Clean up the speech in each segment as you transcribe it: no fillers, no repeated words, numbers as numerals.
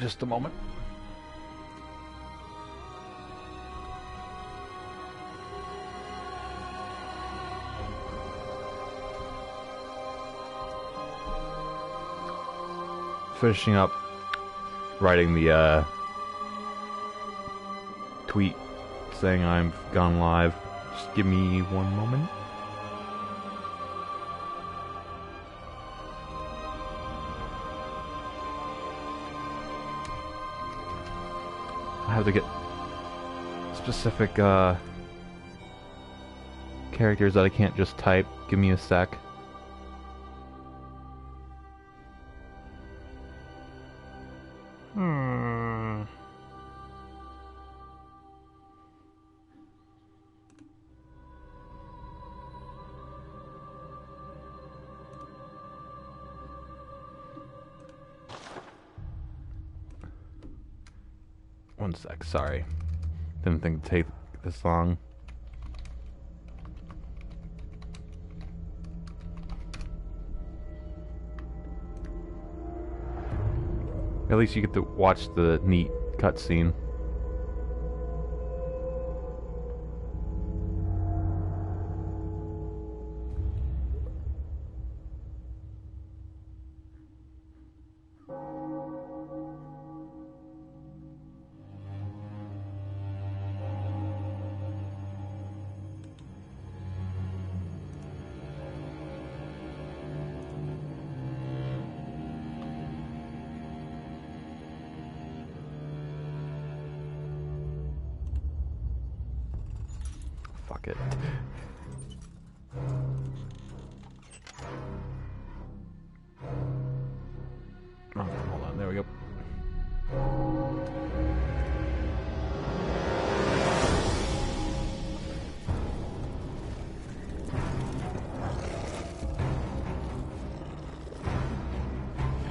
Just a moment. Finishing up writing the tweet saying I've gone live. Just give me one moment. I have to get specific characters that I can't just type. Give me a sec. One sec, sorry. Didn't think it'd take this long. At least you get to watch the neat cutscene. Fuck it. Oh, hold on, there we go.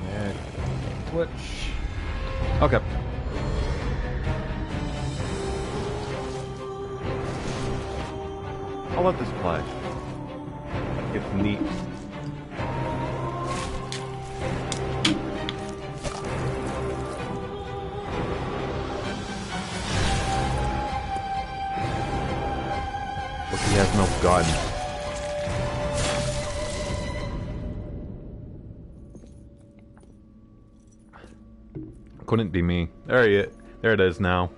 And Twitch. Okay. I'll let this play. It's neat. Look, he has no gun. Couldn't be me. There it is now.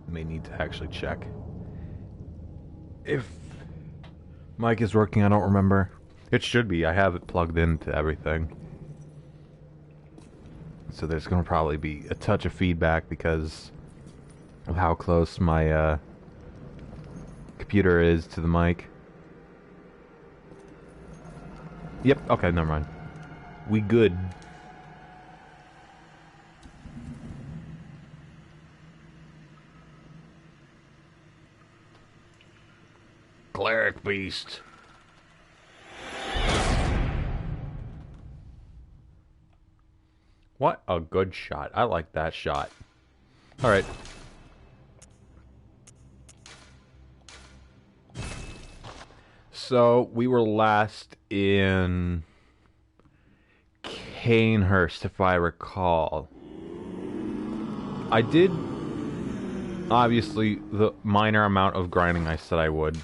May need to actually check if mic is working. I don't remember. It should be. I have it plugged into everything, so there's gonna probably be a touch of feedback because of how close my computer is to the mic. Yep. Okay. Never mind. We good. Cleric beast. What a good shot. I like that shot. Alright. So, we were last in Canehurst, if I recall. I did, obviously, the minor amount of grinding I said I would.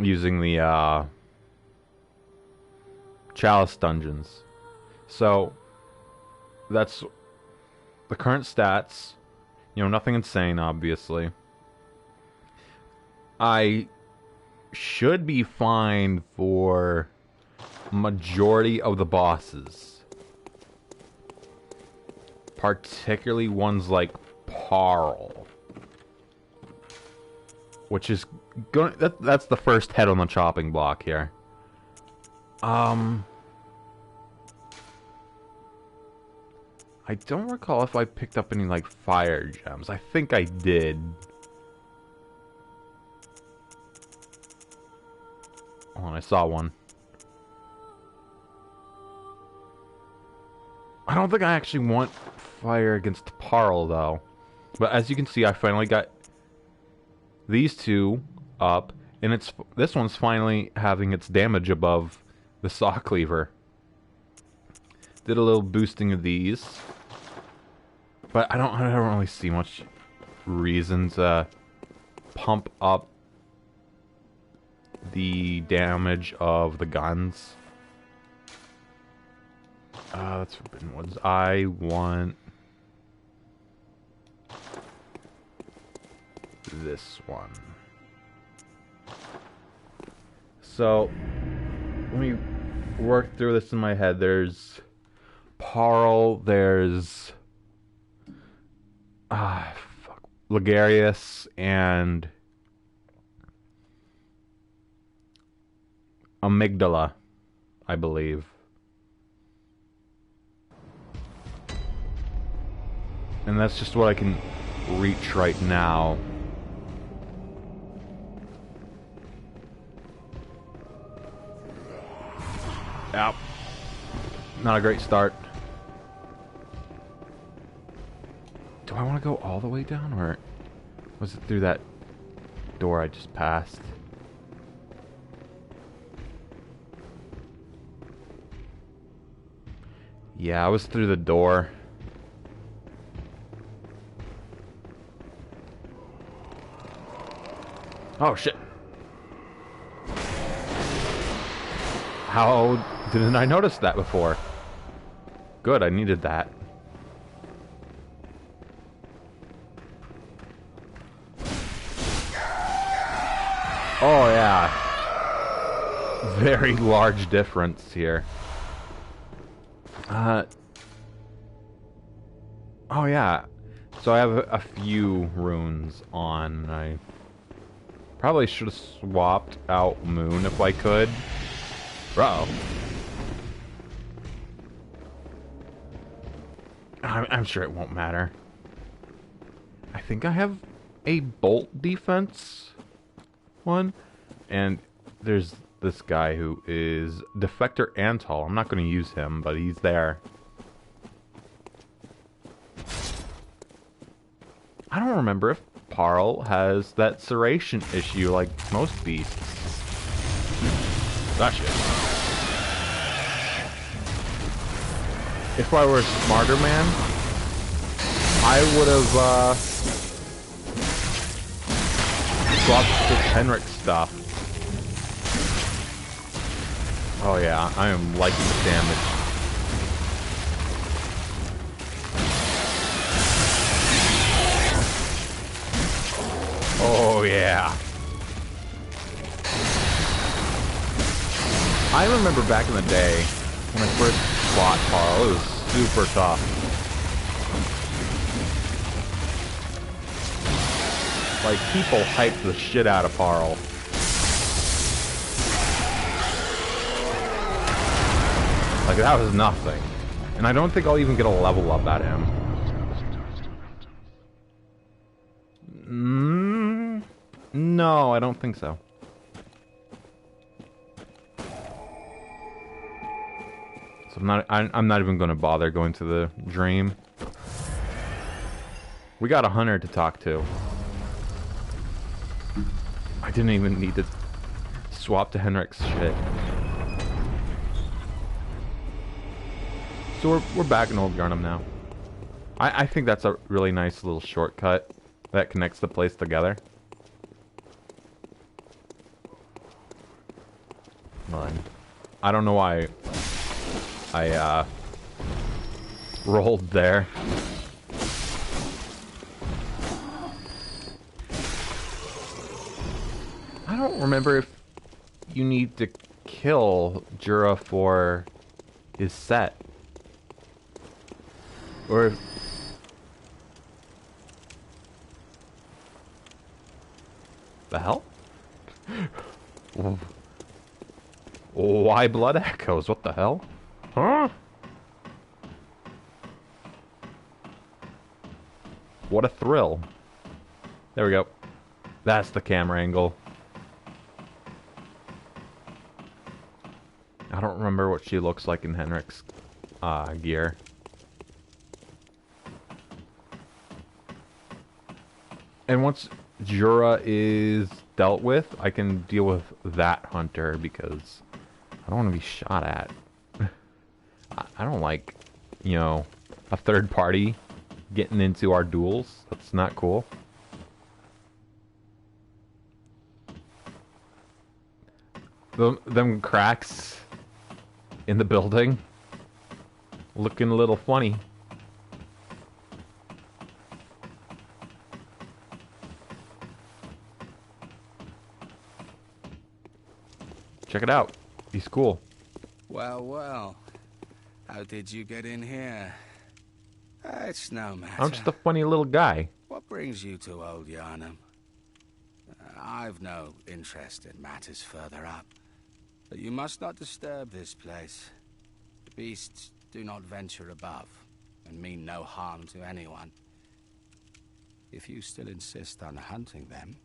Using the Chalice dungeons. So that's the current stats. You know, nothing insane, obviously. I should be fine for majority of the bosses. Particularly ones like Parl. Which is going. That's the first head on the chopping block here. I don't recall if I picked up any like fire gems. I think I did. Oh, I saw one. I don't think I actually want fire against Parl though. But as you can see, I finally got these two up, and this one's finally having its damage above the saw cleaver. Did a little boosting of these, but I don't really see much reason to pump up the damage of the guns. That's Forbidden Woods. I want this one. So let me work through this in my head. There's Parl, there's Ligarius, and Amygdala, I believe. And that's just what I can reach right now. Ow. Not a great start. Do I want to go all the way down, or was it through that door I just passed? Yeah, I was through the door. Oh, shit. How didn't I notice that before? Good, I needed that. Oh, yeah. Very large difference here. Oh, yeah. So I have a few runes on. I probably should have swapped out Moon if I could. Uh-oh. I'm sure it won't matter. I think I have a bolt defense one. And there's this guy who is Defector Antol. I'm not going to use him, but he's there. I don't remember if Parl has that serration issue like most beasts. That shit. If I were a smarter man, I would have swapped this Henrik stuff. Oh yeah, I am liking the damage. Oh yeah. I remember back in the day when I first fought Parl, it was super tough. Like, people hyped the shit out of Parl. Like, that was nothing. And I don't think I'll even get a level up at him. No, I don't think so. So I'm not even going to bother going to the dream. We got a hunter to talk to. I didn't even need to swap to Henrik's shit. So we're back in Old Garnham now. I think that's a really nice little shortcut that connects the place together. Well, I don't know why I rolled there. I don't remember if you need to kill Jura for his set. Or if... The hell? Why blood echoes? What the hell? Huh? What a thrill. There we go. That's the camera angle. I don't remember what she looks like in Henrik's gear. And once Jura is dealt with, I can deal with that hunter because I don't want to be shot at. I don't like, you know, a third party getting into our duels. That's not cool. Them cracks in the building looking a little funny. Check it out. He's cool. Well, well. How did you get in here? It's no matter. I'm just a funny little guy. What brings you to Old Yarnum? I've no interest in matters further up. But you must not disturb this place. The beasts do not venture above, and mean no harm to anyone. If you still insist on hunting them,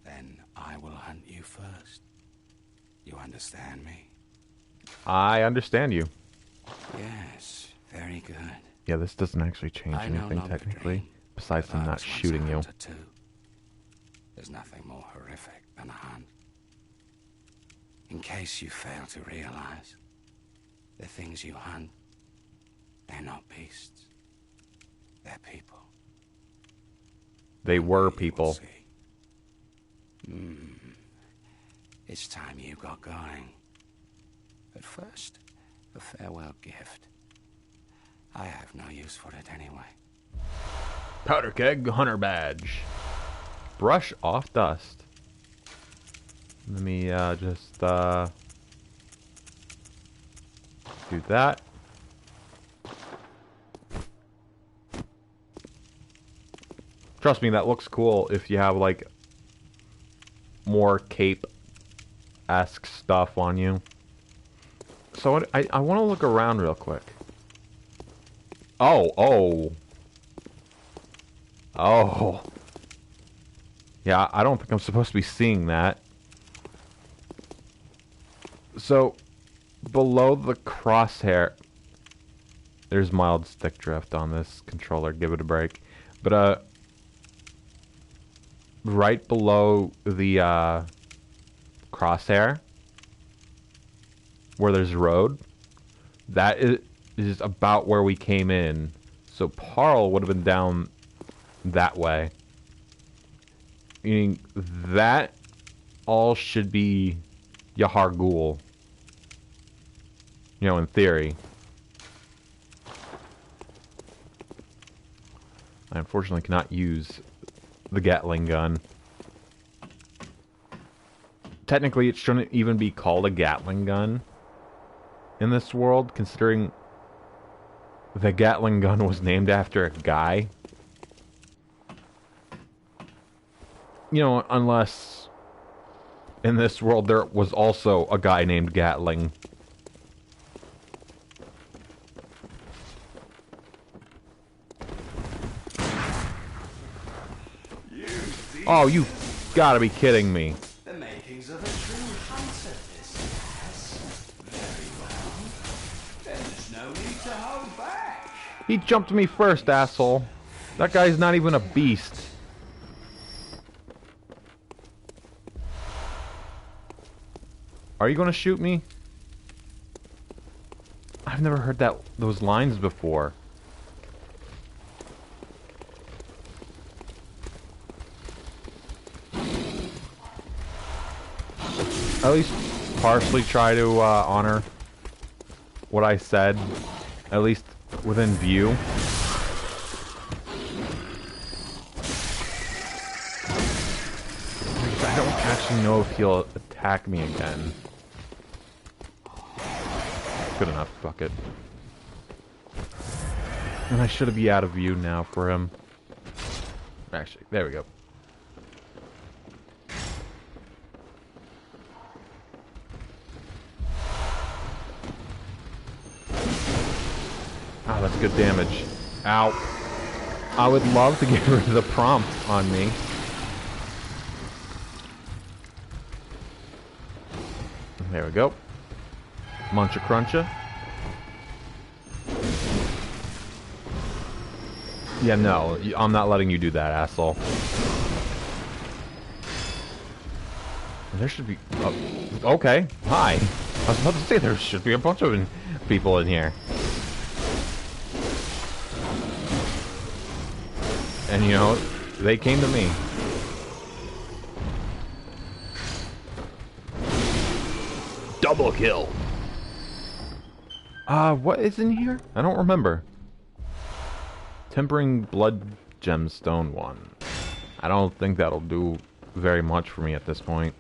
then I will hunt you first. You understand me? I understand you. Yes, very good. Yeah, this doesn't actually change anything technically, besides them not shooting you. There's nothing more horrific than a hunt. In case you fail to realize, the things you hunt, they're not beasts. They're people. They were people. It's time you got going. But first, a farewell gift. I have no use for it anyway. Powder keg hunter badge. Brush off dust. Let me just do that. Trust me, that looks cool if you have like more cape-esque stuff on you. So I want to look around real quick. Oh. Yeah, I don't think I'm supposed to be seeing that. So, below the crosshair, there's mild stick drift on this controller. Give it a break. But right below the crosshair, where there's road, that is about where we came in. So Parl would have been down that way. Meaning that all should be Yahar Ghul. You know, in theory. I unfortunately cannot use the Gatling gun. Technically, it shouldn't even be called a Gatling gun in this world, considering the Gatling gun was named after a guy. You know, unless in this world there was also a guy named Gatling. Oh, you gotta be kidding me. The makings of a true hunter, this has. Very well. Then there's no need to hold back. He jumped me first, asshole. That guy's not even a beast. Are you gonna shoot me? I've never heard those lines before. At least partially try to honor what I said, at least within view. I don't actually know if he'll attack me again. Good enough, fuck it. And I should be out of view now for him. Actually, there we go. Oh, that's good damage. Ow. I would love to get rid of the prompt on me. There we go. Muncha Cruncha. Yeah, no, I'm not letting you do that, asshole. There should be... okay, hi. I was about to say there should be a bunch of people in here. And you know, they came to me. Double kill! What is in here? I don't remember. Tempering Blood Gemstone 1. I don't think that'll do very much for me at this point.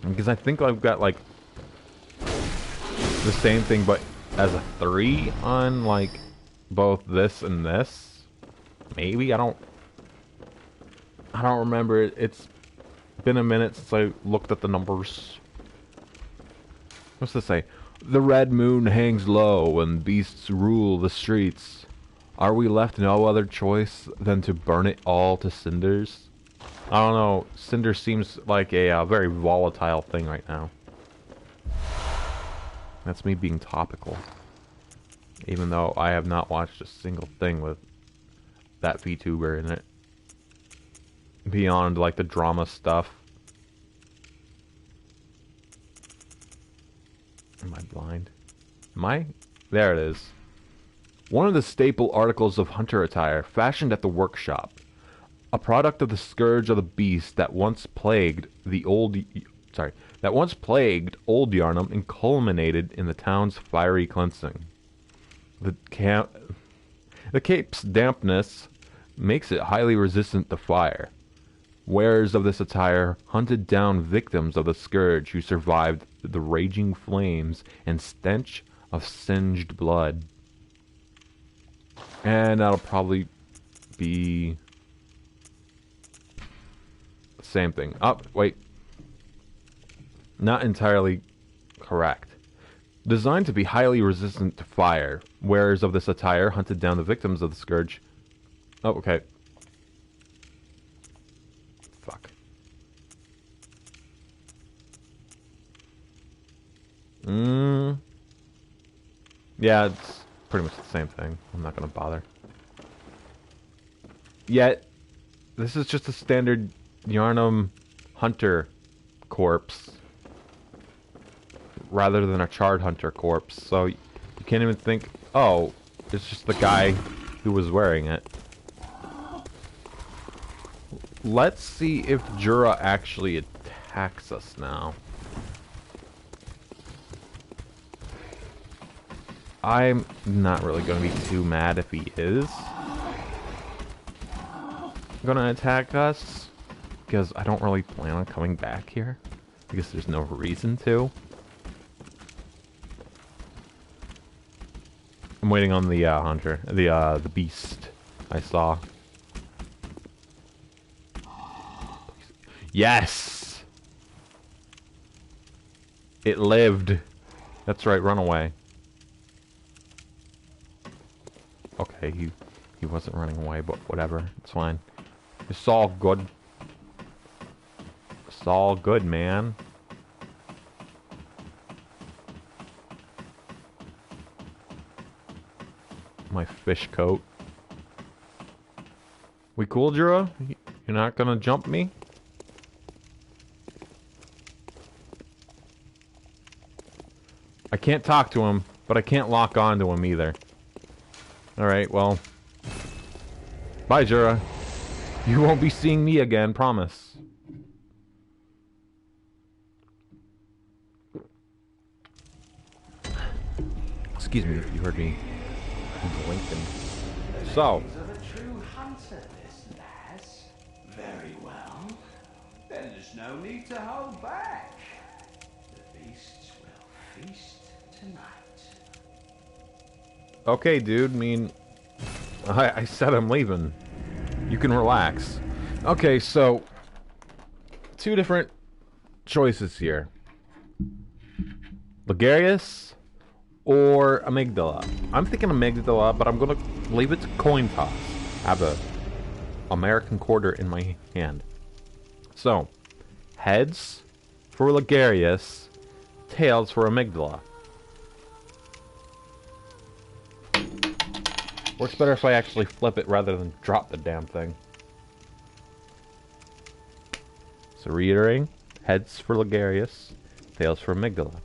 Because I think I've got, like, the same thing, but as a 3 on, like, both this and this. Maybe? I don't remember. It's been a minute since I looked at the numbers. What's this say? The red moon hangs low and beasts rule the streets. Are we left no other choice than to burn it all to cinders? I don't know. Cinder seems like a very volatile thing right now. That's me being topical. Even though I have not watched a single thing with that VTuber in it. Beyond, like, the drama stuff. Am I blind? Am I? There it is. One of the staple articles of hunter attire, fashioned at the workshop. A product of the scourge of the beast that once plagued the old... that once plagued Old Yarnum and culminated in the town's fiery cleansing. The cape's dampness makes it highly resistant to fire. Wearers of this attire hunted down victims of the scourge who survived the raging flames and stench of singed blood. And that'll probably be the same thing. Oh, wait. Not entirely correct. Designed to be highly resistant to fire, wearers of this attire hunted down the victims of the scourge. Oh, okay. Fuck. Yeah, it's pretty much the same thing. I'm not gonna bother. Yet, this is just a standard Yarnum hunter corpse. Rather than a charred hunter corpse. So, you can't even think, oh, it's just the guy who was wearing it. Let's see if Jura actually attacks us now. I'm not really going to be too mad if he is going to attack us, because I don't really plan on coming back here, because there's no reason to. I'm waiting on the hunter, the beast I saw. Yes! It lived. That's right, run away. Okay, he wasn't running away, but whatever. It's fine. It's all good. It's all good, man. My fish coat. We cool, Jura? You're not gonna jump me? I can't talk to him, but I can't lock on to him either. Alright, well. Bye, Jura. You won't be seeing me again, promise. Excuse me if you heard me blinking. So. Very well. Then there's no need to hold back. The beasts will feast tonight. Okay, dude, I mean, I said I'm leaving. You can relax. Okay, so, two different choices here. Ligarius or Amygdala. I'm thinking Amygdala, but I'm going to leave it to coin toss. I have a American quarter in my hand. So, heads for Ligarius, tails for Amygdala. Works better if I actually flip it rather than drop the damn thing. So reiterating, Heads for Ligarius, tails for Amygdala.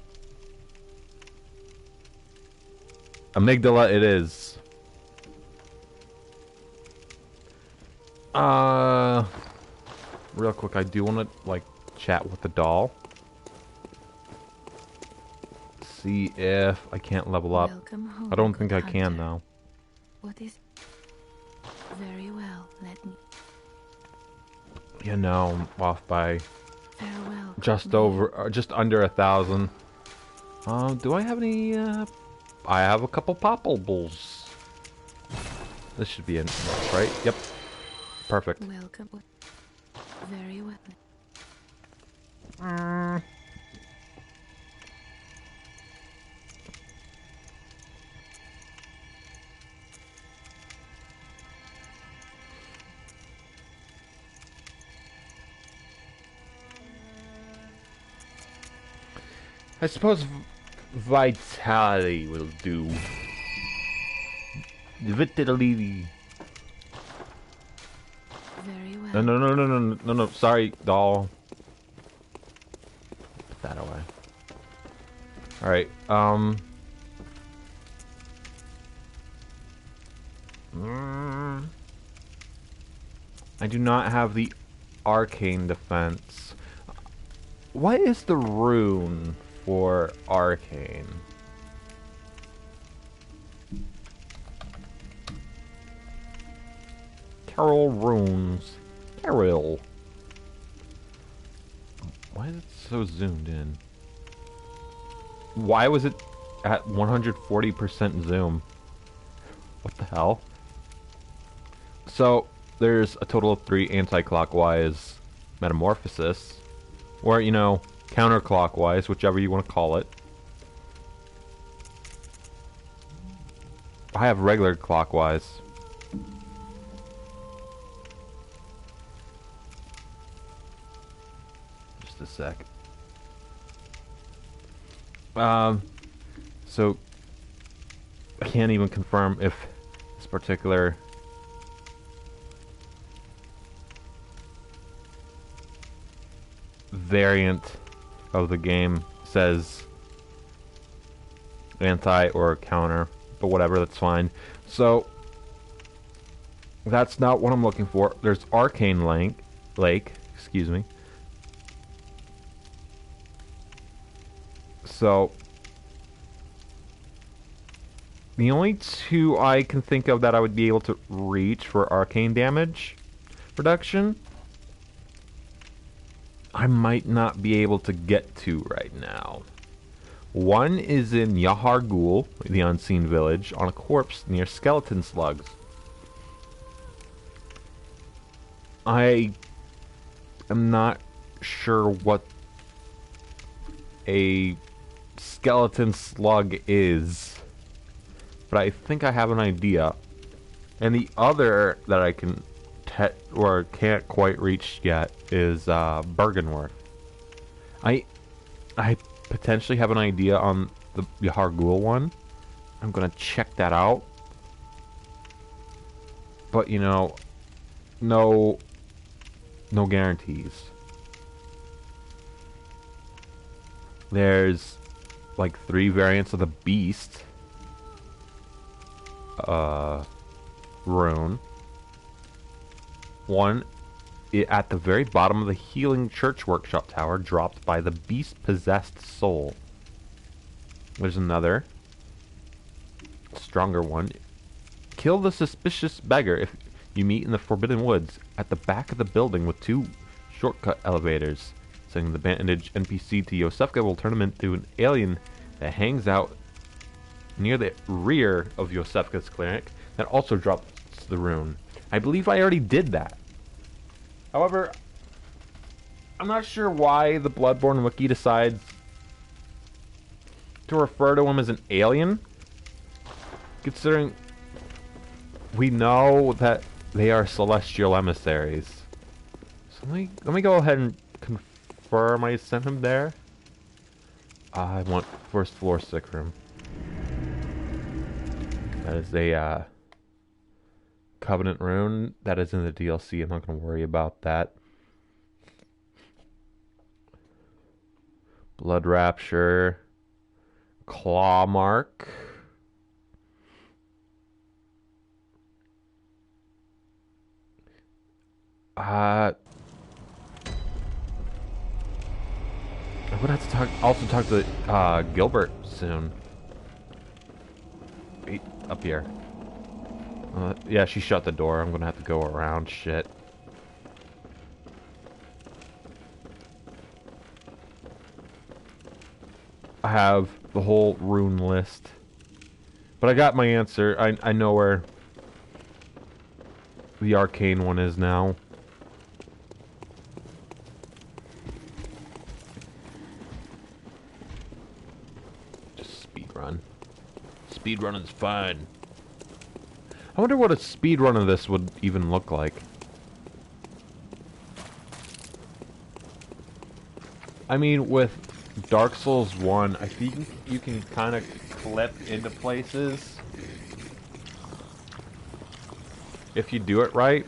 Amygdala it is. Real quick, I do want to, like, chat with the doll. See if I can't level up. Home, I don't think I Hunter. can, though. What is... Very well, let me... You know, I'm off by Farewell. just under 1,000. Do I have any, I have a couple poppables. This should be enough, right? Yep. Perfect. Welcome. Very well. I suppose vitality will do. Vitality. Very well. No. Sorry, doll. Put that away. Alright, I do not have the arcane defense. What is the rune for arcane? Carol runes. Carol. Why is it so zoomed in? Why was it at 140% zoom? What the hell? So, there's a total of 3 anti-clockwise metamorphosis. Or, you know, counterclockwise, whichever you want to call it. I have regular clockwise. Just a sec. So I can't even confirm if this particular variant of the game says anti or counter, but whatever, that's fine. So that's not what I'm looking for. There's Arcane Lake, excuse me. So the only 2 I can think of that I would be able to reach for arcane damage reduction, I might not be able to get to right now. One is in Yahar Ghul, the Unseen Village, on a corpse near skeleton slugs. I am not sure what a skeleton slug is, but I think I have an idea. And the other that I can can't quite reach yet is Bergenworth. I potentially have an idea on the Yahar Ghul one. I'm gonna check that out. But you know, no guarantees. There's like 3 variants of the beast rune. One at the very bottom of the healing church workshop tower, dropped by the beast possessed soul. There's another stronger one. Kill the suspicious beggar if you meet in the Forbidden Woods at the back of the building with 2 shortcut elevators. Sending the bandage NPC to Yosefka will turn him into an alien that hangs out near the rear of Yosefka's clinic that also drops the rune. I believe I already did that. However, I'm not sure why the Bloodborne wiki decides to refer to him as an alien, considering we know that they are celestial emissaries. So let me go ahead and confirm I sent him there. I want first floor sick room. That is a Covenant rune. That is in the DLC. I'm not going to worry about that. Blood Rapture. Claw Mark. I'm gonna have to also talk to Gilbert soon. Wait, up here. Yeah, she shut the door. I'm gonna have to go around shit. I have the whole rune list. But I got my answer. I know where the arcane one is now. Just speedrun. Speedrunning's fine. I wonder what a speedrun of this would even look like. I mean, with Dark Souls 1, I think you can kind of clip into places if you do it right.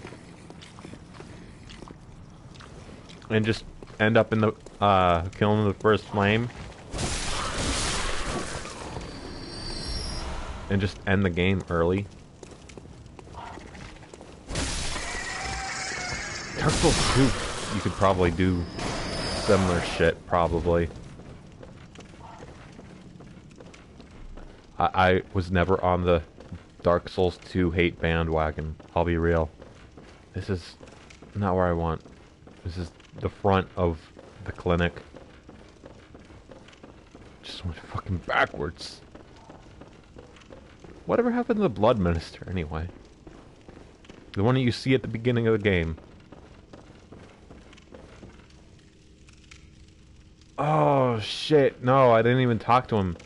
And just end up in the, killing the first flame. And just end the game early. Dark Souls 2, you could probably do similar shit, probably. I was never on the Dark Souls 2 hate bandwagon, I'll be real. This is not where I want. This is the front of the clinic. Just went fucking backwards. Whatever happened to the Blood Minister, anyway? The one that you see at the beginning of the game. Oh, shit. No, I didn't even talk to him.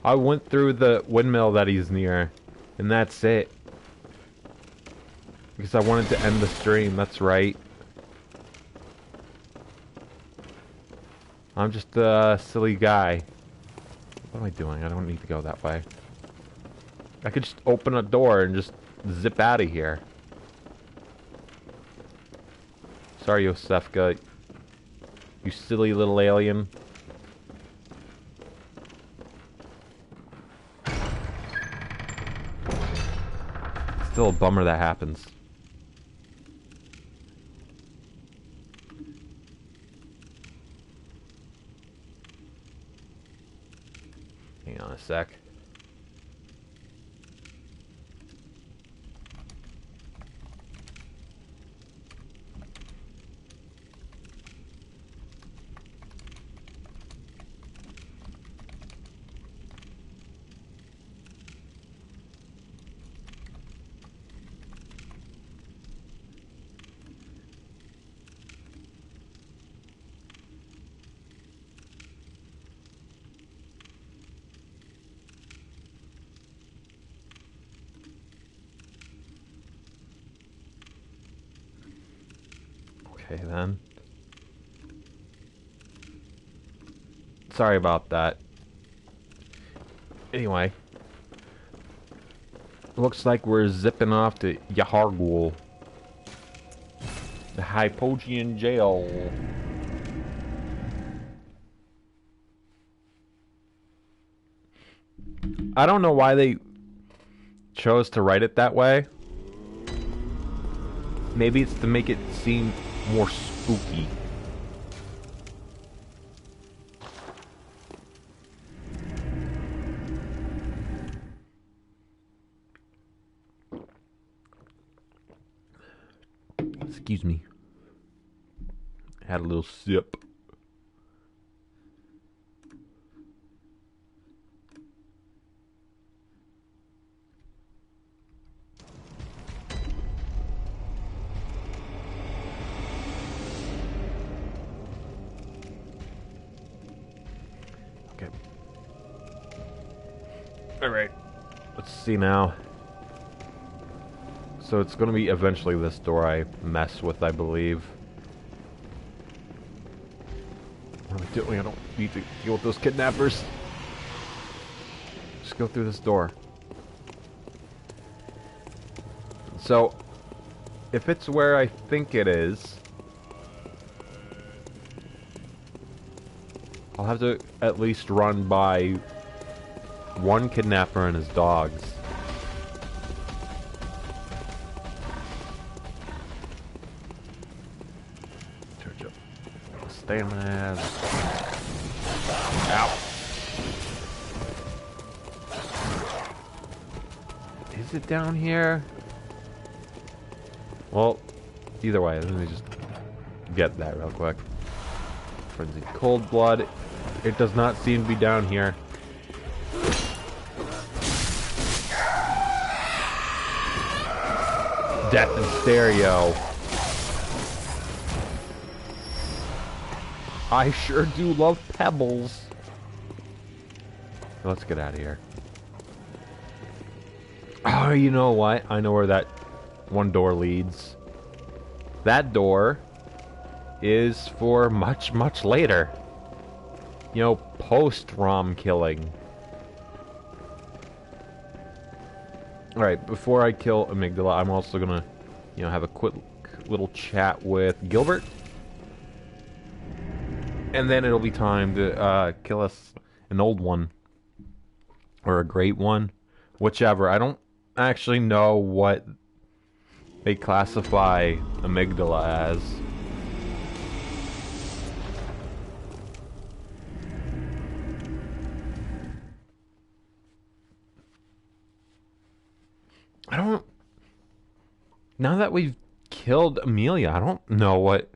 I went through the windmill that he's near, and that's it. Because I wanted to end the stream, that's right. I'm just a silly guy. What am I doing? I don't need to go that way. I could just open a door and just zip out of here. Sorry, Yosefka. You silly little alien. Still a bummer that happens. Hang on a sec. Okay, then. Sorry about that. Anyway. Looks like we're zipping off to Yahargul. The Hypogean jail. I don't know why they chose to write it that way. Maybe it's to make it seem more spooky. Excuse me. Had a little sip. Okay. Alright. Let's see now. So it's going to be eventually this door I mess with, I believe. What am I doing? I don't need to deal with those kidnappers. Just go through this door. So, if it's where I think it is, I'll have to at least run by one kidnapper and his dogs. Charge up stamina. Ow. Is it down here? Well, either way, let me just get that real quick. Frenzied cold blood. It does not seem to be down here. Death in stereo. I sure do love pebbles. Let's get out of here. Oh, you know what? I know where that one door leads. That door is for much, much later. You know, post-Rom killing. Alright, before I kill Amygdala, I'm also gonna, you know, have a quick little chat with Gilbert. And then it'll be time to kill us an old one. Or a great one. Whichever. I don't actually know what they classify Amygdala as. I don't... Now that we've killed Amelia, I don't know what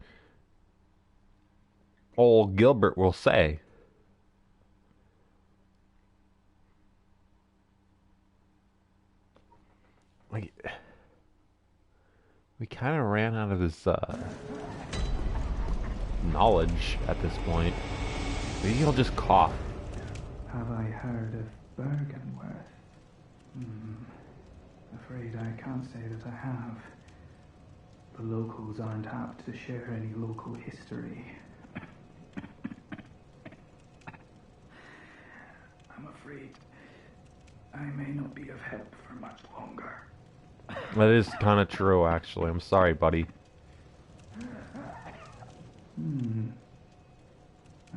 old Gilbert will say. Like, we kind of ran out of his knowledge at this point. Maybe he'll just cough. Have I heard of Bergenworth? Afraid I can't say that I have. The locals aren't apt to share any local history. I'm afraid I may not be of help for much longer. That is kind of true, actually. I'm sorry, buddy. I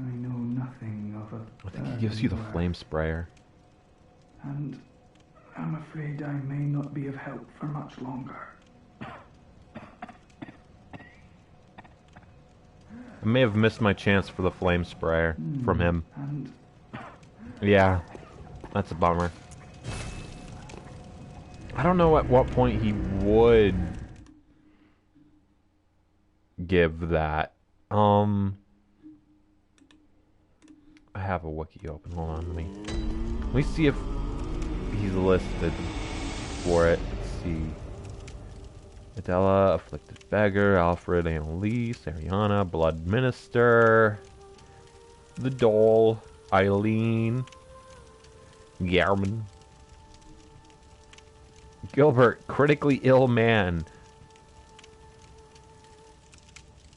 know nothing of a... I think he gives you the flame sprayer. And I'm afraid I may not be of help for much longer. I may have missed my chance for the flame sprayer from him. And Yeah, that's a bummer. I don't know at what point he would give that. I have a wiki open. Hold on, let me see if he's listed for it. Let's see. Adela, Afflicted Beggar, Alfred, Annalise, Ariana, Blood Minister, The Doll, Eileen, Garmin, Gilbert, Critically Ill Man,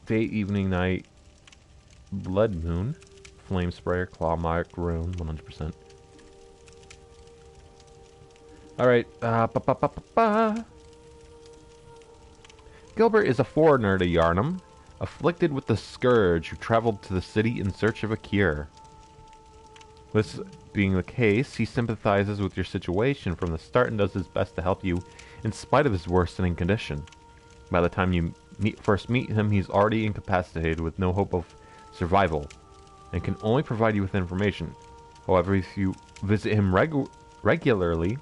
Day, Evening, Night, Blood Moon, Flame Sprayer, Claw Mark, Rune, 100%. Alright, Gilbert is a foreigner to Yarnum, afflicted with the Scourge, who traveled to the city in search of a cure. This being the case, he sympathizes with your situation from the start and does his best to help you in spite of his worsening condition. By the time you first meet him, he's already incapacitated with no hope of survival, and can only provide you with information. However, if you visit him regularly,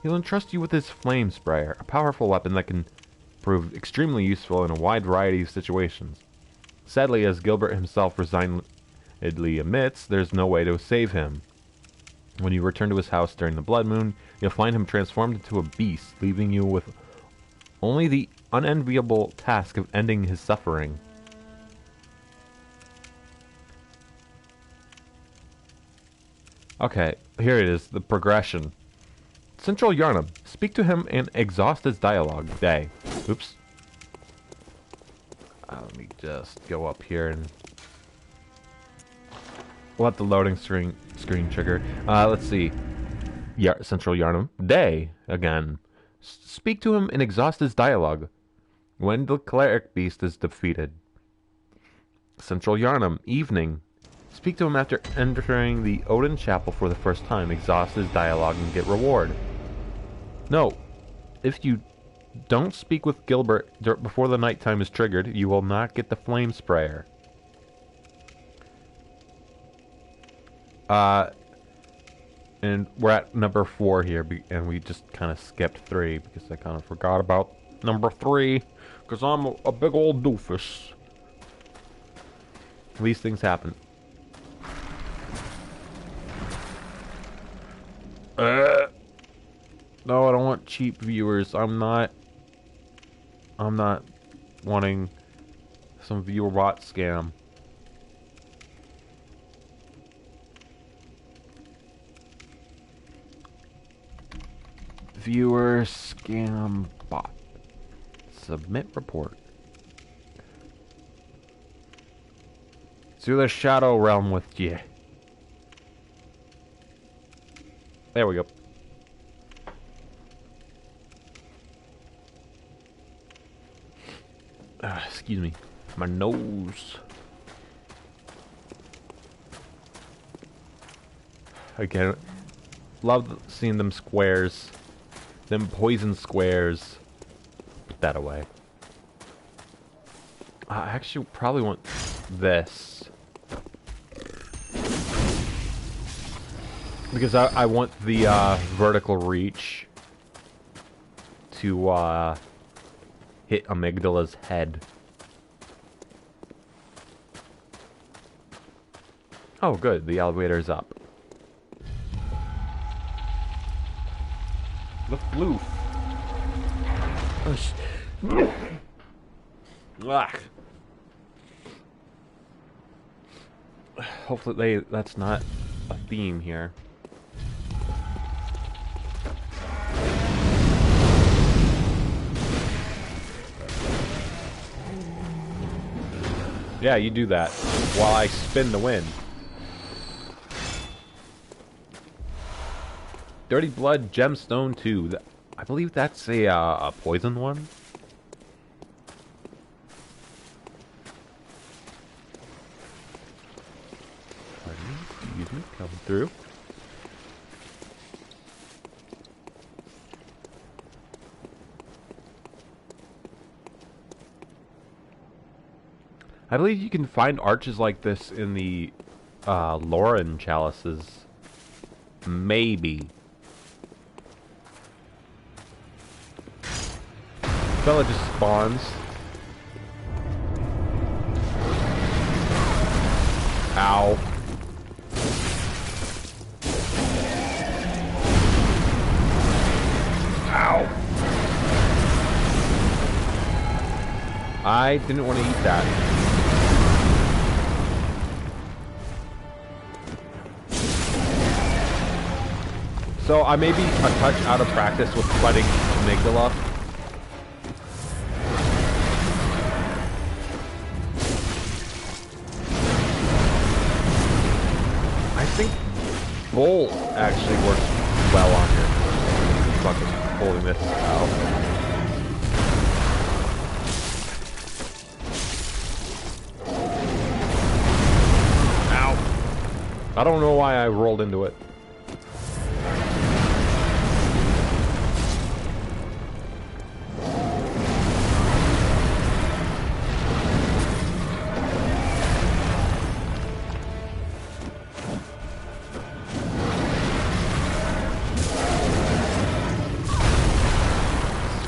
he'll entrust you with his flame sprayer, a powerful weapon that can prove extremely useful in a wide variety of situations. Sadly, as Gilbert himself resignedly admits, there's no way to save him. When you return to his house during the blood moon, you'll find him transformed into a beast, leaving you with only the unenviable task of ending his suffering. Okay, here it is, the progression. Central Yarnum. Speak to him and exhaust his dialogue. Day. Oops. Let me just go up here and let the loading screen trigger. Let's see. Central Yarnum. Day. Again. Speak to him and exhaust his dialogue. When the cleric beast is defeated. Central Yarnum. Evening. Speak to him after entering the Odin Chapel for the first time. Exhaust his dialogue and get reward. No. If you don't speak with Gilbert before the nighttime is triggered, you will not get the flame sprayer. And we're at number 4 here, and we just kind of skipped 3 because I kind of forgot about number 3 because I'm a big old doofus. These things happen. No, I don't want cheap viewers. I'm not wanting some viewer bot scam. Viewer scam bot. Submit report. To the Shadow Realm with you. There we go. Excuse me. My nose. Again, love seeing them squares. Them poison squares. Put that away. I actually probably want this. Because I want the vertical reach to hit Amygdala's head. Oh, good. The elevator's up. The floof. Hopefully that's not a theme here. Yeah, you do that while I spin the wind. Dirty Blood Gemstone 2. I believe that's a poison one. Pardon me, excuse me, coming through. I believe you can find arches like this in the Lauren chalices. Maybe. Fella just spawns. Ow. Ow. I didn't want to eat that. So I may be a touch out of practice with fighting Amygdala. I think Bolt actually works well on here. Fucking holding this out. Ow. I don't know why I rolled into it.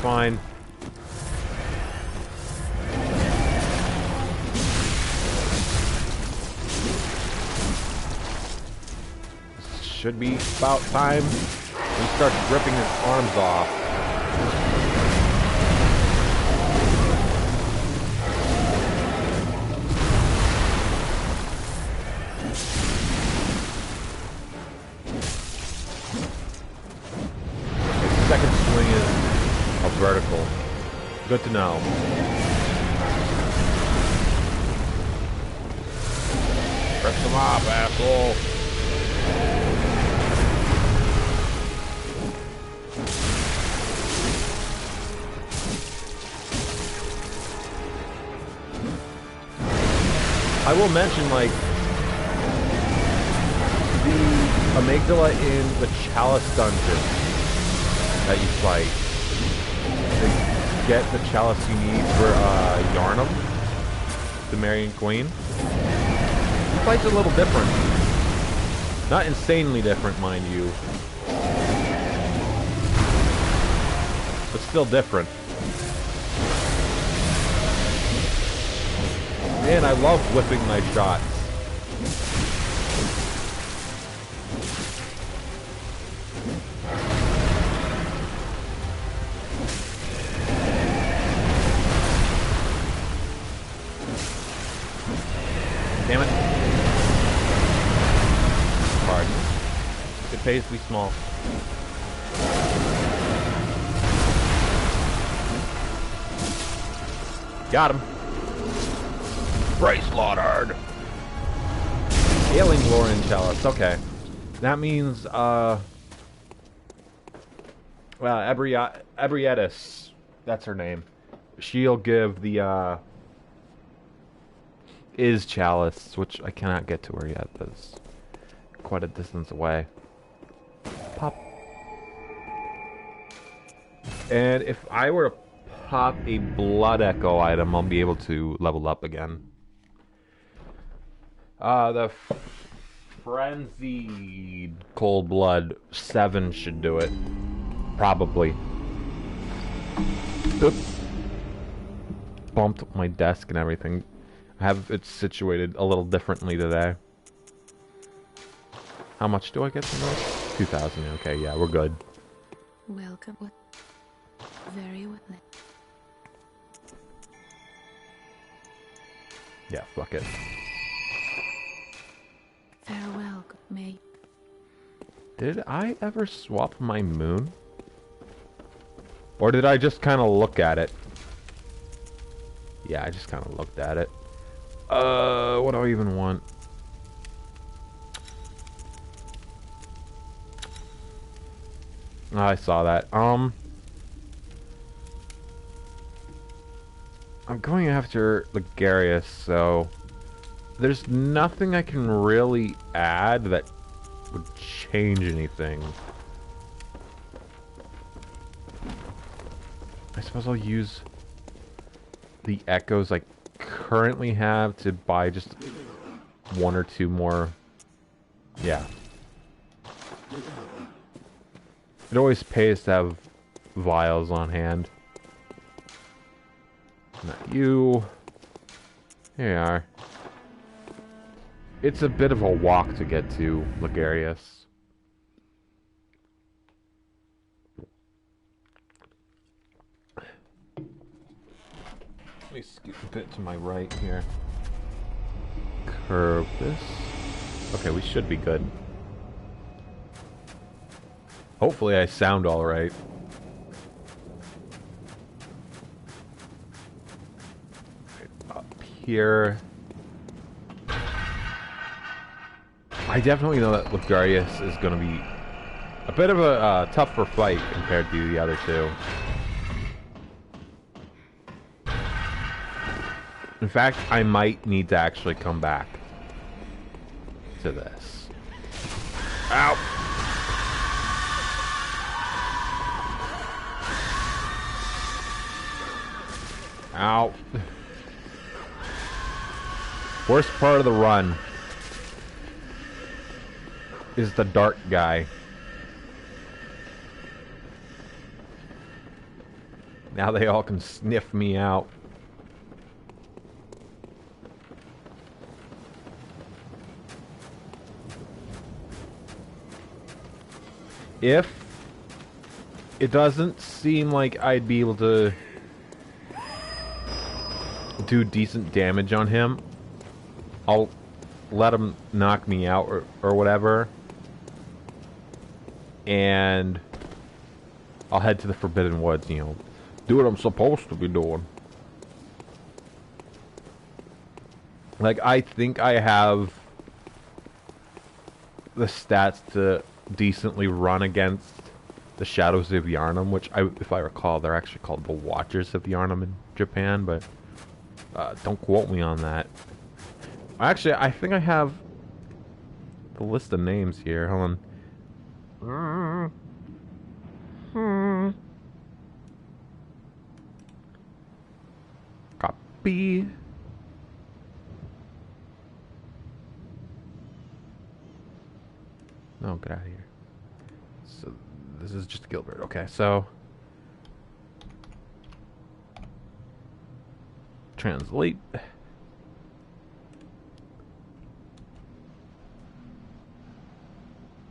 Fine. This should be about time we start ripping his arms off. His second swing is vertical. Good to know. Press them off, asshole. I will mention, like, amygdala in the Chalice dungeon that you fight. To get the chalice you need for Yarnum, the Marian Queen. The fight's a little different. Not insanely different, mind you. But still different. Man, I love whipping my shots. Damn it. Pardon. It pays to be small. Got him. Bryce slaughtered. Ailing Lauren Chalice. Okay. That means, well, Ebrietis. That's her name. She'll give the, is Chalice, which I cannot get to her yet. That's quite a distance away. Pop. And if I were to pop a Blood Echo item, I'll be able to level up again. The Frenzied Cold Blood 7 should do it. Probably. Oops. Bumped my desk and everything. I have it situated a little differently today. How much do I get from those? 2,000. Okay, yeah, we're good. Welcome. Very well. Yeah, fuck it. Farewell, mate. Did I ever swap my moon? Or did I just kind of look at it? Yeah, I just kind of looked at it. What do I even want? Oh, I saw that. I'm going after Ligarius, so there's nothing I can really add that would change anything. I suppose I'll use the echoes I currently have to buy just one or two more. Yeah. It always pays to have vials on hand. Not you. Here you are. It's a bit of a walk to get to Ligarius. Let me scoot a bit to my right here. Curve this. Okay, we should be good. Hopefully I sound alright. Up here. I definitely know that Ligarius is going to be a bit of a tougher fight compared to the other two. In fact, I might need to actually come back to this. Ow! Ow. Worst part of the run is the dark guy. Now they all can sniff me out. If it doesn't seem like I'd be able to do decent damage on him, I'll let him knock me out or whatever, and I'll head to the Forbidden Woods, you know, do what I'm supposed to be doing. Like, I think I have the stats to decently run against the Shadows of Yharnam, which, if I recall, they're actually called the Watchers of Yharnam in Japan, but don't quote me on that. Actually, I think I have the list of names here. Hold on. Copy. No, get out of here. So this is just Gilbert. Okay, so translate.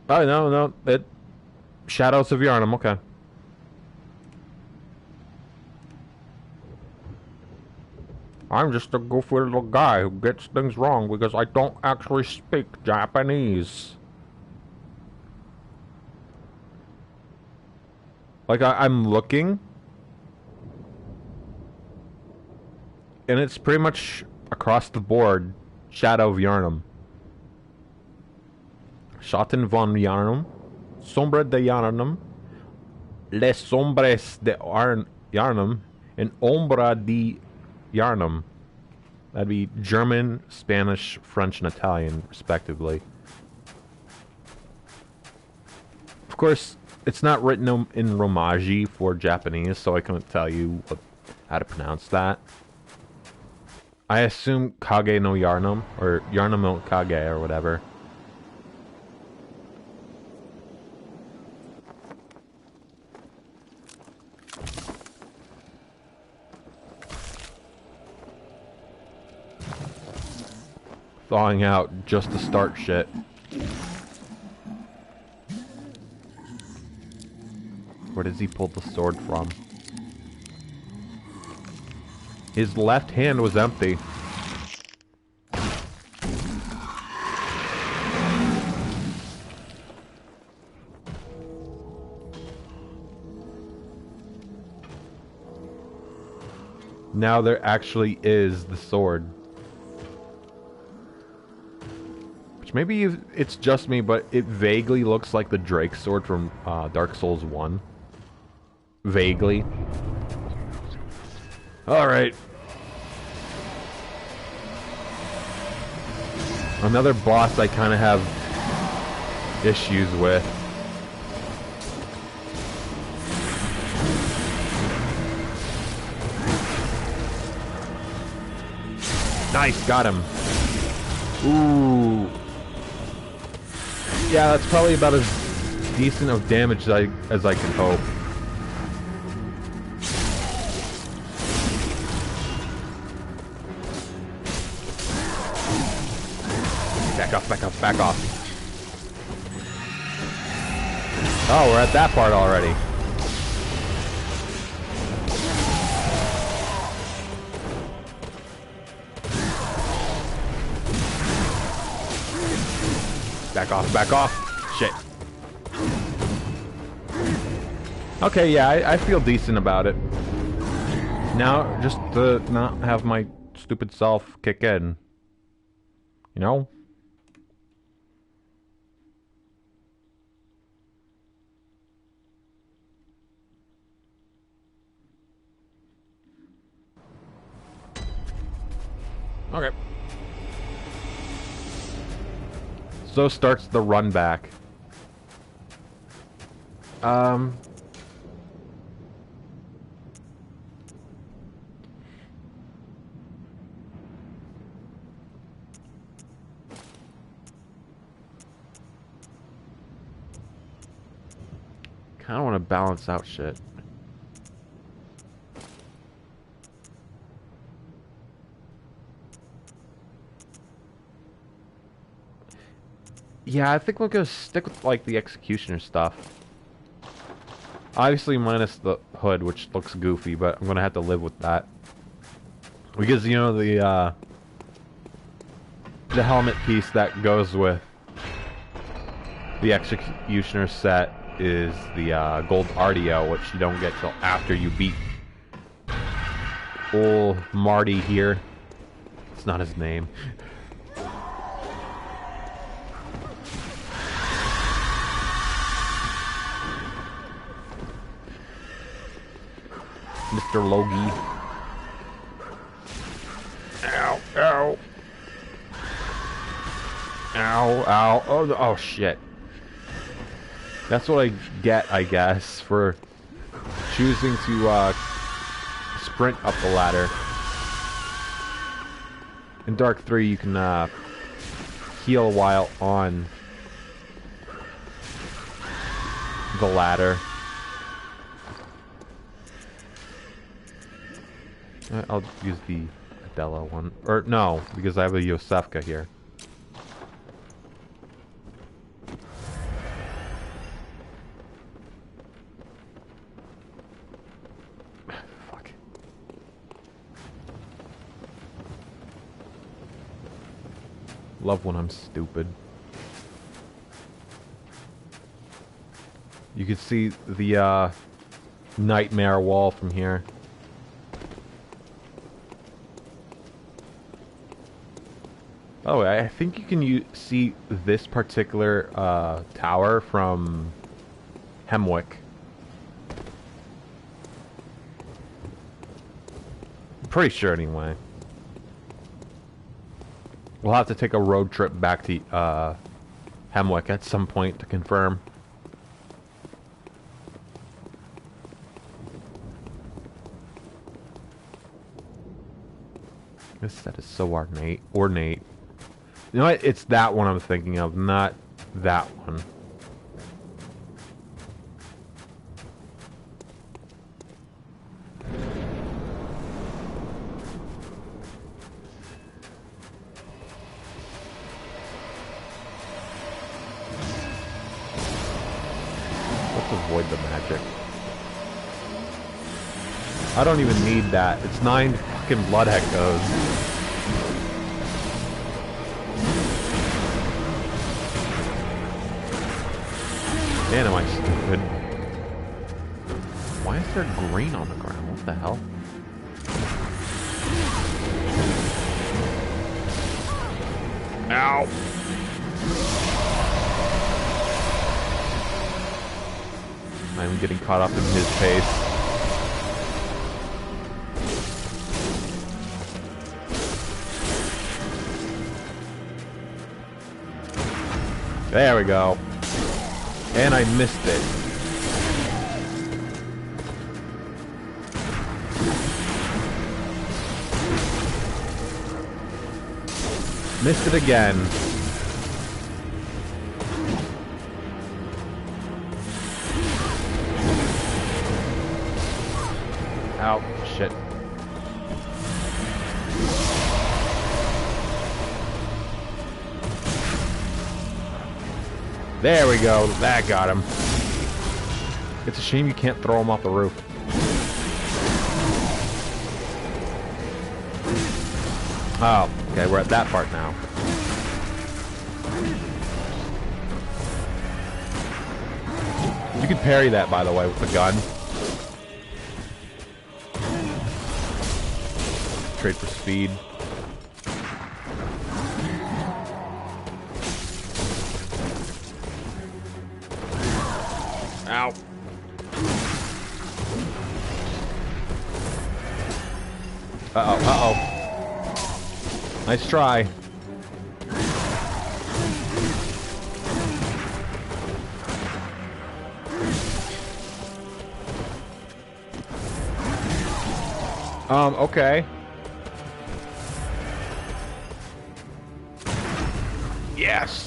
Oh no, it Shadows of Yharnam. Okay. I'm just a goofy little guy who gets things wrong because I don't actually speak Japanese. Like, I'm looking, and it's pretty much across the board, Shadow of Yharnam. Schatten von Yharnam, Sombra de Yharnam, Les Sombres de Yharnam, and Ombra de Yharnam. That'd be German, Spanish, French, and Italian, respectively. Of course, it's not written in Romaji for Japanese, so I couldn't tell you how to pronounce that. I assume Kage no Yharnam, or Yharnam no Kage, or whatever. Thawing out just to start shit. Where does he pull the sword from? His left hand was empty. Now there actually is the sword. Which maybe it's just me, but it vaguely looks like the Drake sword from Dark Souls 1. Vaguely. Alright. Another boss I kind of have issues with. Nice, got him. Ooh. Yeah, that's probably about as decent of damage as I can hope. Back off, back off, back off. Oh, we're at that part already. Back off, back off. Shit. Okay, yeah, I feel decent about it. Now, just to not have my stupid self kick in. You know? Okay. So starts the run back. Kinda wanna balance out shit. Yeah, I think we're gonna stick with, like, the Executioner stuff. Obviously minus the hood, which looks goofy, but I'm gonna have to live with that. Because, you know, the helmet piece that goes with the Executioner set is the gold RDO, which you don't get till after you beat old Marty here. It's not his name. Mr. Logie. Ow, ow. Ow, ow. Oh, shit. That's what I get, I guess, for choosing to sprint up the ladder. In Dark 3, you can heal while on the ladder. I'll use the Adela one. Or, no, because I have a Yosefka here. Fuck. Love when I'm stupid. You can see the nightmare wall from here. Oh, I think you can see this particular tower from Hemwick. I'm pretty sure, anyway. We'll have to take a road trip back to Hemwick at some point to confirm. This set is so ornate. You know what? It's that one I'm thinking of, not that one. Let's avoid the magic. I don't even need that. It's 9 fucking blood echoes. Man, am I stupid. Why is there green on the ground? What the hell? Ow! I'm getting caught up in his pace. There we go. And I missed it. Missed it again. Ow, shit. There we go. That got him. It's a shame you can't throw him off the roof. Oh, okay, we're at that part now. You can parry that, by the way, with the gun. Trade for speed. Ow. Uh-oh, uh-oh. Nice try. Okay. Yes!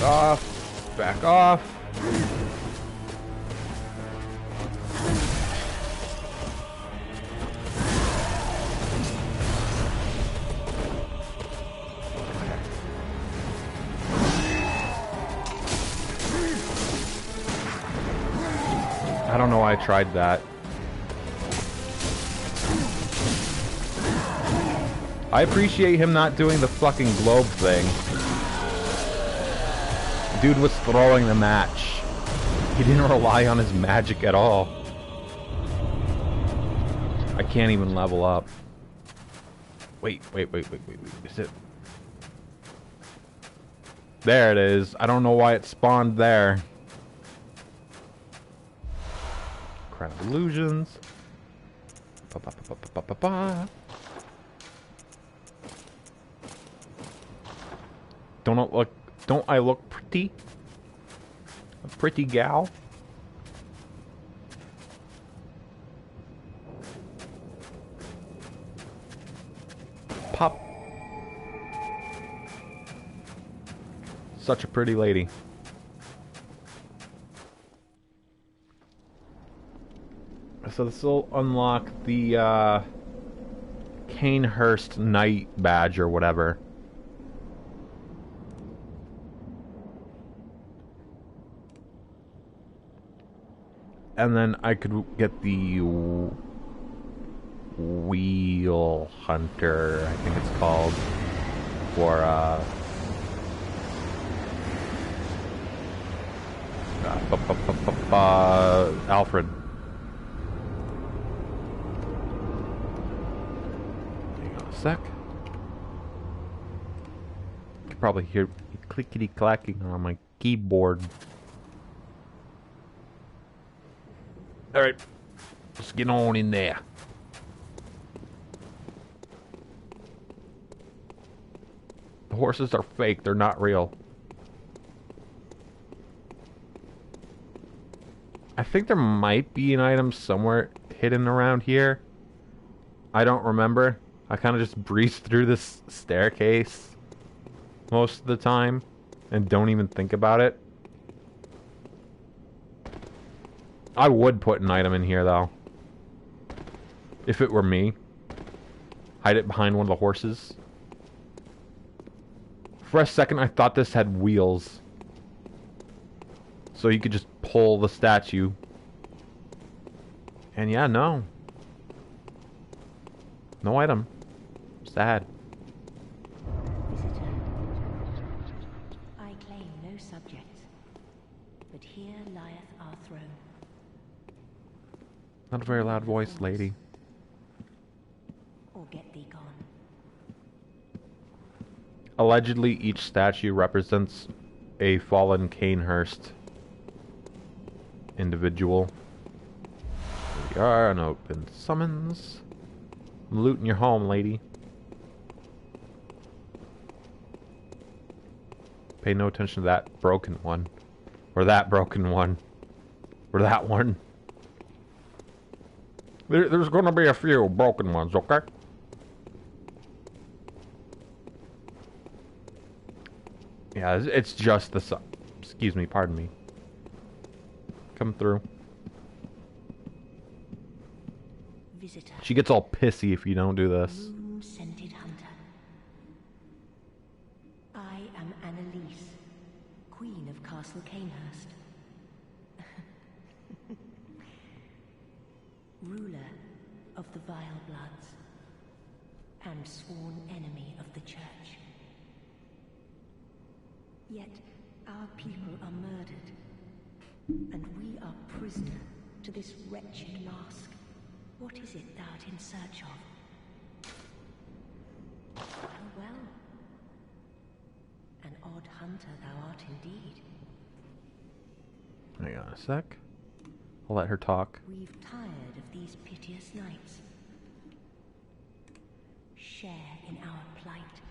Off. Back off. I don't know why I tried that. I appreciate him not doing the fucking globe thing. Dude was throwing the match. He didn't rely on his magic at all. I can't even level up. Wait. Is it? There it is. I don't know why it spawned there. Crown of Illusions. Ba, ba, ba, ba, ba, ba, ba. Don't I look pretty? A pretty gal? Pop. Such a pretty lady. So this will unlock the Canehurst Knight badge or whatever. And then I could get the Wheel Hunter, I think it's called, for Alfred. Hang on a sec. You can probably hear me clickety clacking on my keyboard. Alright, let's get on in there. The horses are fake, they're not real. I think there might be an item somewhere hidden around here. I don't remember. I kind of just breeze through this staircase most of the time and don't even think about it. I would put an item in here, though. If it were me. Hide it behind one of the horses. For a second, I thought this had wheels. So you could just pull the statue. And yeah, no. No item. Sad. Visitor. I claim no subjects, but here lieth our throne. Not a very loud voice, lady. Or get thee gone. Allegedly, each statue represents a fallen Canehurst individual. Here we are, an open summons. I'm looting your home, lady. Pay no attention to that broken one. Or that broken one. Or that one. There's gonna be a few broken ones, okay? Yeah, it's just the excuse me, pardon me. Come through. Visitor. She gets all pissy if you don't do this. Room-scented hunter. I am Annalise, Queen of Castle Canehurst. Ruler of the Vile Bloods, and sworn enemy of the Church. Yet our people are murdered, and we are prisoner to this wretched mask. What is it thou art in search of? Well, well. An odd hunter thou art indeed. Hang on a sec. I'll let her talk. We've tired of these piteous nights. Share in our plight,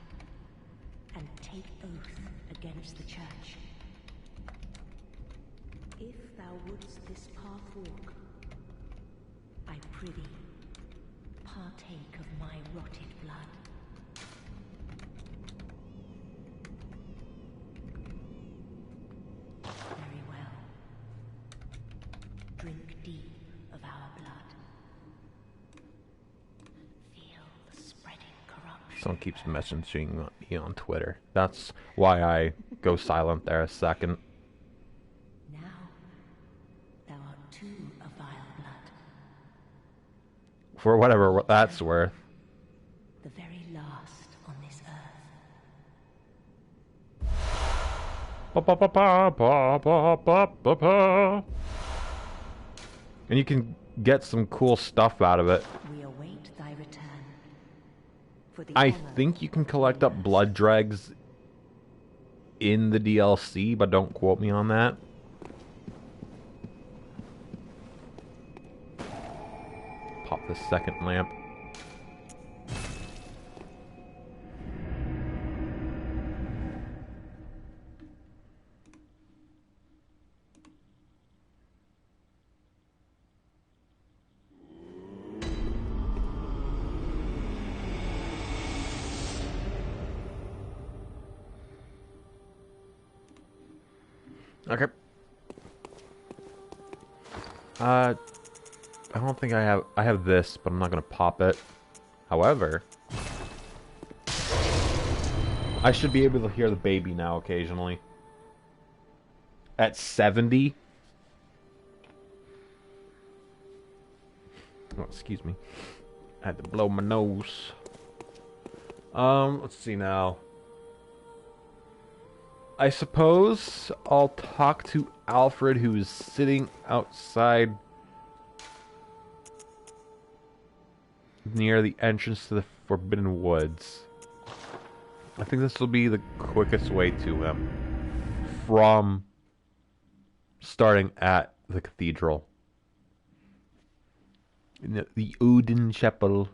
and take oath against the Church. If thou wouldst this path walk, I prithee, partake of my rotted blood. Very well. Drink deep of our blood. Feel the spreading corruption. Someone keeps messaging me on Twitter. That's why I go silent there a second. Now, thou art too a vile blood. For whatever that's worth. The very last on this earth. Ba, ba, ba, ba, ba, ba, ba, ba, ba. And you can get some cool stuff out of it. We await thy return. For the I honor think you can of collect up Canehurst. blood dregs in the DLC, but don't quote me on that. off this second lamp. Okay. I don't think I have this, but I'm not gonna pop it. However, I should be able to hear the baby now occasionally. At 70. Oh, excuse me. I had to blow my nose. Let's see now. I suppose I'll talk to Alfred, who is sitting outside near the entrance to the Forbidden Woods. I think this will be the quickest way to him from starting at the cathedral. In the Odin Chapel.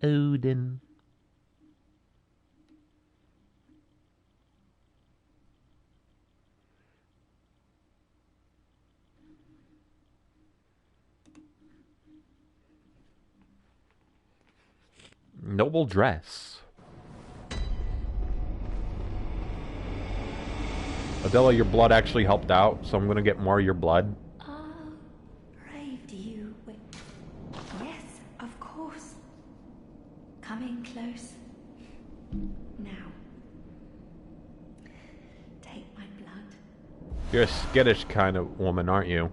Odin. Noble dress. Adela, your blood actually helped out, so I'm gonna get more of your blood. Oh, brave do you... Wait. Yes, of course. Coming close. Now. Take my blood. You're a skittish kind of woman, aren't you?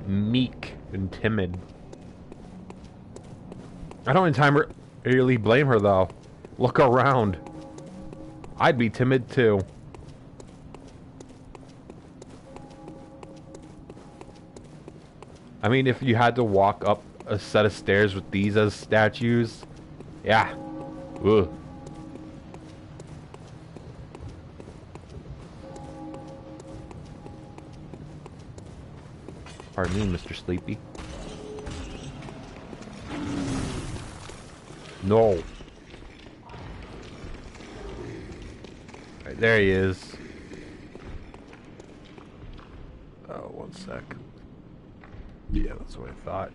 Meek and timid. I don't entirely blame her, though. Look around. I'd be timid, too. I mean, if you had to walk up a set of stairs with these as statues, yeah. Ugh. Pardon me, Mr. Sleepy. No. Right, there he is. Oh, one sec. Yeah, that's what I thought.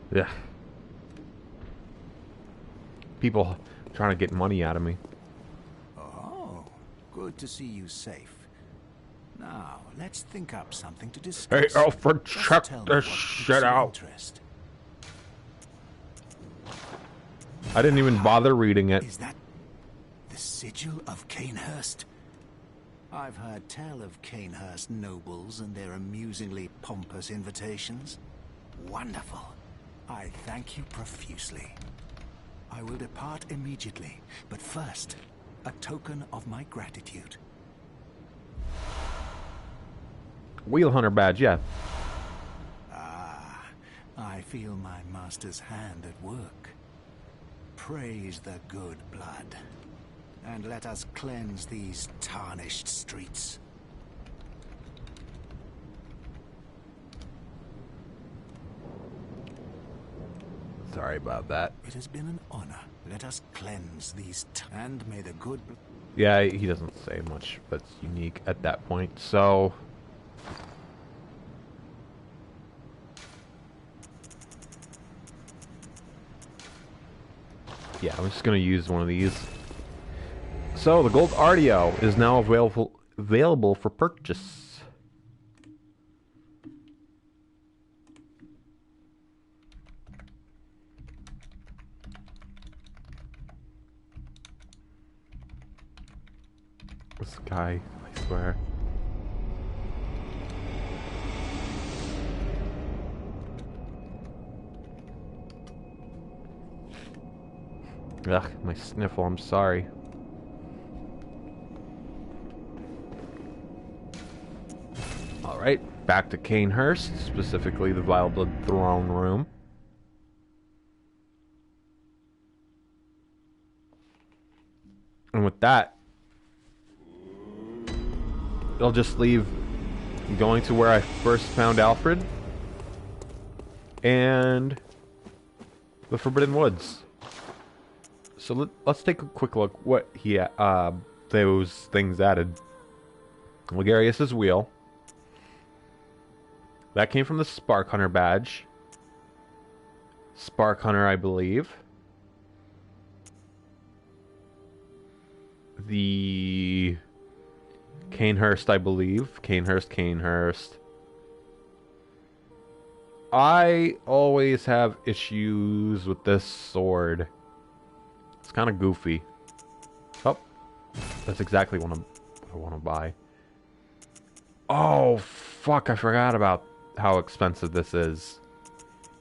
Yeah. People trying to get money out of me. Oh, good to see you safe. Now, let's think up something to discuss. Hey, Alfred, Just check tell me this what piques shit your out. interest. I didn't even bother reading it. Is that the sigil of Canehurst? I've heard tell of Canehurst nobles and their amusingly pompous invitations. Wonderful. I thank you profusely. I will depart immediately, but first, a token of my gratitude. Wheel Hunter badge, yeah. Ah, I feel my master's hand at work. Praise the good blood, and let us cleanse these tarnished streets. Sorry about that. It has been an honor. Let us cleanse these and may the good... Yeah, he doesn't say much that's unique at that point, so... Yeah, I'm just gonna use one of these. So, the gold RDO is now available for purchase. This guy, I swear. Ugh, my sniffle, I'm sorry. Alright, back to Canehurst, specifically the Vile Blood Throne Room. And with that, I'll just leave going to where I first found Alfred and the Forbidden Woods. So let's take a quick look what he those things added. Ligarius's wheel. That came from the Spark Hunter badge. Spark Hunter, I believe. The Canehurst, I believe. Canehurst. I always have issues with this sword. It's kind of goofy. Oh, that's exactly what I want to buy. Oh, fuck, I forgot about how expensive this is.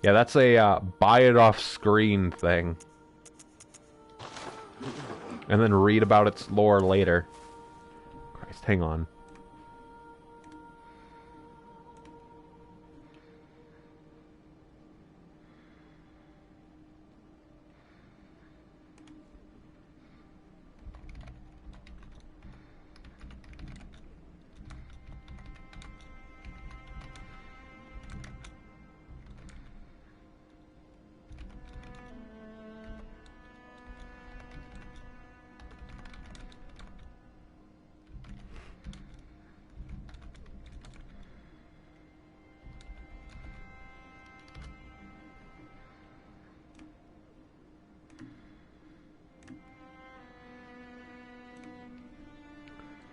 Yeah, that's a buy it off screen thing. And then read about its lore later. Christ, hang on.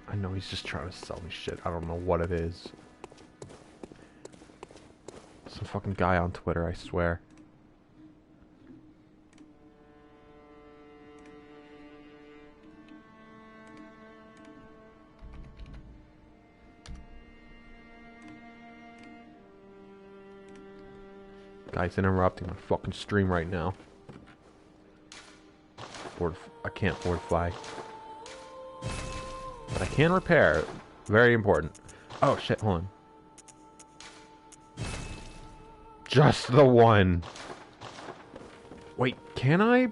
I know he's just trying to sell me shit. I don't know what it is. Some fucking guy on Twitter, I swear. Guy's interrupting my fucking stream right now. I can't fortify. But I can repair. Very important. Oh shit, hold on. Just the one. Wait, can I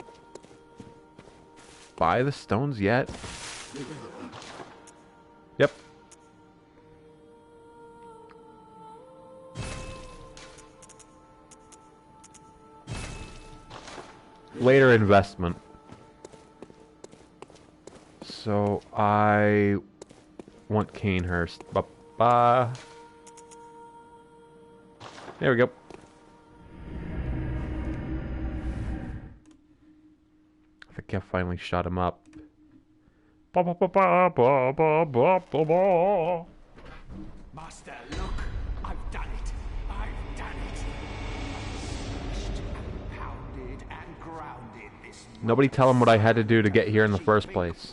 buy the stones yet? Yep. Later investment. So I want Canehurst. Ba-ba. There we go. I think I finally shot him up. Ba-ba-ba-ba-ba-ba-ba-ba. Master, look, I've done it. I've done it. Smashed and pounded and grounded this. Nobody tell him what I had to do to get here in the first place.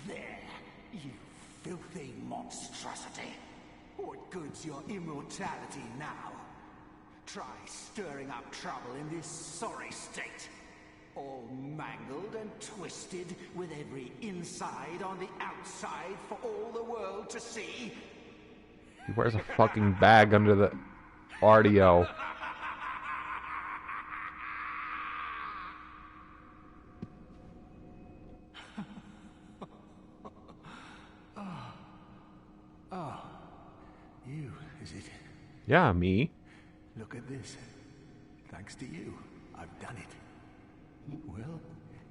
There, you filthy monstrosity. What good's your immortality now? Try stirring up trouble in this sorry state. All mangled and twisted, with every inside on the outside for all the world to see. He wears a fucking bag under the RDO. You, is it? Yeah, me. Look at this. Thanks to you, I've done it. Well,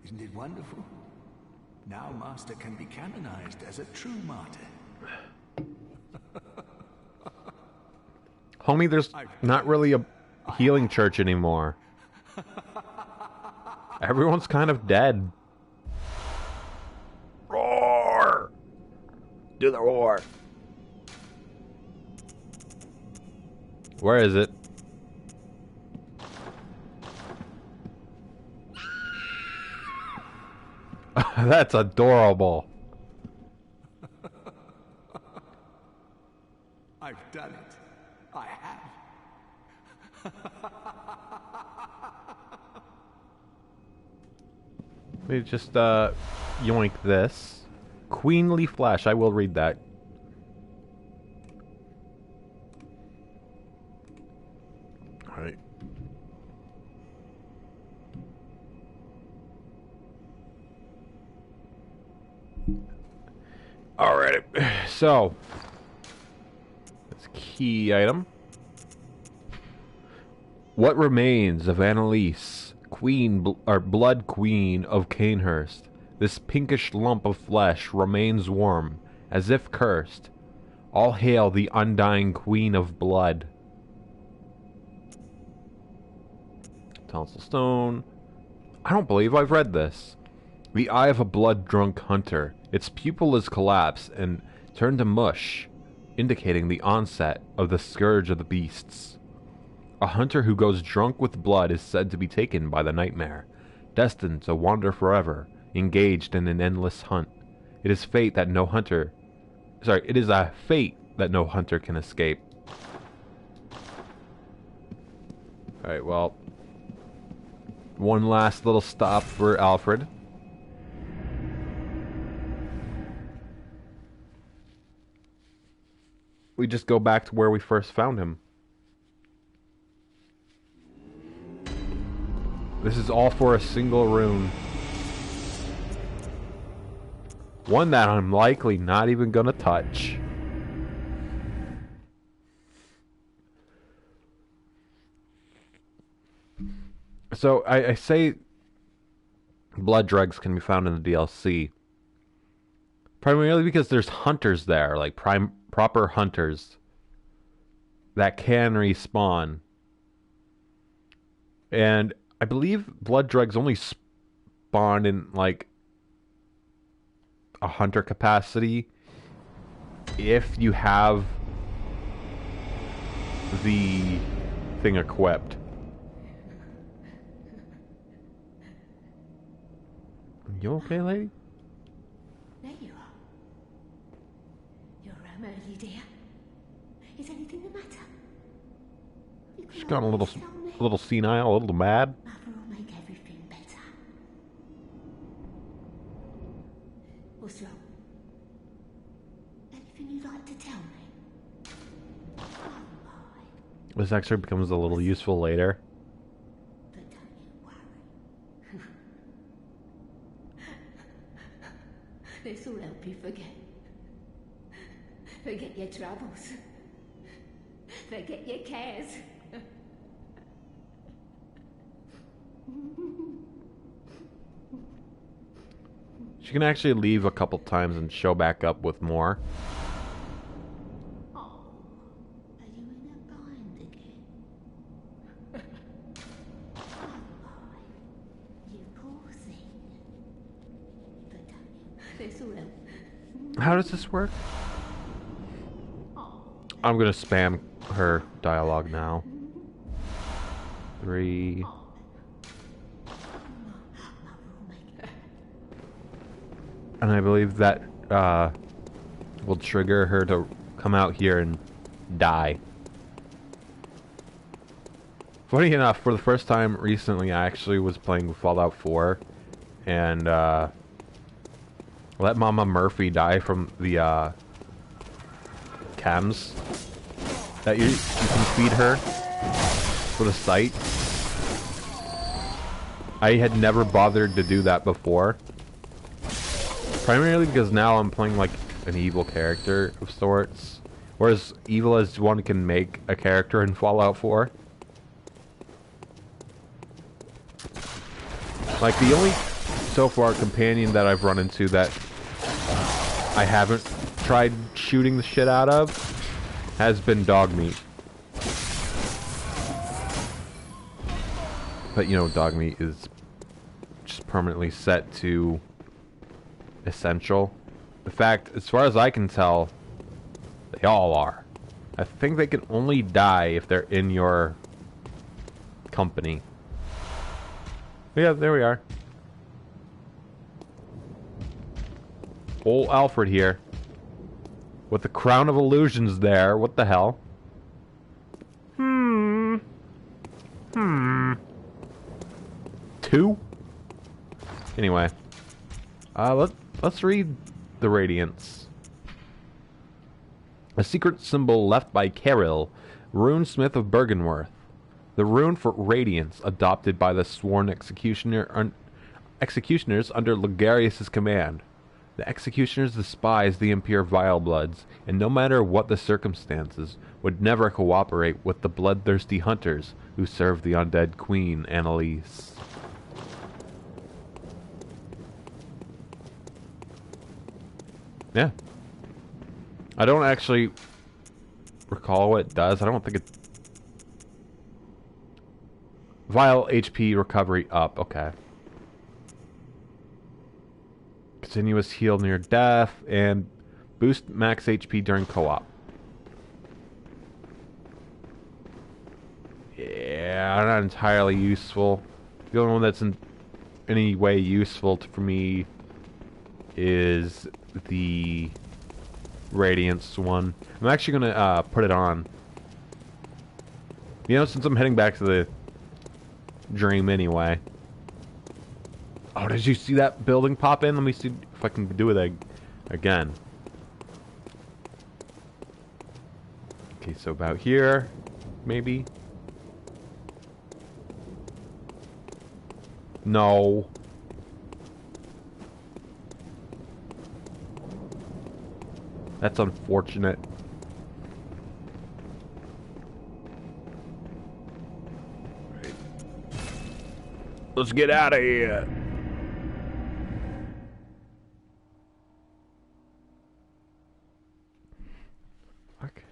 isn't it wonderful? Now Master can be canonized as a true martyr. Homie, there's not really a healing church anymore. Everyone's kind of dead. Roar! Do the roar. Where is it? That's adorable. done it. I have. Let me just yoink this. Queenly flesh. I will read that. Alright. Alright. So, that's a key item. What remains of Annalise, blood queen of Canehurst? This pinkish lump of flesh remains warm, as if cursed. All hail the undying queen of blood. Tonsil stone. I don't believe I've read this. The eye of a blood-drunk hunter. Its pupil is collapsed and turned to mush, indicating the onset of the scourge of the beasts. A hunter who goes drunk with blood is said to be taken by the nightmare, destined to wander forever, engaged in an endless hunt. It is a fate that no hunter can escape. Alright, well, one last little stop for Alfred. We just go back to where we first found him. This is all for a single rune. One that I'm likely not even gonna touch. So I say blood dregs can be found in the DLC. Primarily because there's hunters there, like proper hunters that can respawn. And I believe blood dregs only spawn in like a hunter capacity if you have the thing equipped. You okay, lady? There you are. You're early, dear. Is anything the matter? She's gone a little senile, a little mad. Mother will make everything better. What's wrong? Anything you'd like to tell me? Oh my. This actually becomes a little useful later. But don't you worry. This will help you forget. Forget your troubles. Forget your cares. She can actually leave a couple times and show back up with more. Oh, are you in a bind again? Oh my, you poor thing. But don't you? This will help. How does this work? I'm gonna spam her dialogue now. 3. And I believe that will trigger her to come out here and die. Funny enough, for the first time recently, I actually was playing Fallout 4 and let Mama Murphy die from the chems that you can feed her for the site. I had never bothered to do that before. Primarily because now I'm playing like an evil character of sorts. Or as evil as one can make a character in Fallout 4. Like the only, so far, companion that I've run into that I haven't tried shooting the shit out of has been dog meat. But you know, dog meat is just permanently set to essential. In fact, as far as I can tell, they all are. I think they can only die if they're in your company. Yeah, there we are. Old Alfred here. With the crown of illusions there. What the hell? Two? Anyway. Let's read the radiance. A secret symbol left by Caril, runesmith of Bergenworth. The rune for radiance adopted by the sworn executioners under Ligarius' command. The executioners despise the impure vile bloods, and no matter what the circumstances, would never cooperate with the bloodthirsty hunters who serve the undead queen, Annalise. Yeah. I don't actually recall what it does. I don't think it... Vile HP recovery up. Okay. Continuous heal near death, and boost max HP during co-op. Yeah, not entirely useful. The only one that's in any way useful for me is the Radiance one. I'm actually gonna put it on. You know, since I'm heading back to the dream anyway. Oh, did you see that building pop in? Let me see if I can do it again. Okay, so about here, maybe. No. That's unfortunate. Right. Let's get out of here. Fuck.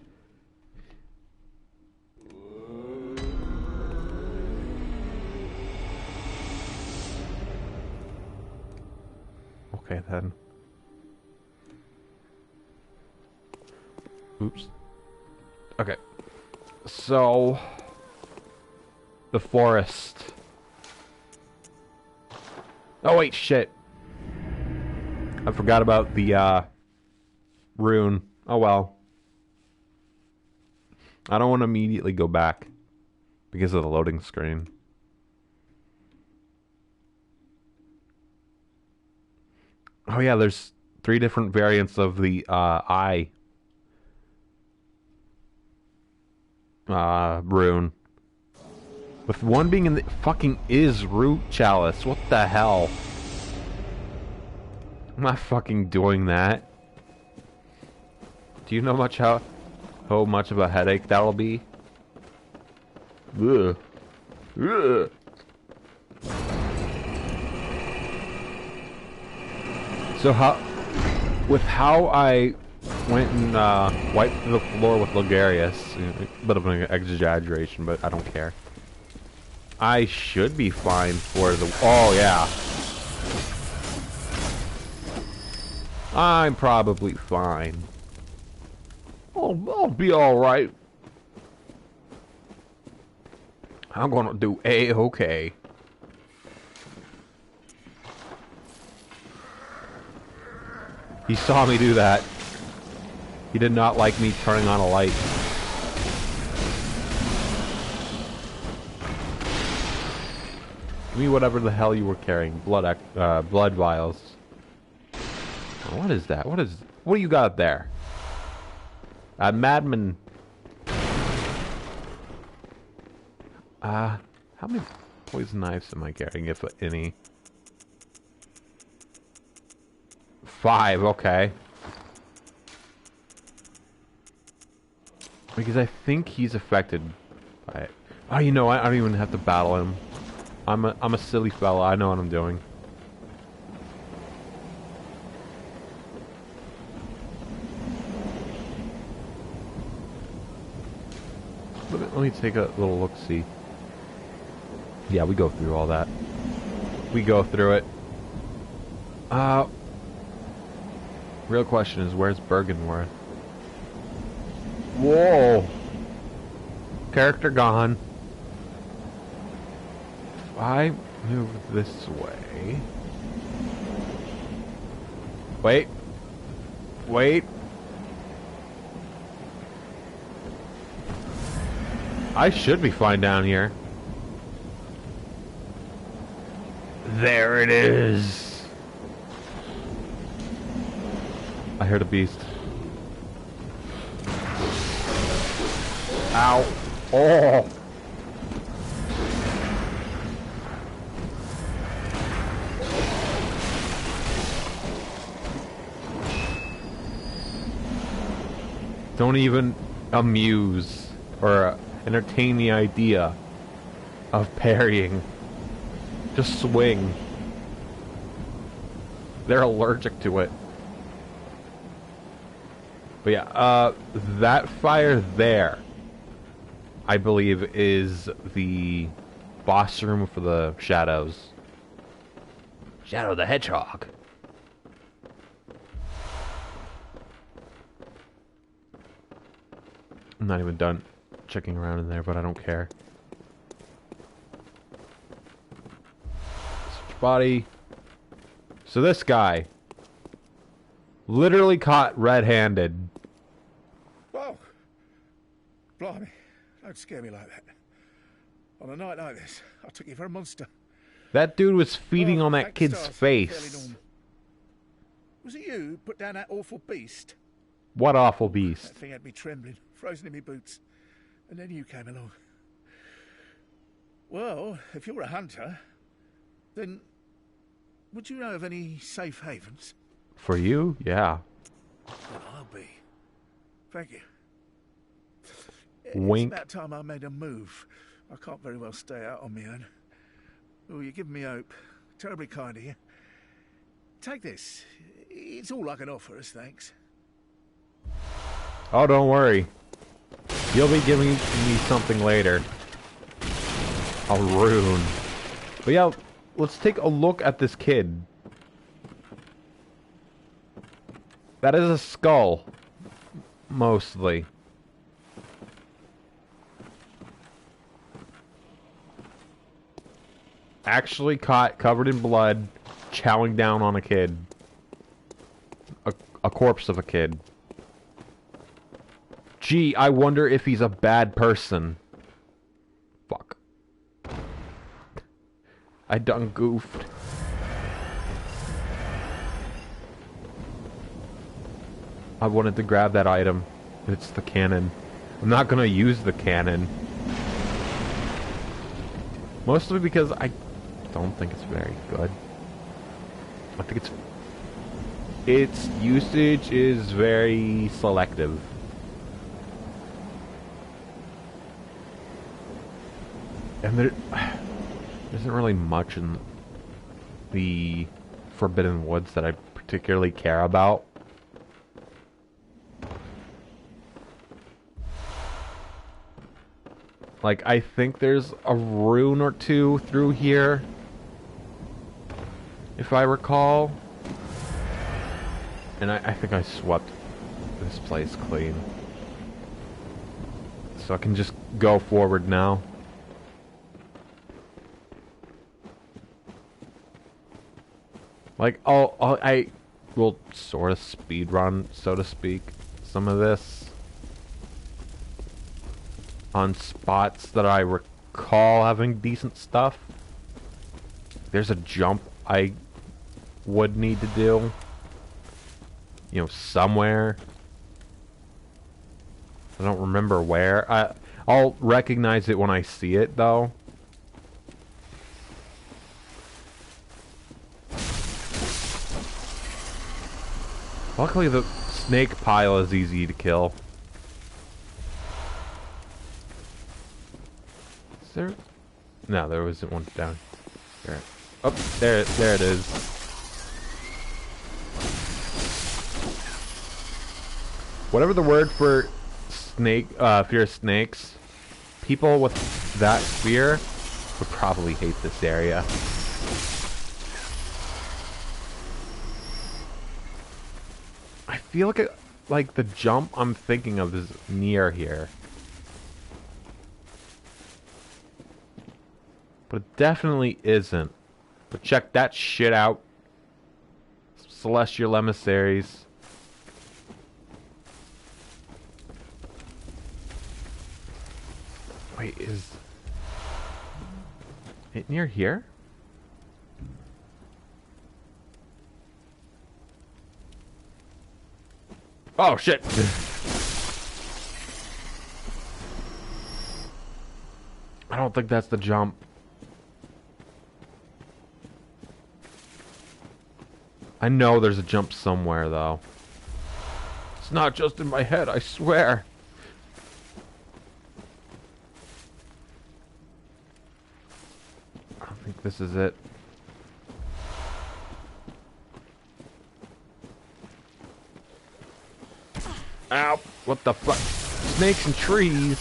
Okay then. Oops. Okay. So... the forest. Oh wait, shit. I forgot about the, rune. Oh well. I don't want to immediately go back because of the loading screen. Oh yeah, there's 3 different variants of the, eye. Rune. With one being in the fucking is root chalice. What the hell? I'm not fucking doing that. Do you know how much of a headache that'll be? Ugh. Ugh. So how I went and wiped the floor with Ligarius, a bit of an exaggeration, but I don't care. I should be fine for the... Oh, yeah. I'm probably fine. I'll be alright. I'm gonna do A-okay. He saw me do that. He did not like me turning on a light. Give me whatever the hell you were carrying. Blood vials. Oh, what is that? What do you got there? Madman. How many poison knives am I carrying, if any? 5, okay. Because I think he's affected by it. Oh, you know, I don't even have to battle him. I'm a silly fella. I know what I'm doing. Let me take a little look-see. Yeah, we go through all that. We go through it. Real question is, where's Bergenworth? Whoa! Character gone. If I move this way... Wait. Wait. I should be fine down here. There it is. I heard a beast. Ow. Oh. Don't even amuse or entertain the idea of parrying. Just swing. They're allergic to it. But yeah, that fire there, I believe, is the boss room for the shadows. Shadow the Hedgehog. I'm not even done checking around in there, but I don't care. Switch body. So this guy literally caught red-handed. Whoa! Blimey, don't scare me like that. On a night like this, I took you for a monster. That dude was feeding on that thank kid's stars, fairly face. normal. Was it you who put down that awful beast? What awful beast. That thing had me trembling, frozen in my boots. And then you came along. Well, if you're a hunter, then would you know of any safe havens? For you? Yeah. Well, I'll be. Thank you. Wink. It's about time I made a move. I can't very well stay out on my own. Oh, you're giving me hope. Terribly kind of you. Take this. It's all I can offer as thanks. Oh, don't worry. You'll be giving me something later. A rune. But yeah, let's take a look at this kid. That is a skull. Mostly. Actually caught, covered in blood, chowing down on a kid. A corpse of a kid. Gee, I wonder if he's a bad person. Fuck. I done goofed. I wanted to grab that item. It's the cannon. I'm not gonna use the cannon. Mostly because I don't think it's very good. I think its usage is very selective. And there isn't really much in the Forbidden Woods that I particularly care about. Like, I think there's a rune or two through here, if I recall. And I think I swept this place clean. So I can just go forward now. Like, I will sort of speedrun, so to speak, some of this. On spots that I recall having decent stuff. There's a jump I would need to do. You know, somewhere. I don't remember where. I'll recognize it when I see it, though. Luckily, the snake pile is easy to kill. Is there? No, there wasn't one down there. Oh, there it is. Whatever the word for snake, fear of snakes, people with that fear would probably hate this area. I feel like the jump I'm thinking of is near here. But it definitely isn't. But check that shit out. Celestial emissaries. Wait, Wait, is it near here? Oh shit! I don't think that's the jump. I know there's a jump somewhere though. It's not just in my head, I swear. I don't think this is it. Ow! What the fuck? Snakes and trees!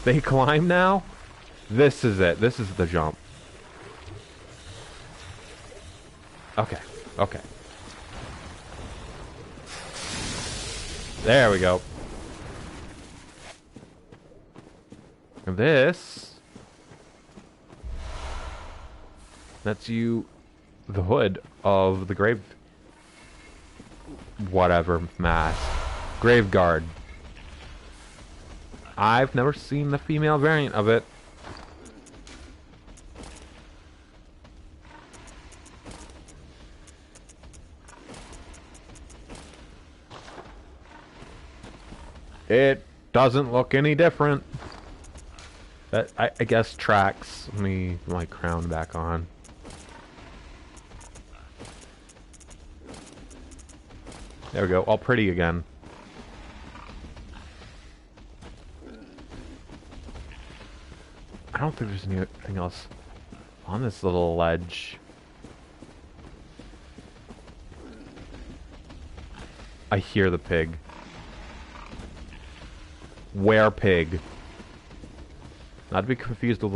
They climb now? This is it. This is the jump. Okay. Okay. There we go. And this... that's you... the hood of the grave... whatever mask. Grave guard. I've never seen the female variant of it. It doesn't look any different. That I guess tracks. Let me put my crown back on. There we go, all pretty again. I don't think there's anything else on this little ledge. I hear the pig. Were pig. Not to be confused with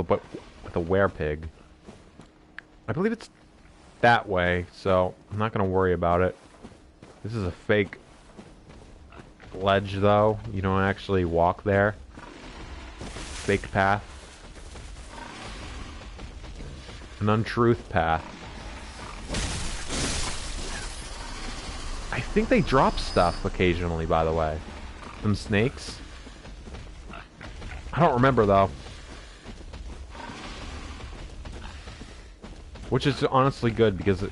a were pig. I believe it's that way, so I'm not gonna worry about it. This is a fake ledge, though. You don't actually walk there. Fake path. An untruth path. I think they drop stuff occasionally, by the way. Some snakes. I don't remember, though. Which is honestly good, because it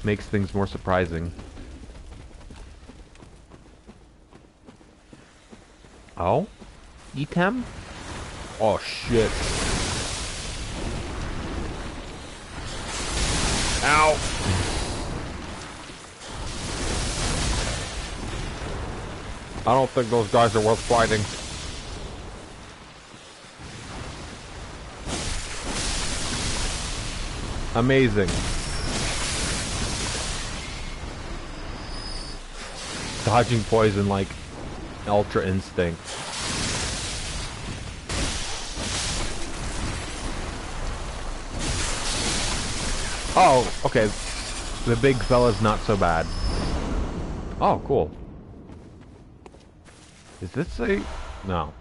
makes things more surprising. Oh? Eat him? Oh shit. Ow! I don't think those guys are worth fighting. Amazing. Dodging poison like Ultra Instinct. Oh, okay. The big fella's not so bad. Oh, cool. Is this a... no.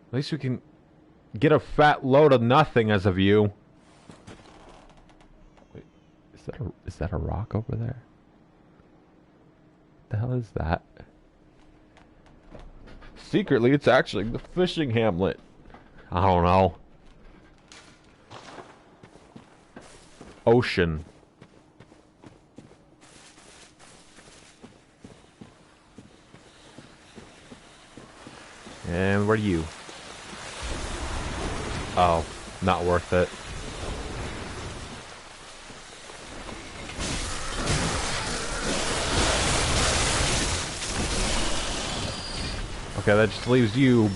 At least we can get a fat load of nothing as a view. Wait, is that a rock over there? What the hell is that? Secretly, it's actually the fishing hamlet. I don't know. Ocean. And where are you? Oh, not worth it. Okay, that just leaves you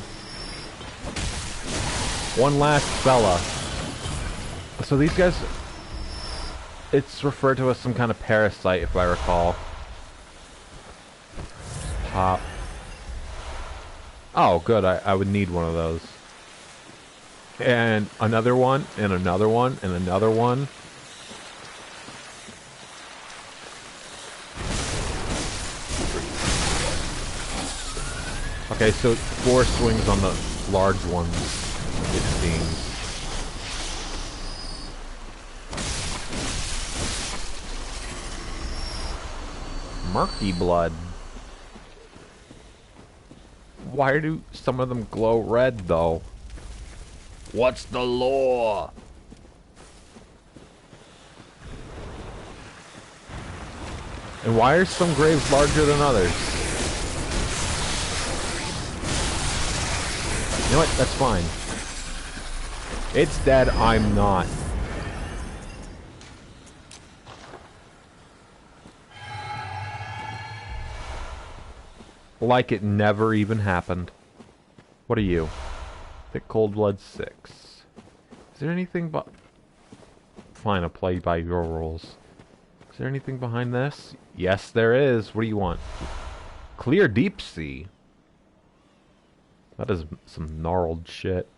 one last fella. So these guys, it's referred to as some kind of parasite, if I recall. Pop. Oh, good. I would need one of those. And another one, and another one, and another one. Okay, so 4 swings on the large ones, it seems. murky blood. Why do some of them glow red, though? What's the law? And why are some graves larger than others? You know what? That's fine. It's dead, I'm not. Like it never even happened. What are you? Thick Cold Blood 6. Is there anything but... Fine, I'll play by your rules. Is there anything behind this? Yes, there is. What do you want? Clear Deep Sea. That is some gnarled shit.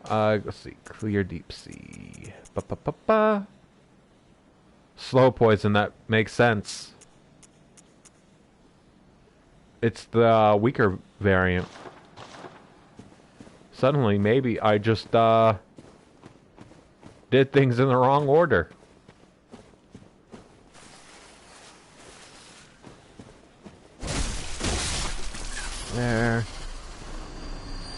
Let's see. Clear Deep Sea. Ba-ba-ba-ba. Slow poison, that makes sense. It's the weaker variant. Suddenly, maybe I just, did things in the wrong order. There.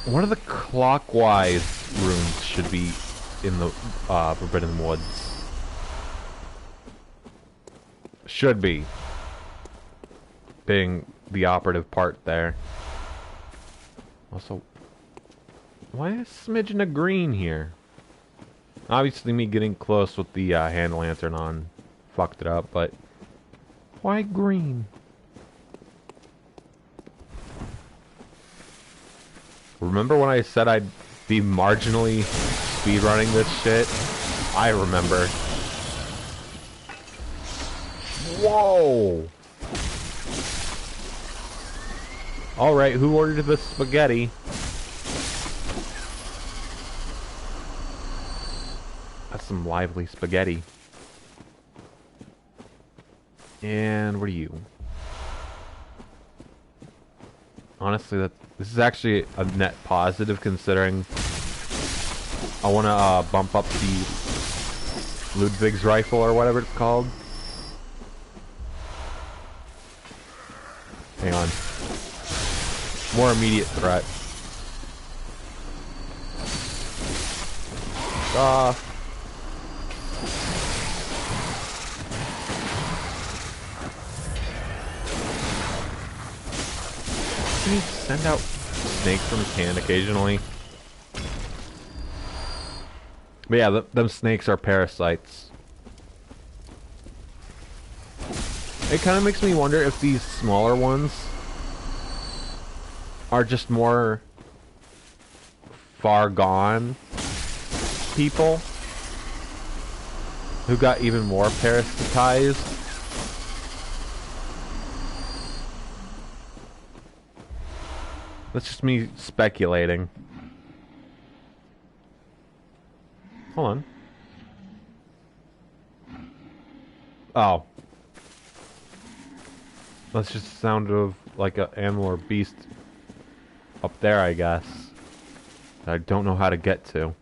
One of the clockwise runes should be in the, Forbidden Woods. Should be. Being the operative part there. Also, why a smidgen of green here? Obviously me getting close with the hand lantern on fucked it up, but why green? Remember when I said I'd be marginally speedrunning this shit? I remember. Whoa! Alright, who ordered the spaghetti? That's some lively spaghetti. And what are you? Honestly, this is actually a net positive considering I want to bump up the Ludwig's rifle or whatever it's called. Hang on. More immediate threat. Can he send out snakes from his hand occasionally? But yeah, them snakes are parasites. It kind of makes me wonder if these smaller ones are just more far gone people who got even more parasitized. That's just me speculating. Hold on. Oh. That's just the sound of like an animal or beast up there, I guess. I don't know how to get to.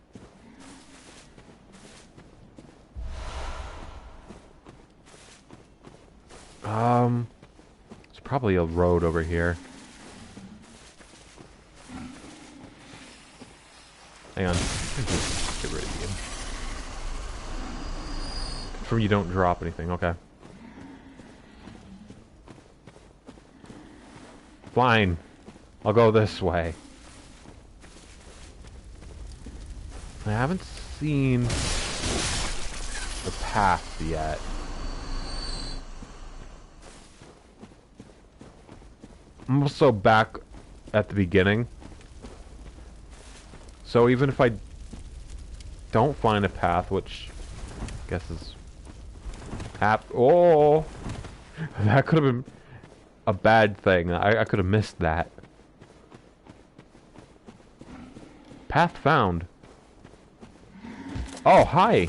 There's probably a road over here. Hang on. Just get rid of you. Confirm you don't drop anything. Okay. Fine. I'll go this way. I haven't seen the path yet. I'm also back at the beginning. So even if I don't find a path, which I guess is oh, that could have been a bad thing. I could have missed that. Path found. Oh, hi.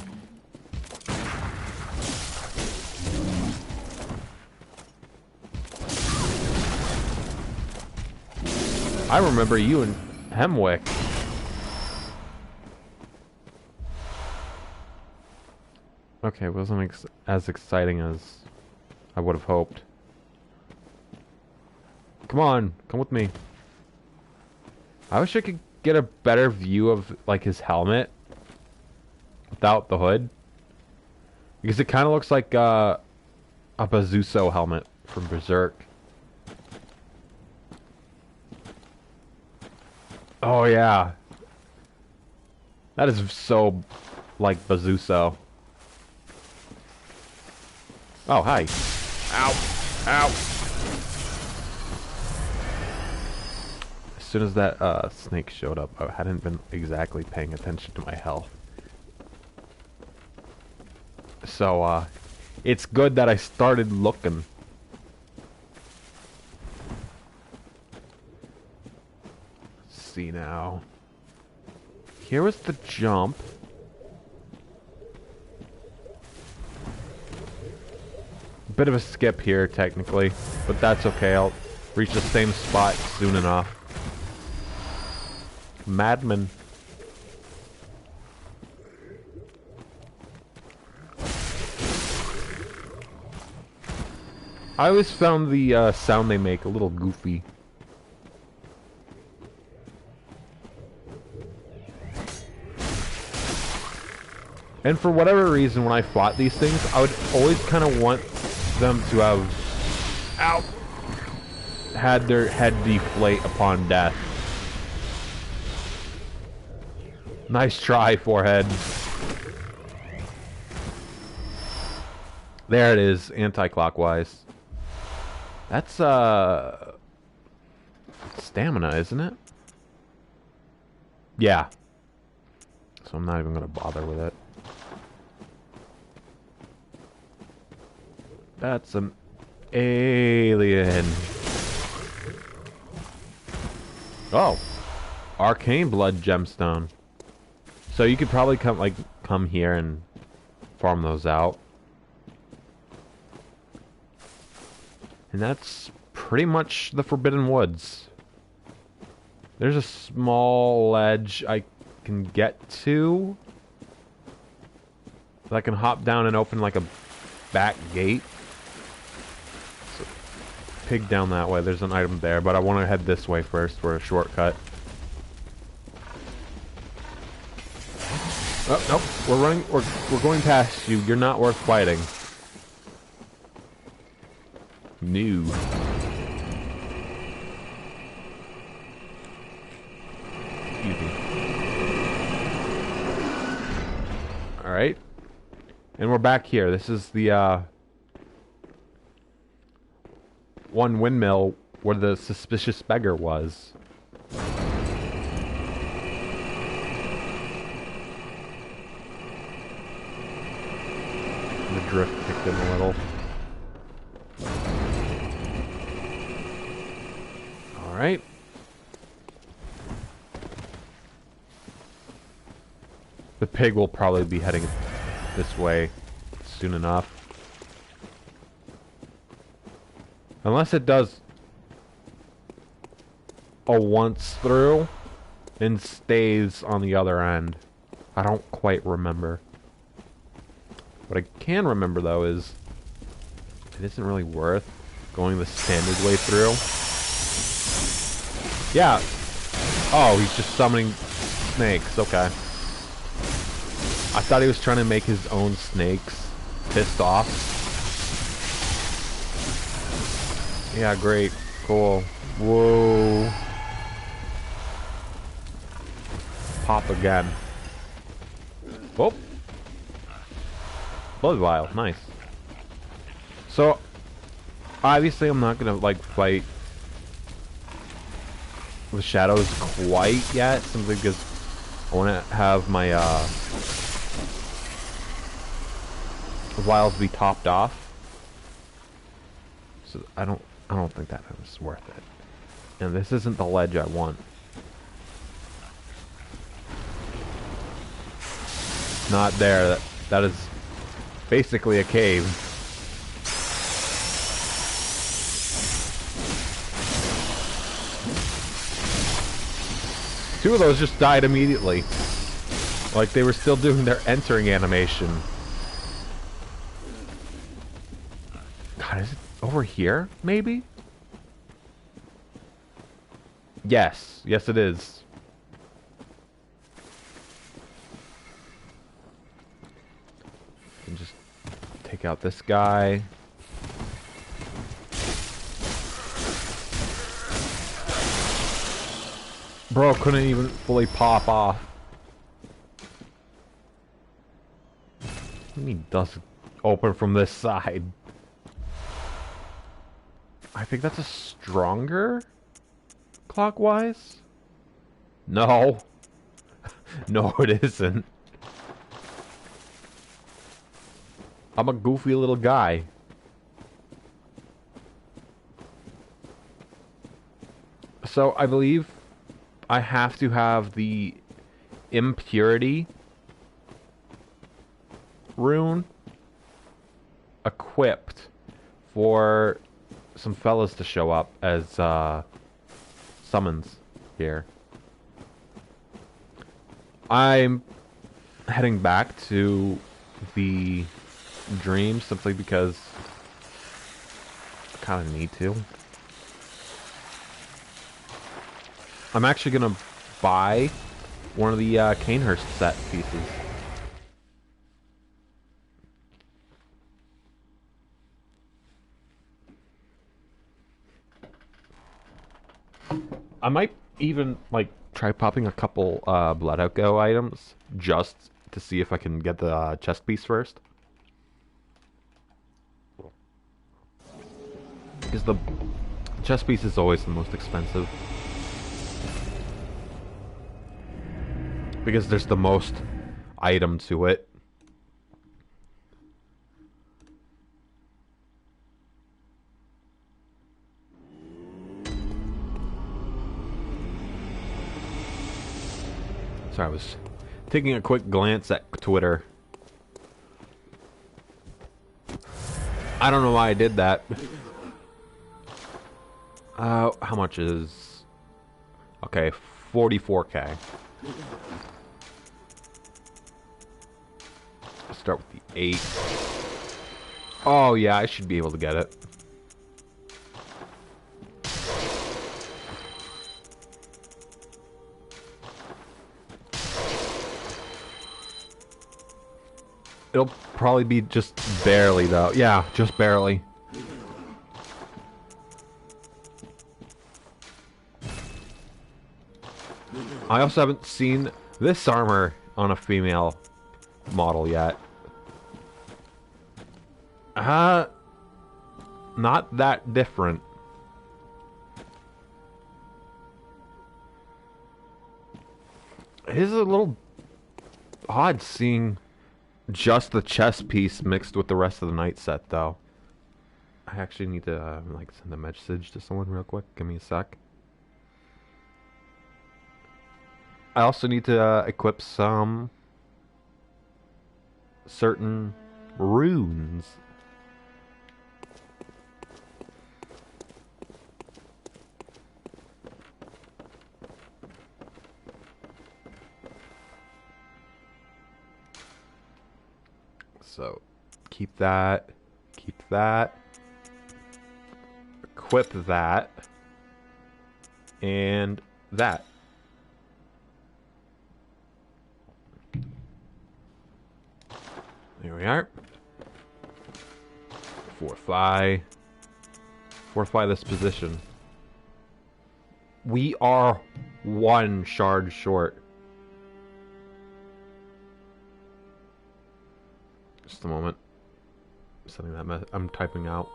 I remember you in Hemwick. Okay, it wasn't as exciting as I would have hoped. Come on, come with me. I wish I could get a better view of, like, his helmet without the hood. Because it kind of looks like a Bazuso helmet from Berserk. Oh, yeah. That is so, like, Bazuso. Oh, hi. Ow. Ow. As soon as that snake showed up, I hadn't been exactly paying attention to my health. So, it's good that I started looking. Let's see now. Here was the jump. Bit of a skip here, technically, but that's okay. I'll reach the same spot soon enough. Madman. I always found the sound they make a little goofy. And for whatever reason, when I fought these things, I would always kind of want them to have had their head deflate upon death. Nice try, forehead. There it is, anti-clockwise. That's stamina, isn't it? Yeah. So I'm not even gonna bother with it. That's an alien. Oh, arcane blood gemstone. So you could probably come here and farm those out. And that's pretty much the Forbidden Woods. There's a small ledge I can get to. I can hop down and open like a back gate. So, pig down that way. There's an item there, but I want to head this way first for a shortcut. Oh, nope. We're going past you. You're not worth fighting. New. Excuse me. Alright. And we're back here. This is the, one windmill where the suspicious beggar was. The drift kicked in a little. Alright. The pig will probably be heading this way soon enough. Unless it does a once through and stays on the other end. I don't quite remember. What I can remember though is it isn't really worth going the standard way through. Yeah. Oh, he's just summoning snakes. Okay. I thought he was trying to make his own snakes. Pissed off. Yeah, great. Cool. Whoa. Pop again. Oh. Blood vial. Nice. So, obviously I'm not gonna, like, fight the shadows quite yet, simply because I want to have my vials be topped off. So I don't think that is worth it. And this isn't the ledge I want. Not there. That is basically a cave. Two of those just died immediately. Like they were still doing their entering animation. God, over here, maybe? Yes. Yes, it is. And just take out this guy. Bro, couldn't even fully pop off. He does open from this side. I think that's a stronger clockwise. No. No, it isn't. I'm a goofy little guy. So I believe I have to have the impurity rune equipped for some fellas to show up as summons here. I'm heading back to the dream simply because I kind of need to. I'm actually gonna buy one of the Canehurst set pieces. I might even like try popping a couple Blood Out Go items just to see if I can get the chest piece first. Because the chest piece is always the most expensive. Because there's the most item to it. Sorry, I was taking a quick glance at Twitter. I don't know why I did that. How much is... Okay, 44k. Let's start with the 8. Oh yeah, I should be able to get it. It'll probably be just barely though. Yeah, just barely. I also haven't seen this armor on a female model yet. Not that different. It is a little odd seeing just the chest piece mixed with the rest of the knight set, though. I actually need to like send a message to someone real quick. Give me a sec. I also need to equip some certain runes. So, keep that, equip that, and that. There we are. Fortify this position. We are 1 shard short. Just a moment. Sending that I'm typing out.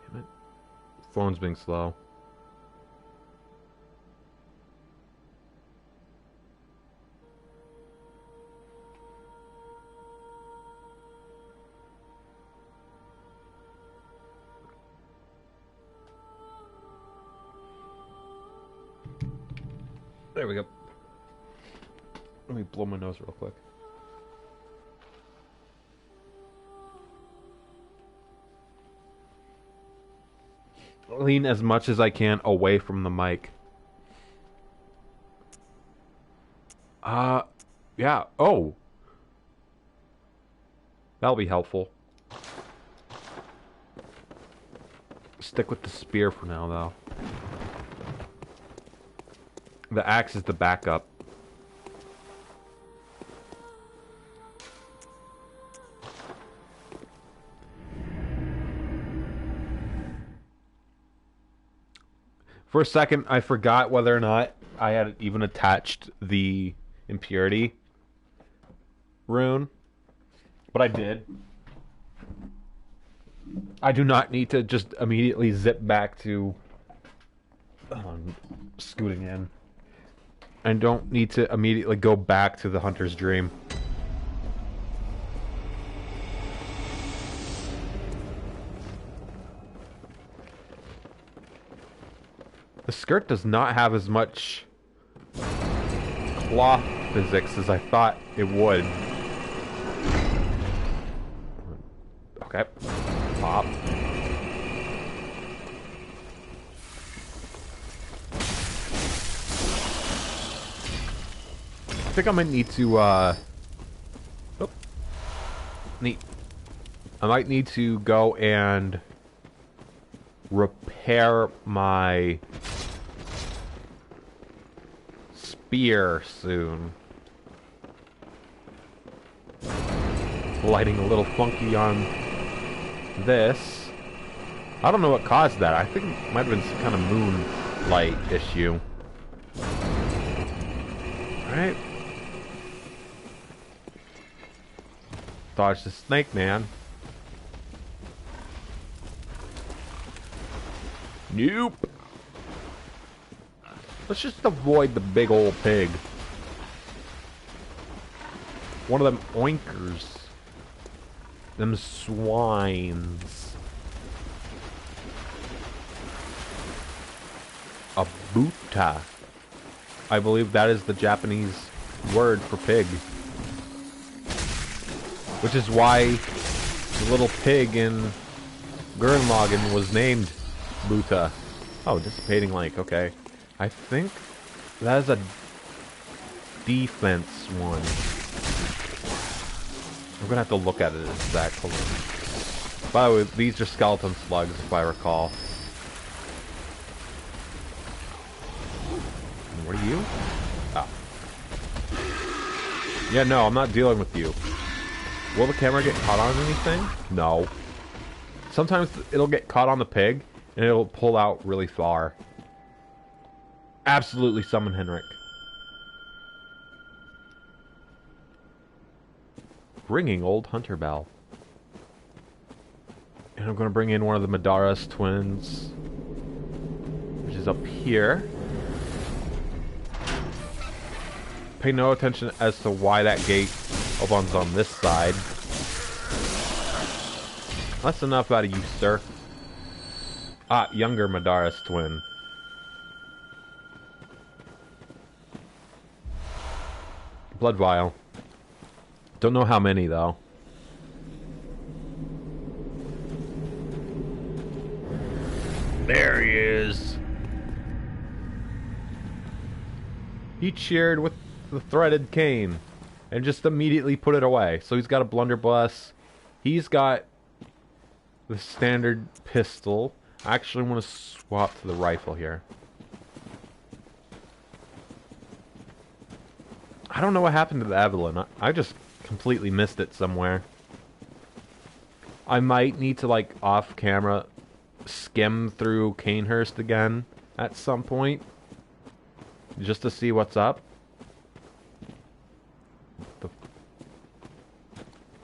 Damn it. Phone's being slow. There we go. Let me blow my nose real quick. Lean as much as I can away from the mic. Yeah. Oh. That'll be helpful. Stick with the spear for now, though. The axe is the backup. For a second, I forgot whether or not I had even attached the impurity rune. But I did. I do not need to just immediately zip back to scooting in. I don't need to immediately go back to the hunter's dream. The skirt does not have as much cloth physics as I thought it would. Okay. Pop. I think I might need to, neat. I might need to go and repair my spear soon. Lighting a little funky on this. I don't know what caused that. I think it might have been some kind of moonlight issue. Alright. Dodge the snake, man. Nope. Let's just avoid the big old pig. One of them oinkers. Them swines. A buta. I believe that is the Japanese word for pig. Which is why the little pig in Gurren Lagann was named Buta. Oh, dissipating light. Okay. I think that is a defense one. I'm gonna have to look at it exactly. By the way, these are skeleton slugs, if I recall. What are you? Oh. Yeah, no, I'm not dealing with you. Will the camera get caught on anything? No. Sometimes it'll get caught on the pig, and it'll pull out really far. Absolutely summon Henrik. Ringing old hunter bell. And I'm going to bring in one of the Madara's twins, which is up here. Pay no attention as to why that gate opens on this side. That's enough out of you, sir. Ah, younger Madara's twin. Blood vial. Don't know how many, though. There he is. He cheered with the threaded cane and just immediately put it away. So he's got a blunderbuss. He's got the standard pistol. I actually want to swap to the rifle here. I don't know what happened to the Evelyn. I just completely missed it somewhere. I might need to, like, off camera skim through Canehurst again at some point just to see what's up.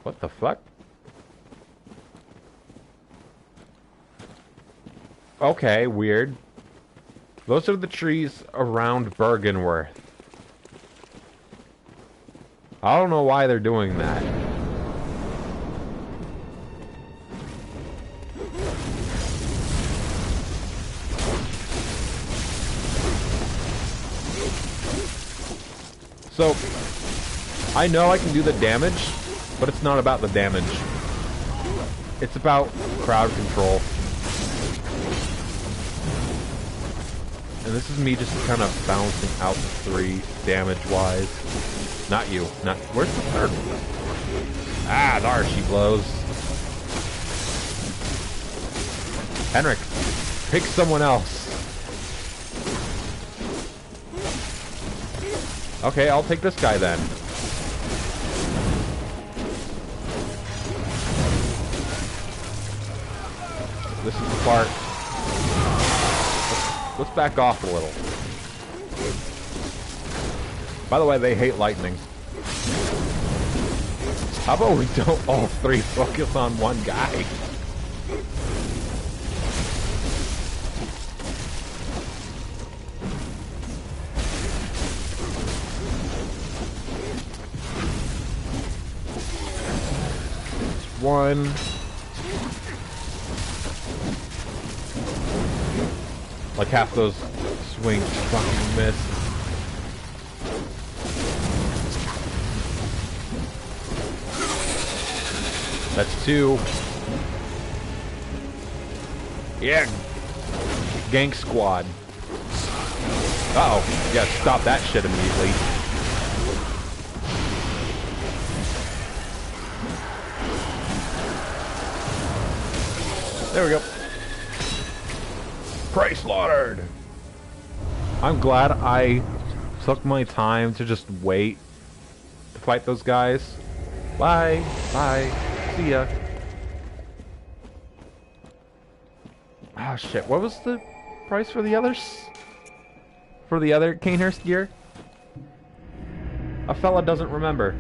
What the fuck? Okay, weird. Those are the trees around Bergenworth. I don't know why they're doing that. So, I know I can do the damage, but it's not about the damage. It's about crowd control. And this is me just kind of balancing out the 3 damage-wise. Not you. Not. Where's the third? Ah, there she blows. Henrik, pick someone else. Okay, I'll take this guy then. This is the part. Let's back off a little. By the way, they hate lightning. How about we don't all 3 focus on one guy? One. Like half those swings fucking miss. That's 2. Yeah. Gank squad. Uh-oh. Yeah, stop that shit immediately. There we go. Prey slaughtered! I'm glad I took my time to just wait to fight those guys. Bye. Bye. See ya. Ah, shit. What was the price for the others? For the other Canehurst gear? A fella doesn't remember.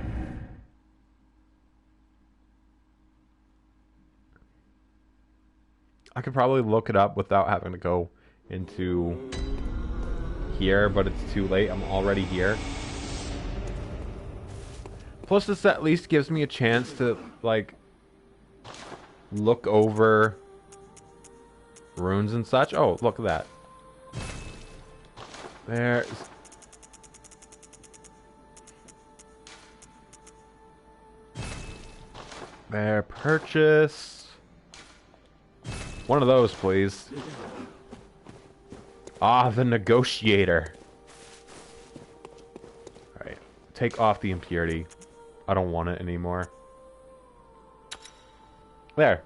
I could probably look it up without having to go into here, but it's too late. I'm already here. Plus, this at least gives me a chance to, like, look over runes and such. Oh, look at that. There's... There, purchase... One of those, please. Ah, the negotiator. Alright. Take off the impurity. I don't want it anymore. There.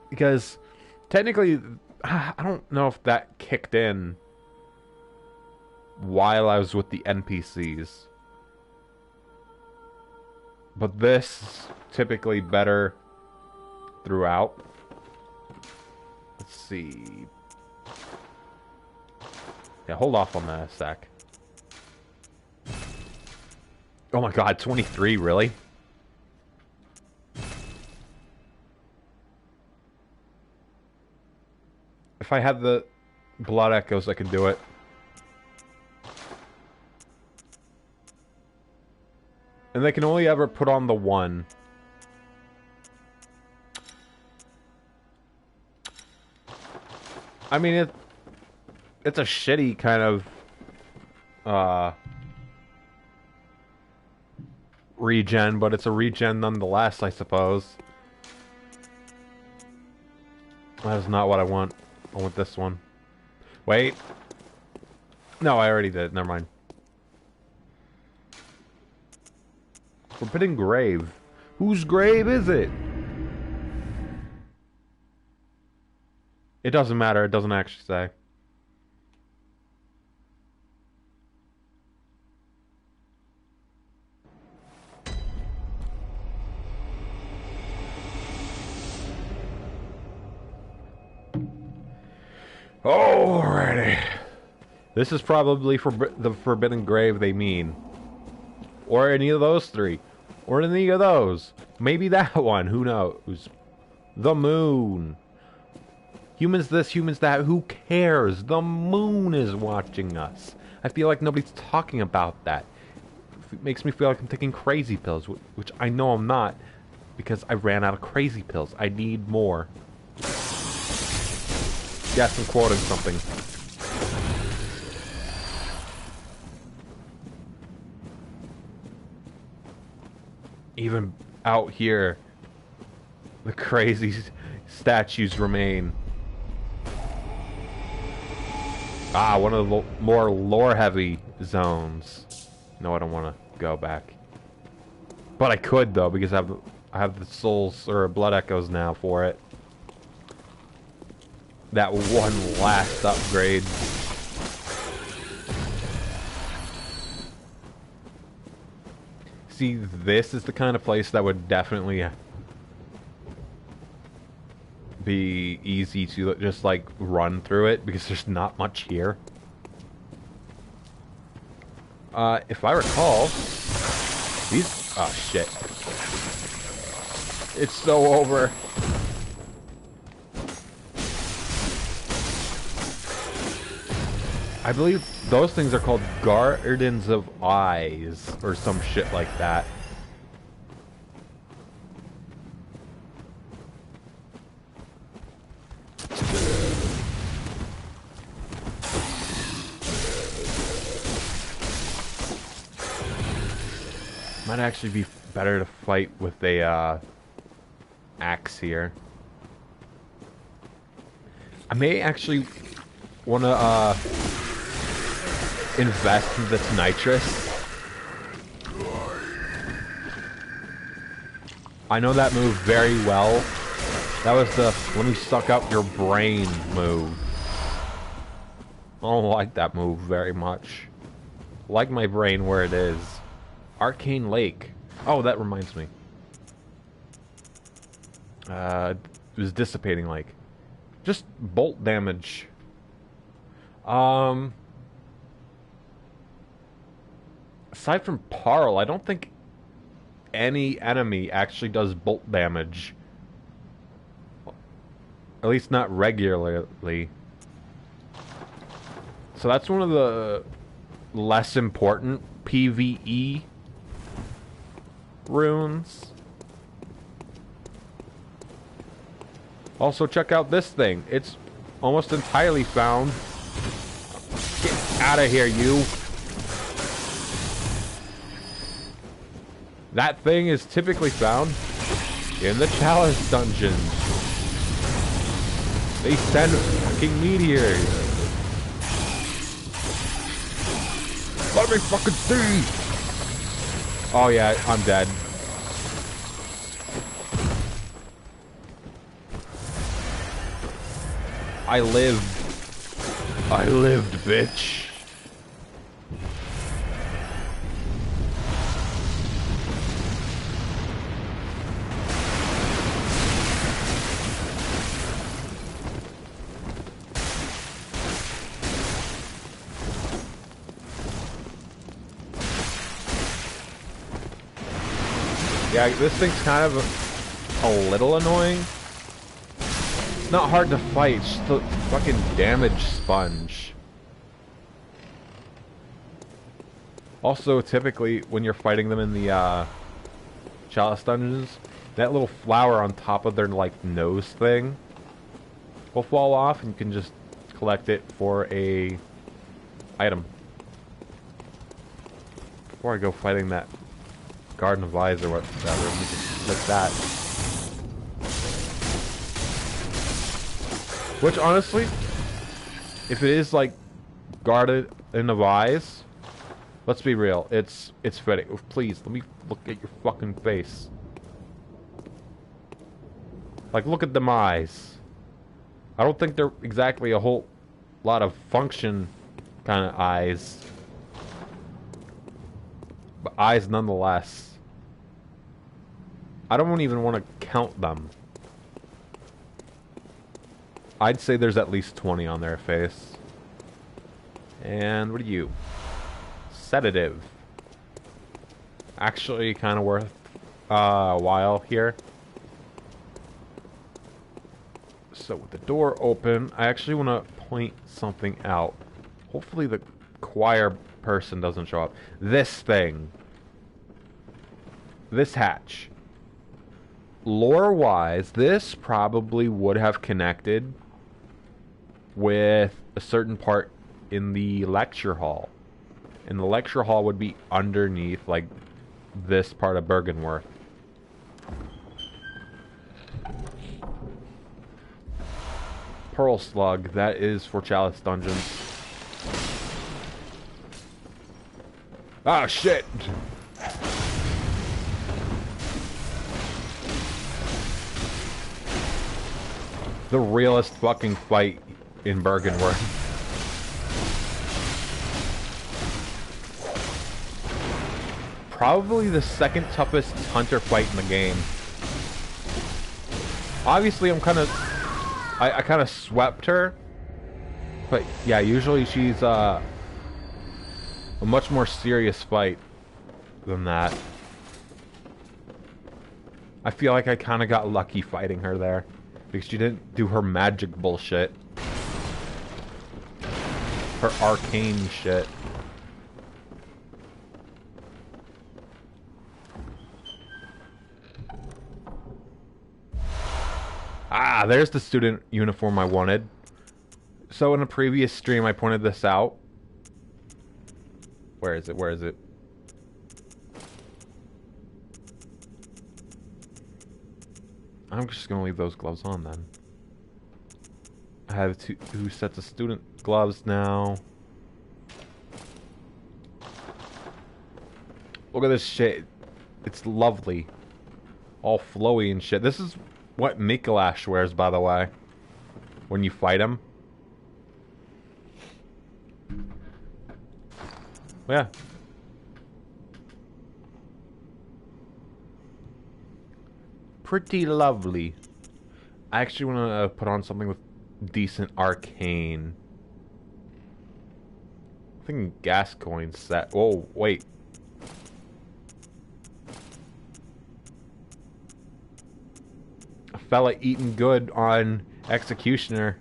Because, technically, I don't know if that kicked in while I was with the NPCs. But this is typically better throughout. Let's see. Yeah, hold off on that a sec. Oh my god, 23, really? If I had the blood echoes, I can do it. And they can only ever put on the one. I mean, it's a shitty kind of regen, but it's a regen nonetheless, I suppose. That is not what I want. I want this one. Wait. No, I already did. Never mind. Forbidden grave. Whose grave is it? It doesn't matter. It doesn't actually say. Alrighty. This is probably for the forbidden grave they mean. Or any of those 3. Or any of those. Maybe that one. Who knows? The moon. Humans this, humans that. Who cares? The moon is watching us. I feel like nobody's talking about that. It makes me feel like I'm taking crazy pills. Which I know I'm not. Because I ran out of crazy pills. I need more. Yes, I'm quoting something. Even out here, the crazy statues remain. Ah, one of the more lore-heavy zones. No, I don't want to go back. But I could, though, because I have the souls, or blood echoes now for it. That one last upgrade. See, this is the kind of place that would definitely be easy to just like run through it because there's not much here. If I recall, these, oh shit, it's so over. I believe those things are called Gardens of Eyes or some shit like that. Might actually be better to fight with a axe here. I may actually want to invest in this nitrous. I know that move very well. That was the let me suck out your brain move. I don't like that move very much. I like my brain where it is. Arcane Lake. Oh, that reminds me. It was Dissipating Lake. Just bolt damage. Aside from Parl, I don't think any enemy actually does bolt damage. At least not regularly. So that's one of the less important PvE runes. Also, check out this thing. It's almost entirely found. Get out of here, you. That thing is typically found in the Chalice dungeons. They send fucking meteors. Let me fucking see. Oh yeah, I'm dead. I lived, bitch. Yeah, this thing's kind of a little annoying. It's not hard to fight, it's just a fucking damage sponge. Also, typically, when you're fighting them in the Chalice dungeons, that little flower on top of their, like, nose thing will fall off, and you can just collect it for a item. Before I go fighting that Garden of Eyes or whatever, we can click that. Which, honestly, if it is like Garden of Eyes, let's be real, it's fitting. Please, let me look at your fucking face. Like, look at them eyes. I don't think they're exactly a whole lot of function kind of eyes. But eyes nonetheless. I don't even want to count them. I'd say there's at least 20 on their face. And what are you? Sedative. Actually kind of worth a while here. So with the door open, I actually want to point something out. Hopefully the choir person doesn't show up. This thing. This hatch. Lore-wise, this probably would have connected with a certain part in the lecture hall. And the lecture hall would be underneath, like, this part of Bergenworth. Pearl Slug. That is for Chalice Dungeons. Ah, shit! The realest fucking fight in Bergenworth. Probably the second toughest hunter fight in the game. Obviously, I'm kind of... I kind of swept her. But, yeah, usually she's, a much more serious fight than that. I feel like I kind of got lucky fighting her there. Because she didn't do her magic bullshit. Her arcane shit. Ah, there's the student uniform I wanted. So in a previous stream I pointed this out. Where is it? Where is it? I'm just gonna leave those gloves on then. I have two sets of student gloves now. Look at this shit. It's lovely. All flowy and shit. This is what Mikolash wears, by the way. When you fight him. Yeah. Pretty lovely. I actually want to put on something with decent arcane. I think Gascoigne set. Oh, wait. A fella eating good on Executioner.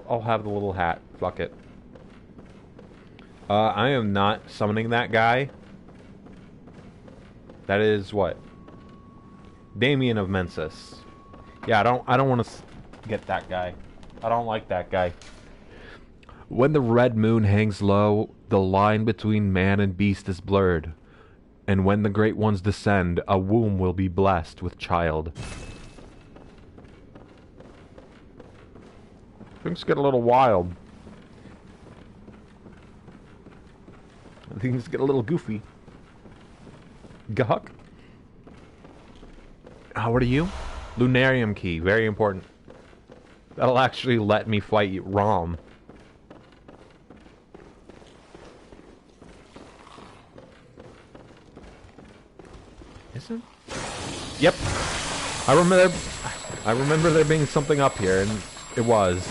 I'll have the little hat. Fuck it. I am not summoning that guy. That is what? Damien of Mensis. Yeah, I don't want to get that guy. I don't like that guy. When the red moon hangs low, the line between man and beast is blurred. And when the great ones descend, a womb will be blessed with child. Things get a little wild. Things get a little goofy. Gahuk. What are you? Lunarium key, very important. That'll actually let me fight Rom. Is it? Yep. I remember there being something up here, and it was.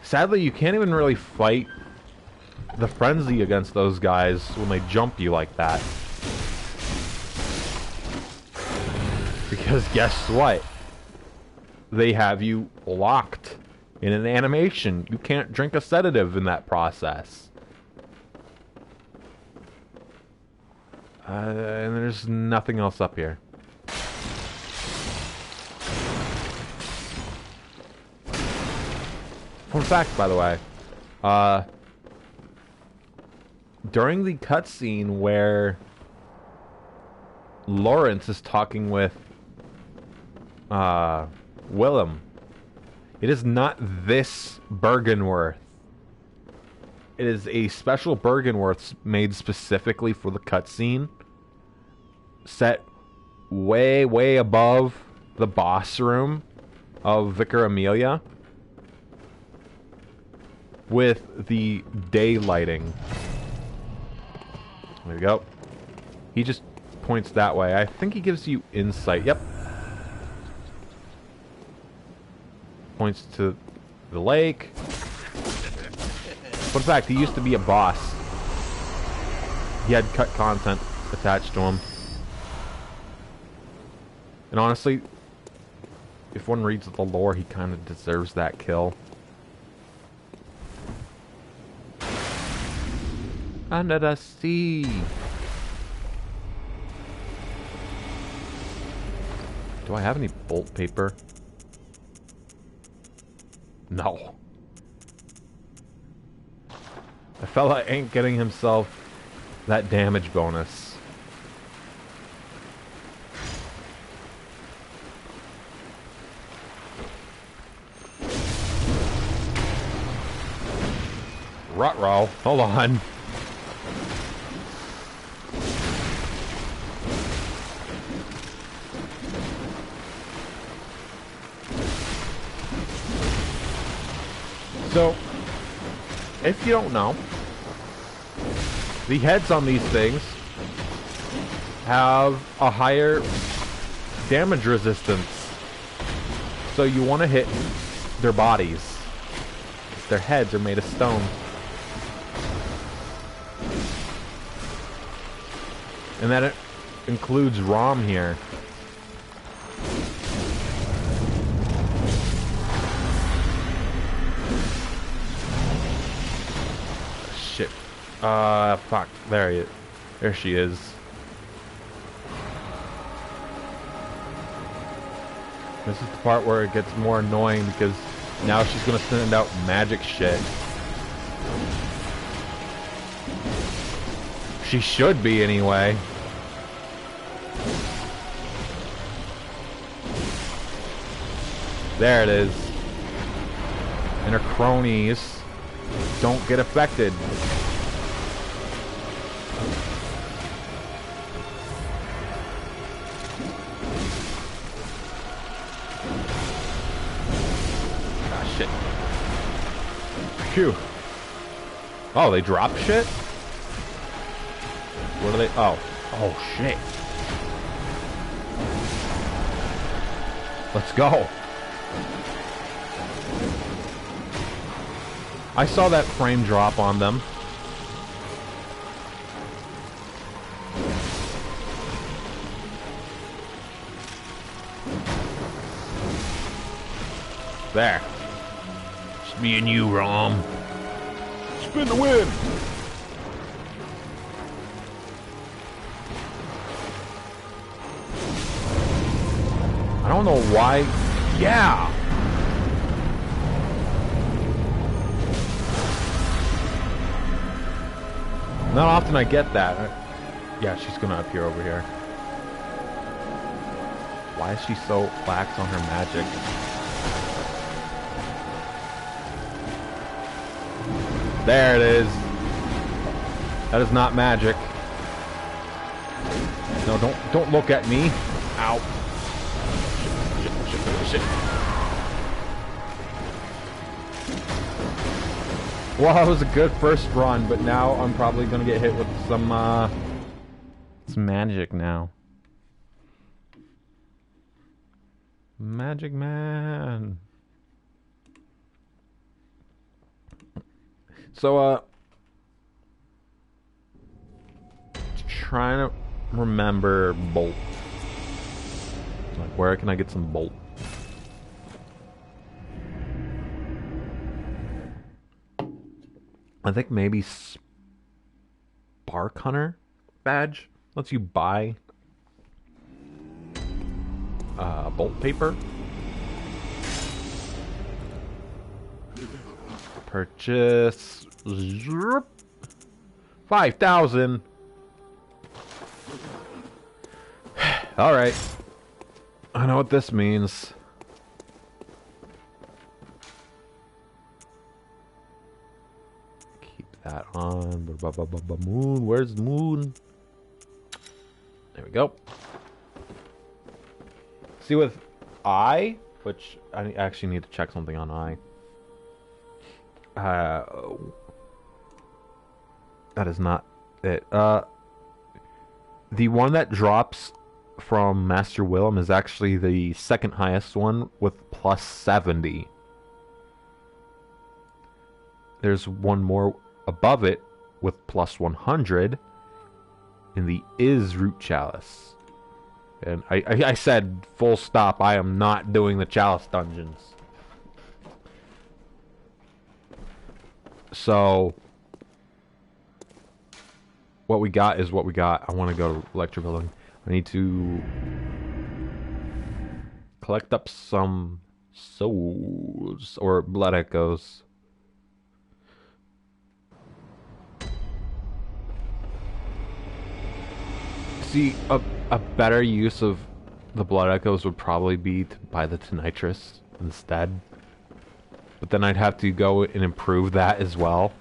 Sadly, you can't even really fight the frenzy against those guys when they jump you like that. Because guess what? They have you locked in an animation. You can't drink a sedative in that process. And there's nothing else up here. Fun fact, by the way, during the cutscene where Lawrence is talking with Willem, it is not this Bergenworth. It is a special Bergenworth made specifically for the cutscene, set way, way above the boss room of Vicar Amelia, with the day lighting. There we go. He just points that way. I think he gives you insight. Yep. Points to the lake. Fun fact, he used to be a boss. He had cut content attached to him. And honestly, if one reads the lore, he kind of deserves that kill. Under the sea. Do I have any bolt paper? No. The fella ain't getting himself that damage bonus. Ruh-roh. Hold on. So, if you don't know, the heads on these things have a higher damage resistance. So you want to hit their bodies. Their heads are made of stone. And that includes ROM here. Shit. Fuck. There she is. This is the part where it gets more annoying because now she's gonna send out magic shit. She should be anyway. There it is. And her cronies don't get affected. Ah, shit. Phew. Oh, they drop shit? What are they? Oh. Oh, shit. Let's go. I saw that frame drop on them. There. It's me and you, Rom. Spin the win! I don't know why. Yeah! Not often I get that. Yeah, she's gonna appear over here. Why is she so lax on her magic? There it is. That is not magic. No, don't look at me. Ow. Shit. Well, that was a good first run, but now I'm probably gonna get hit with some magic now. Magic man. So, trying to remember bolt. Like, where can I get some bolt? I think maybe Spark Hunter badge lets you buy bolt paper. Purchase 5,000. All right, I know what this means. That on. Moon. Where's the moon? There we go. See, with I, which I actually need to check something on I. That is not it. The one that drops from Master Willem is actually the second highest one with plus 70. There's one more above it with plus 100 in the Root Chalice. And I said full stop, I am not doing the Chalice dungeons. So what we got is what we got. I want to go to Lecture Building. I need to collect up some souls or blood echoes. See, a better use of the blood echoes would probably be to buy the Tonitrus instead. But then I'd have to go and improve that as well.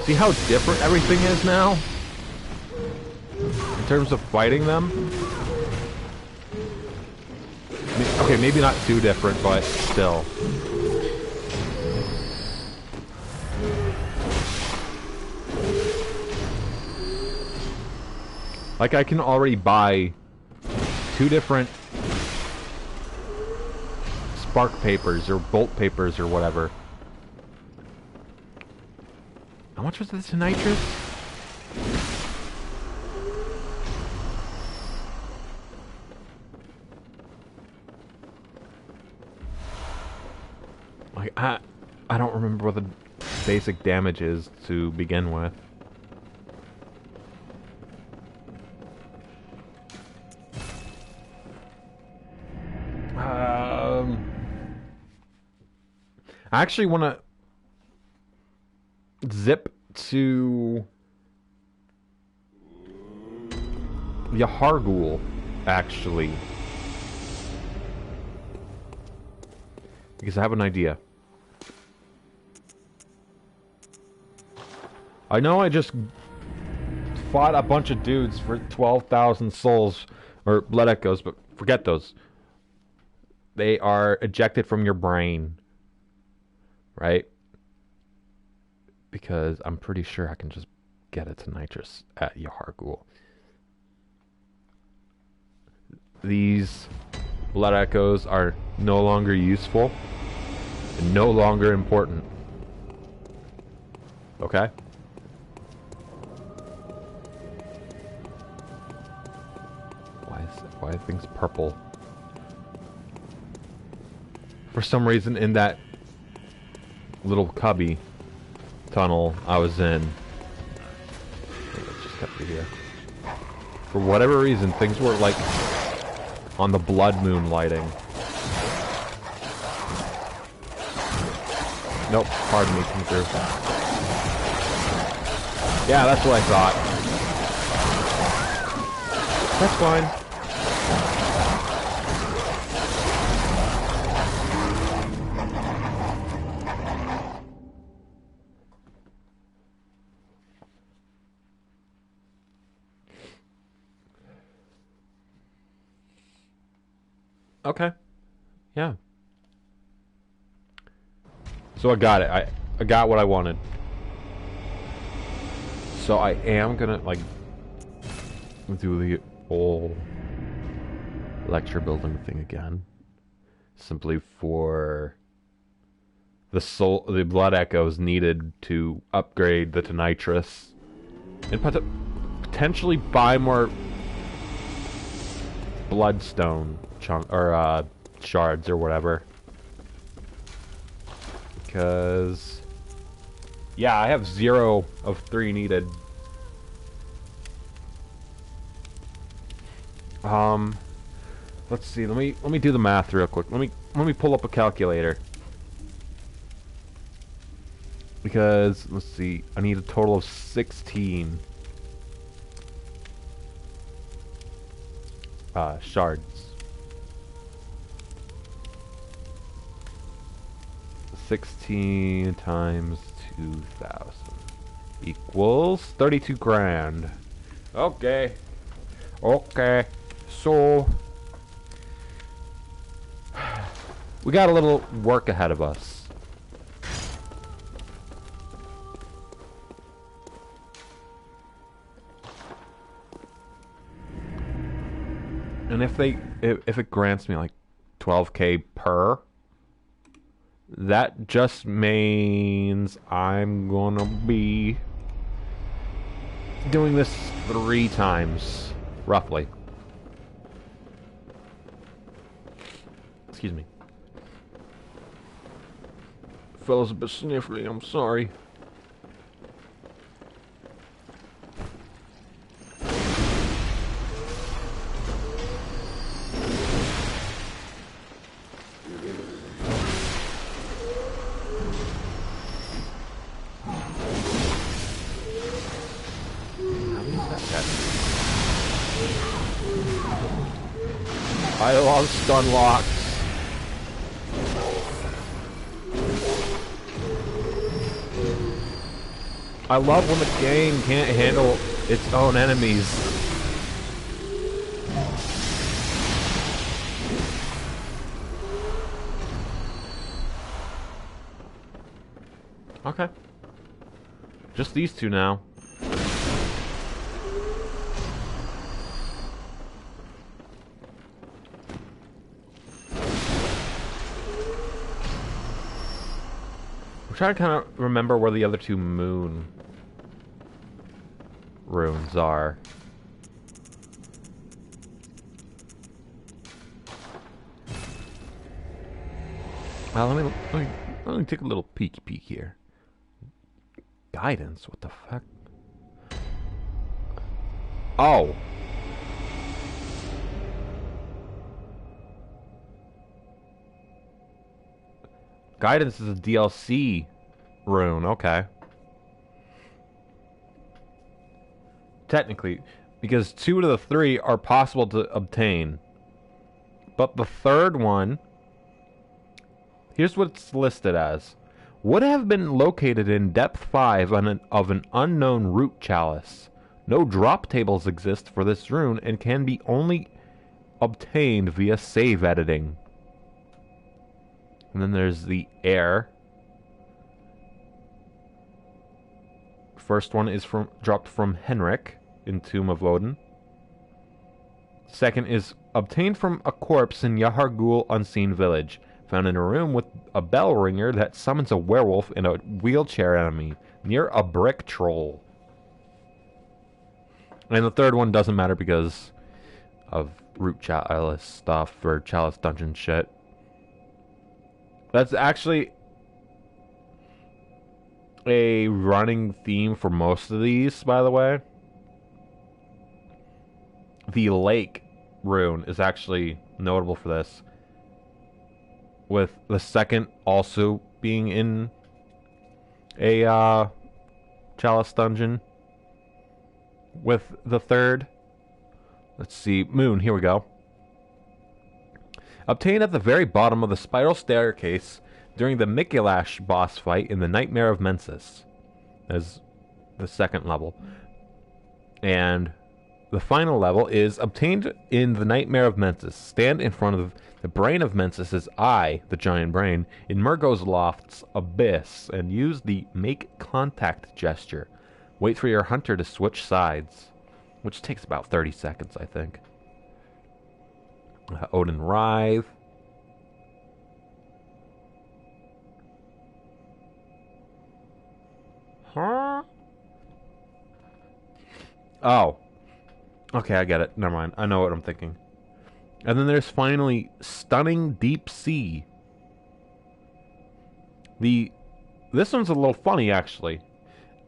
See how different everything is now? In terms of fighting them? Okay, maybe not too different, but still. Like, I can already buy 2 different spark papers or bolt papers or whatever. How much was this nitrous? Like, I don't remember what the basic damage is to begin with. I actually want to zip to Yahar'gul, actually. Because I have an idea. I know I just fought a bunch of dudes for 12,000 souls, or blood echoes, but forget those. They are ejected from your brain. Right? Because I'm pretty sure I can just get it to nitrous at Yahar'gul. These blood echoes are no longer useful and no longer important. Okay? Why are things purple? For some reason in that little cubby tunnel I was in. Let's just cut through here. For whatever reason, things were like on the blood moon lighting. Nope, pardon me, come through. Yeah, that's what I thought. That's fine. Okay. Yeah. So I got it. I got what I wanted. So I am gonna, like, do the whole lecture building thing again. Simply for the blood echoes needed to upgrade the Tonitrus. And potentially buy more bloodstone shards or whatever, because yeah, I have 0 of 3 needed. Let's see. Let me do the math real quick. Let me pull up a calculator, because let's see. I need a total of 16 shards. 16 times 2,000 equals 32 grand. Okay. Okay. So we got a little work ahead of us. And if it grants me like 12k per, that just means I'm gonna be doing this 3 times, roughly. Excuse me. fella's a bit sniffly, I'm sorry. I love stun locks. I love when the game can't handle its own enemies. Okay. Just these two now. I'm trying to kind of remember where the other two moon runes are. Well, let me take a little peek here. Guidance? What the fuck? Oh. Guidance is a DLC rune, okay. Technically, because 2 to the 3 are possible to obtain. But the third one, here's what it's listed as. Would have been located in depth 5 of an unknown root chalice. No drop tables exist for this rune and can be only obtained via save editing. And then there's the air. First one is dropped from Henrik in Tomb of Odin. Second is obtained from a corpse in Yahargul Unseen Village. Found in a room with a bell ringer that summons a werewolf and a wheelchair enemy near a brick troll. And the third one doesn't matter because of root chalice stuff or chalice dungeon shit. That's actually a running theme for most of these, by the way. The lake rune is actually notable for this, with the second also being in a chalice dungeon, with the third, let's see, moon, here we go. Obtained at the very bottom of the spiral staircase during the Mikulash boss fight in the Nightmare of Mensis, as the second level. And the final level is obtained in the Nightmare of Mensis. Stand in front of the brain of Mensis' eye, the giant brain, in Murgo's Loft's abyss, and use the make contact gesture. Wait for your hunter to switch sides, which takes about 30 seconds, I think. Odin Writhe. Huh? Oh. Okay, I get it. Never mind. I know what I'm thinking. And then there's finally Stunning Deep Sea. This one's a little funny, actually,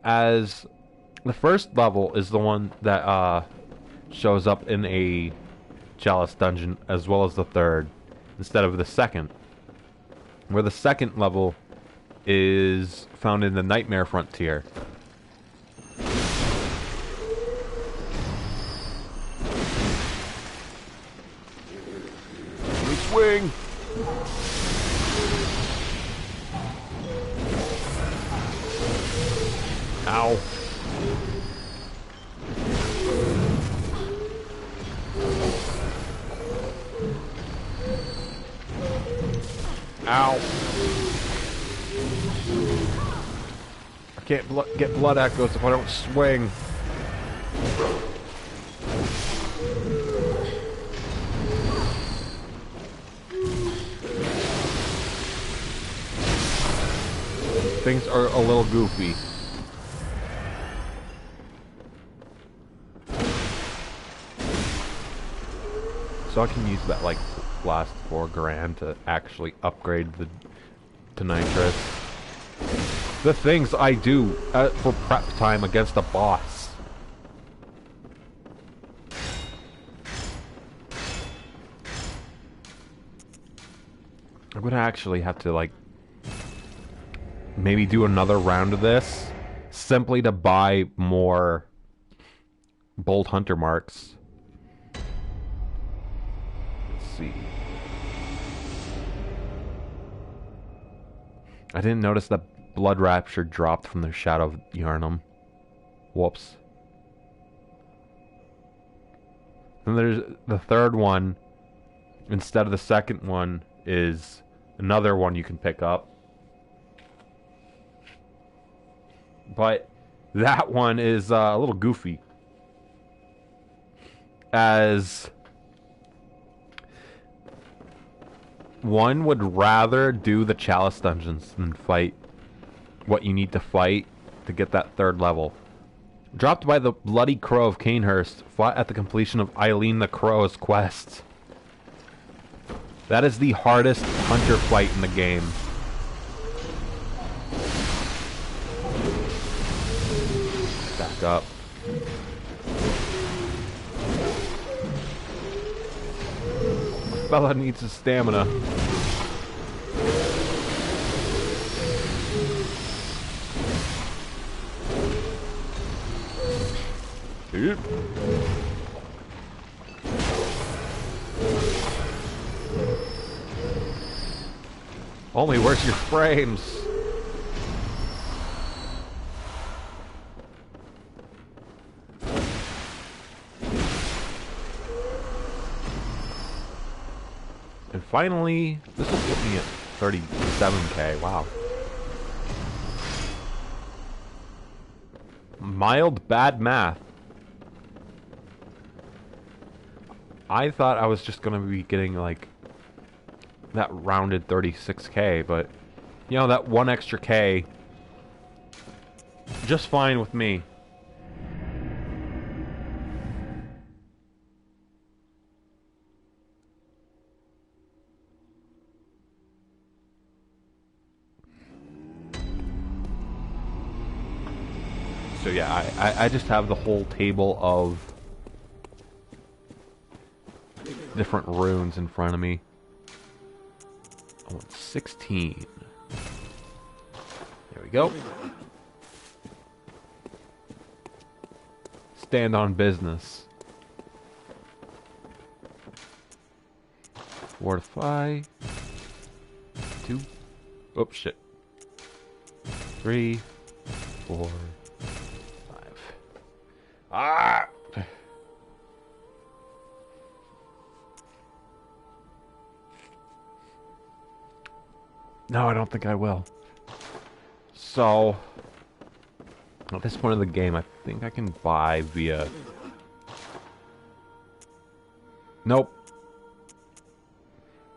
as the first level is the one that shows up in a chalice dungeon, as well as the third, instead of the second, where the second level is found in the Nightmare Frontier. Swing! Ow. Ow. I can't get blood echoes if I don't swing. Things are a little goofy. So I can use that like last $4 grand to actually upgrade to nitrous. the things I do for prep time against a boss. I'm gonna actually have to, like, maybe do another round of this simply to buy more Bold Hunter marks. Let's see. I didn't notice that Blood Rapture dropped from the Shadow of Yharnam. Whoops. Then there's the third one. Instead of the second one is another one you can pick up. But that one is a little goofy. As one would rather do the Chalice dungeons than fight what you need to fight to get that third level. Dropped by the Bloody Crow of Canehurst, fought at the completion of Eileen the Crow's quest. That is the hardest hunter fight in the game. Back up. Fella needs his stamina. Yep. Only where's your frames? And finally, this will put me at 37k. Wow. Mild bad math. I thought I was just gonna be getting like that rounded 36k, but you know, that one extra k, just fine with me. So yeah, I just have the whole table of different runes in front of me. I want 16. There we go. Stand on business. Fortify. 2. Oh shit. 3, 4, 5. Ah! No, I don't think I will. So, at this point of the game, I think I can buy via... Nope.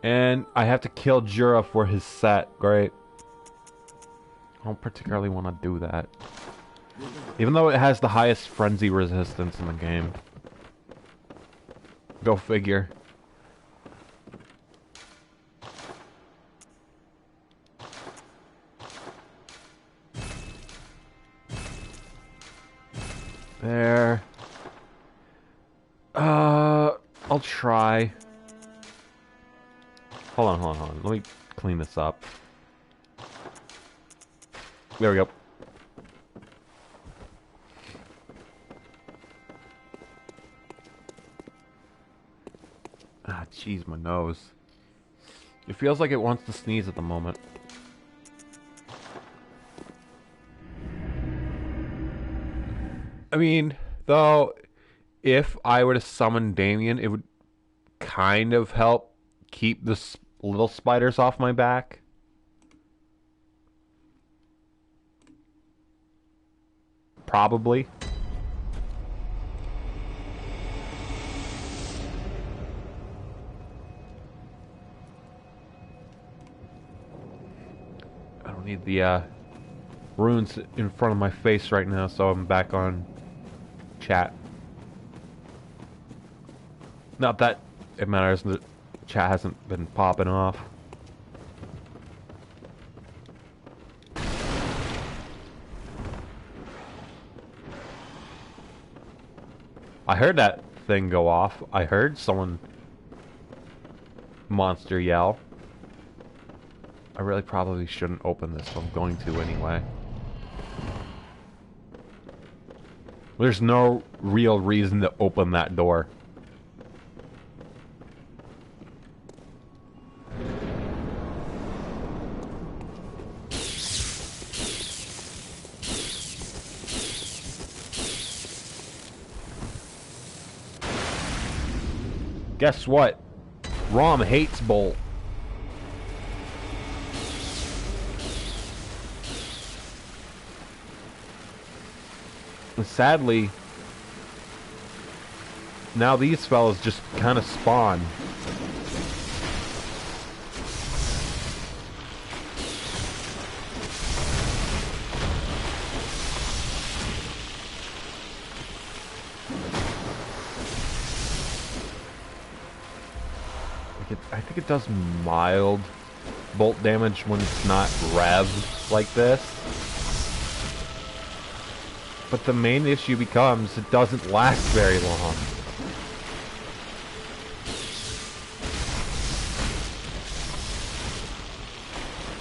And I have to kill Jura for his set, great. I don't particularly want to do that. Even though it has the highest frenzy resistance in the game. Go figure. There. I'll try. Hold on. Let me clean this up. There we go. Ah, jeez, my nose. It feels like it wants to sneeze at the moment. I mean, though, if I were to summon Damien, it would kind of help keep the little spiders off my back. Probably. I don't need the runes in front of my face right now, so I'm back on chat. Not that it matters, the chat hasn't been popping off. I heard that thing go off. I heard someone monster yell. I really probably shouldn't open this, but I'm going to anyway. There's no real reason to open that door. Guess what? Rom hates Bolt. And sadly, now these fellas just kind of spawn. I think it does mild bolt damage when it's not revved like this. But the main issue becomes it doesn't last very long.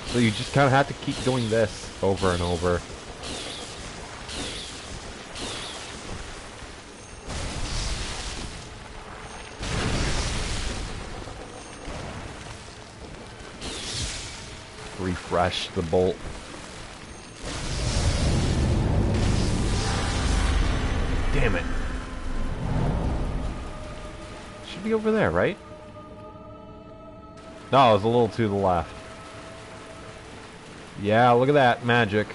So you just kind of have to keep doing this over and over. Refresh the bolt. Damn it. Should be over there, right? No, it was a little to the left. Yeah, look at that magic.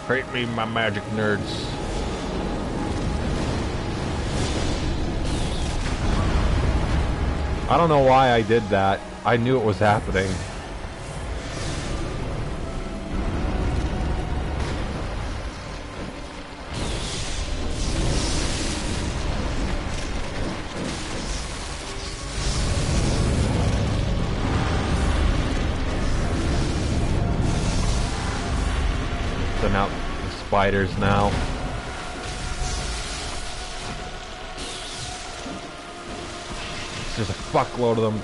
Hate me, my magic nerds. I don't know why I did that. I knew it was happening. Send out the spiders now. There's a fuckload of them.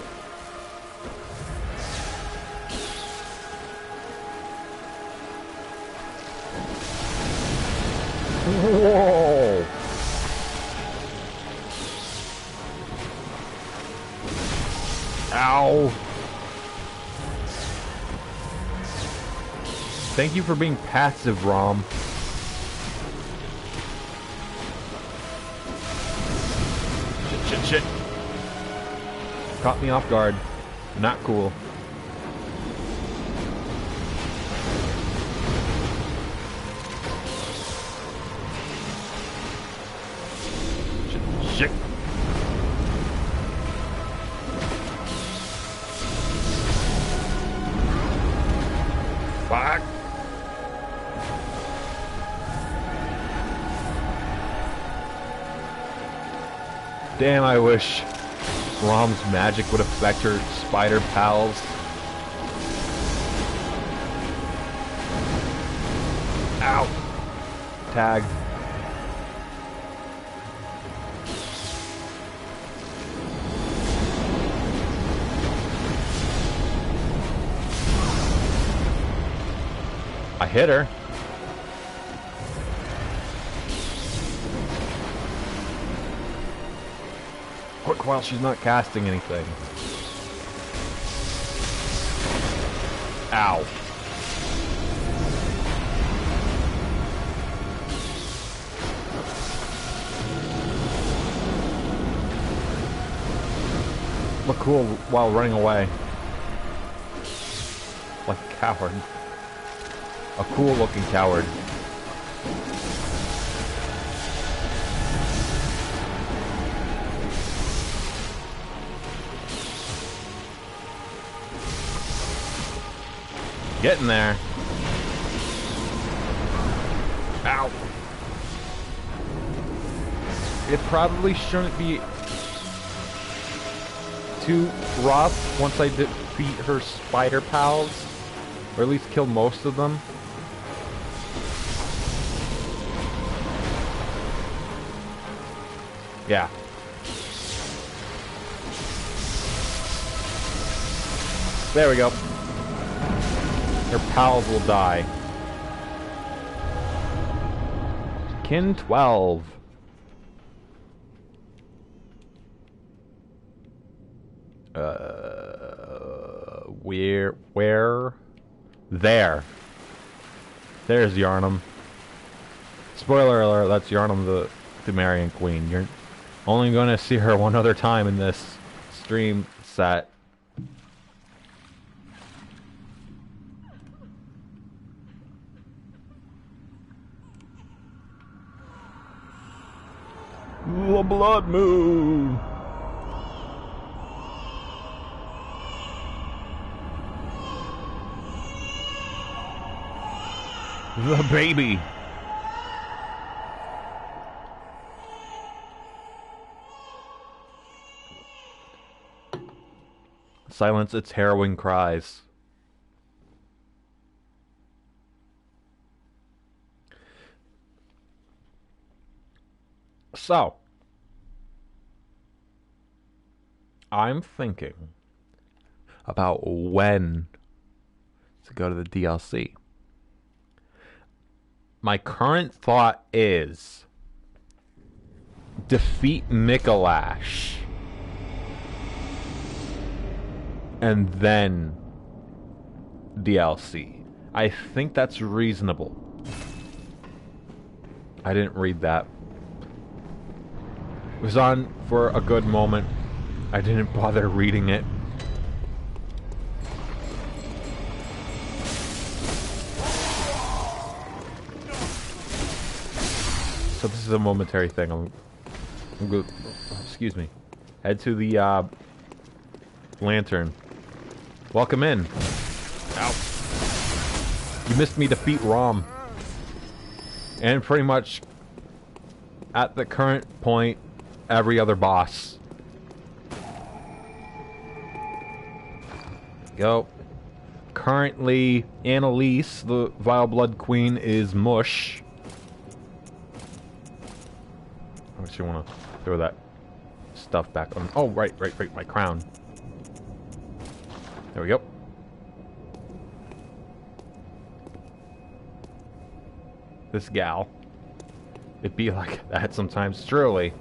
Whoa! Ow! Thank you for being passive, Rom. Shit. Caught me off guard. Not cool. Shit. Fuck. Damn, I wish Rom's magic would affect her spider pals. Ow! Tag. I hit her. Quick while she's not casting anything. Ow. Look cool while running away. Like a coward. A cool looking coward. Getting there. Ow. It probably shouldn't be too rough once I defeat her spider pals. Or at least kill most of them. Yeah. There we go. Your pals will die. Kin 12. Where? There. There's Yarnum. Spoiler alert, that's Yarnum the Thumerian Queen. You're only going to see her one other time in this stream set. The Blood Moon! The baby! Silence its harrowing cries. So, I'm thinking about when to go to the DLC. My current thought is defeat Mikolash and then DLC. I think that's reasonable. I didn't read that. It was on for a good moment. I didn't bother reading it. So this is a momentary thing. I'm good. Excuse me. Head to the lantern. Welcome in. Ow. You missed me defeat Rom. And pretty much at the current point, every other boss. Go. Currently, Annalise, the Vile Blood Queen, is mush. I actually want to throw that stuff back on. Oh, right, my crown. There we go. This gal. It be like that sometimes, truly.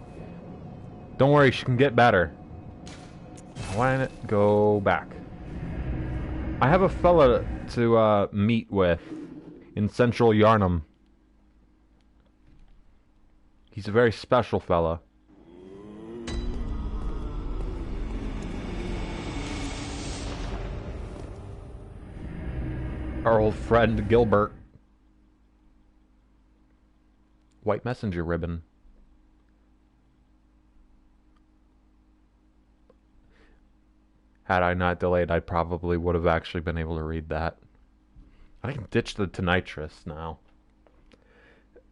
Don't worry, she can get better. Why not go back? I have a fella to meet with in Central Yarnum. He's a very special fella. Our old friend Gilbert. White messenger ribbon. Had I not delayed, I probably would have actually been able to read that. I can ditch the Tonitrus now.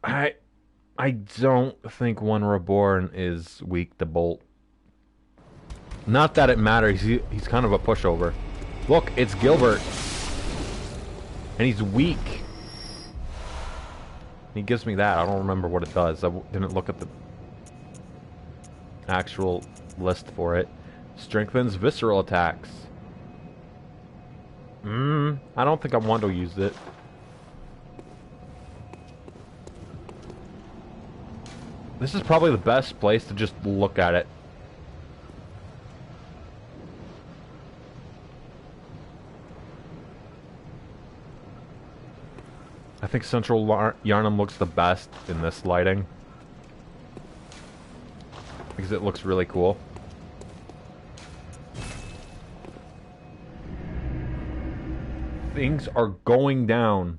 I don't think One Reborn is weak to Bolt. Not that it matters, he's kind of a pushover. Look, it's Gilbert. And he's weak. He gives me that. I don't remember what it does. I didn't look at the actual list for it. Strengthens visceral attacks. I don't think I want to use it. This is probably the best place to just look at it. I think Central Yarnum looks the best in this lighting. Because it looks really cool. Things are going down.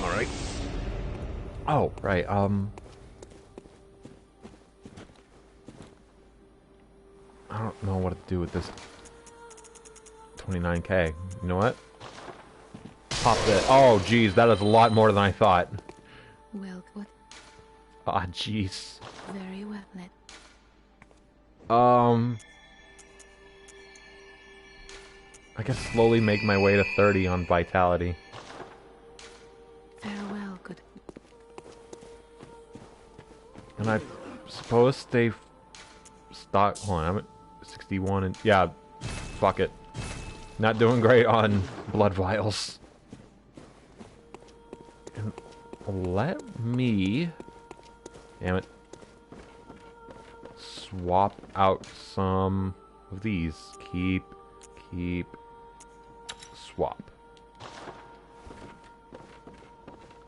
Alright. Oh, right, I don't know what to do with this 29k. You know what? Pop that. Oh, geez, that is a lot more than I thought. Well, what? Ah, jeez. Very well lit. I can slowly make my way to 30 on vitality. Farewell, good. And I suppose stay stock. Hold on, I'm at 61 and yeah, fuck it. Not doing great on blood vials. And let me, damn it, swap out some of these. Keep, swap.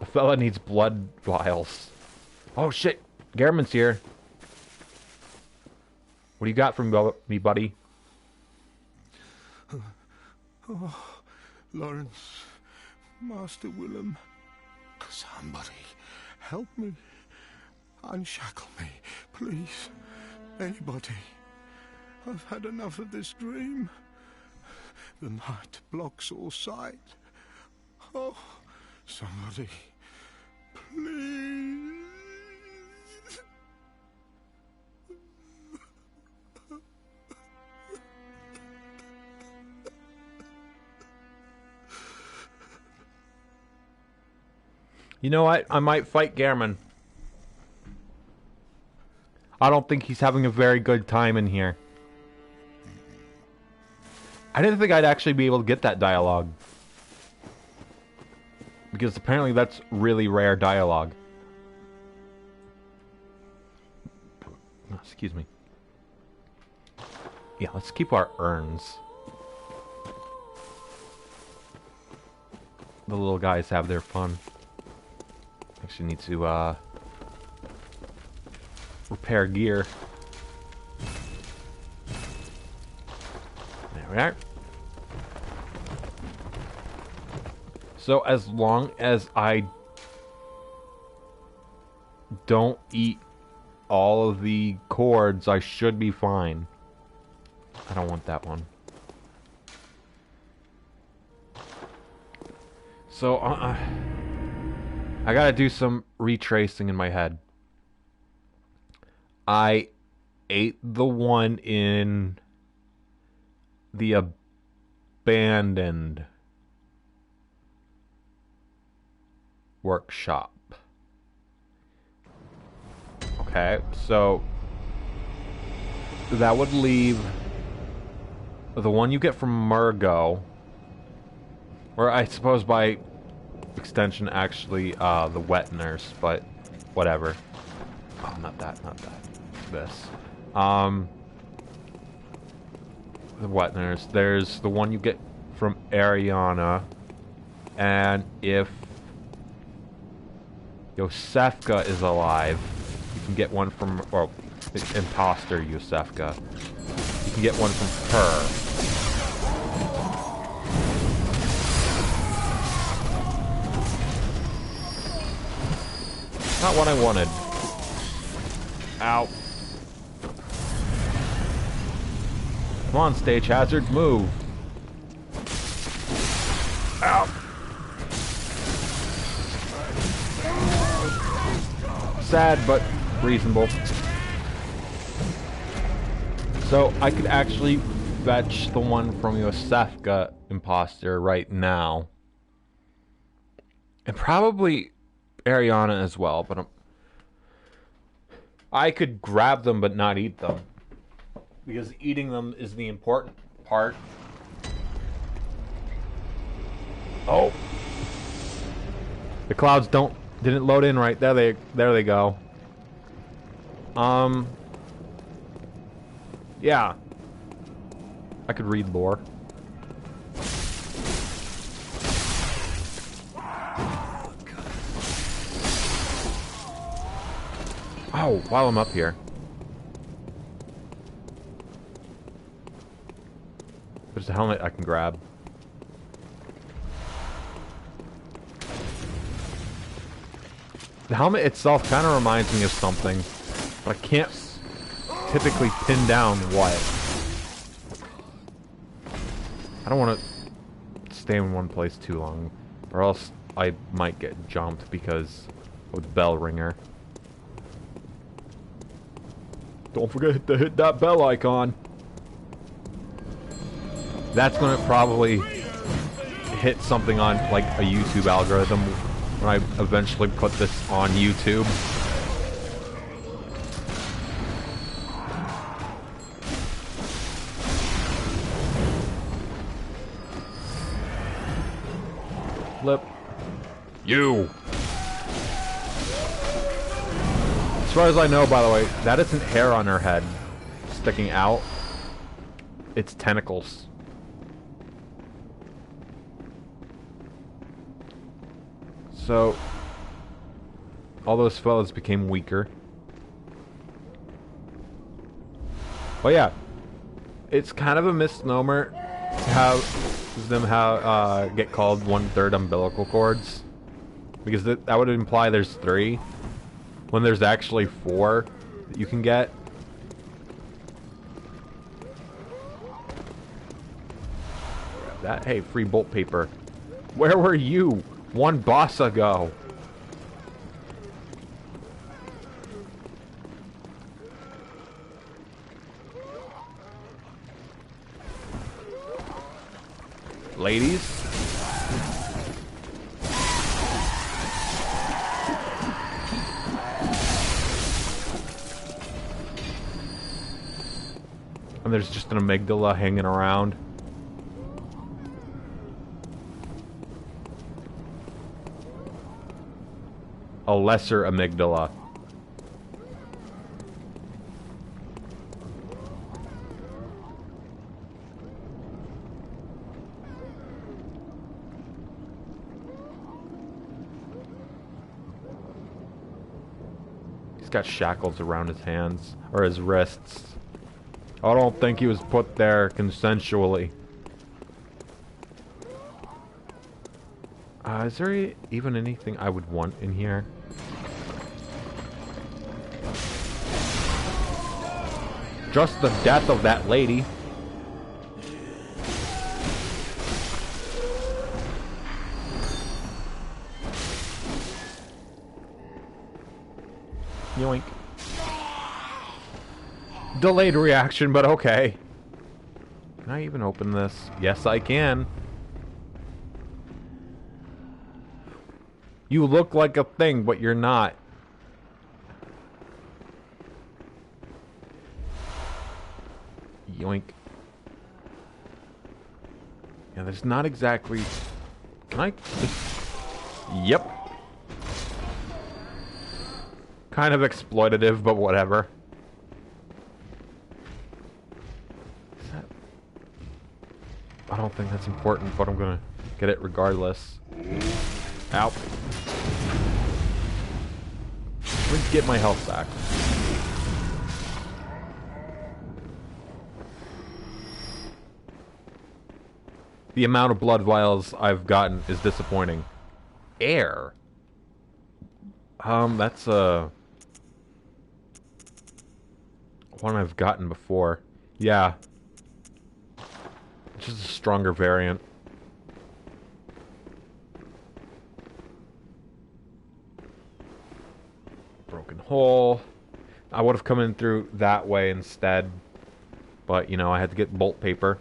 A fella needs blood vials. Oh shit, Garman's here. What do you got from me, buddy? Oh, Lawrence, Master Willem, somebody help me. Unshackle me, please. Anybody. I've had enough of this dream. The night blocks all sight. Oh, somebody, please. You know what? I might fight Garman. I don't think he's having a very good time in here. I didn't think I'd actually be able to get that dialogue. Because apparently that's really rare dialogue. Oh, excuse me. Yeah, let's keep our urns. The little guys have their fun. Actually need to repair gear. There we are. So as long as I don't eat all of the cords, I should be fine. I don't want that one. So I gotta do some retracing in my head. I ate the one in the abandoned workshop. Okay, so that would leave the one you get from Murgo, or I suppose by extension actually the wet nurse, but whatever. Oh, not that. This. The wet nurse. There's the one you get from Ariana, and if Yosefka is alive, you can get one from, well, the imposter Yosefka. You can get one from her. Not what I wanted. Ow. Come on, stage hazard, move. Ow. Sad, but reasonable. So, I could actually fetch the one from Yosefka imposter right now. And probably Ariana as well, but I could grab them but not eat them. Because eating them is the important part. Oh. The clouds didn't load in right. There they go. Yeah. I could read lore. Oh, while I'm up here. There's a helmet I can grab. The helmet itself kind of reminds me of something, but I can't typically pin down what. I don't want to stay in one place too long, or else I might get jumped because of the bell ringer. Don't forget to hit that bell icon. That's going to probably hit something on, like, a YouTube algorithm when I eventually put this on YouTube. Flip. You! As far as I know, by the way, that isn't hair on her head sticking out. It's tentacles. So, all those fellas became weaker. But yeah, it's kind of a misnomer to have them get called 1/3 umbilical cords, because that would imply there's 3 when there's actually 4 that you can get. Grab that. Hey, free bolt paper. Where were you 1 boss ago? Ladies? And there's just an amygdala hanging around. A lesser amygdala. He's got shackles around his hands, or his wrists. I don't think he was put there consensually. Is there even anything I would want in here? Just the death of that lady. Yoink. Delayed reaction, but okay. Can I even open this? Yes, I can. You look like a thing, but you're not. Yoink. Yeah, there's not exactly... Can I just... Yep. Kind of exploitative, but whatever. Is that... I don't think that's important, but I'm gonna get it regardless. Ow. Let me get my health back. The amount of blood vials I've gotten is disappointing. Air. That's one I've gotten before. Yeah. It's just a stronger variant. Broken hole. I would have come in through that way instead. But, you know, I had to get bolt paper.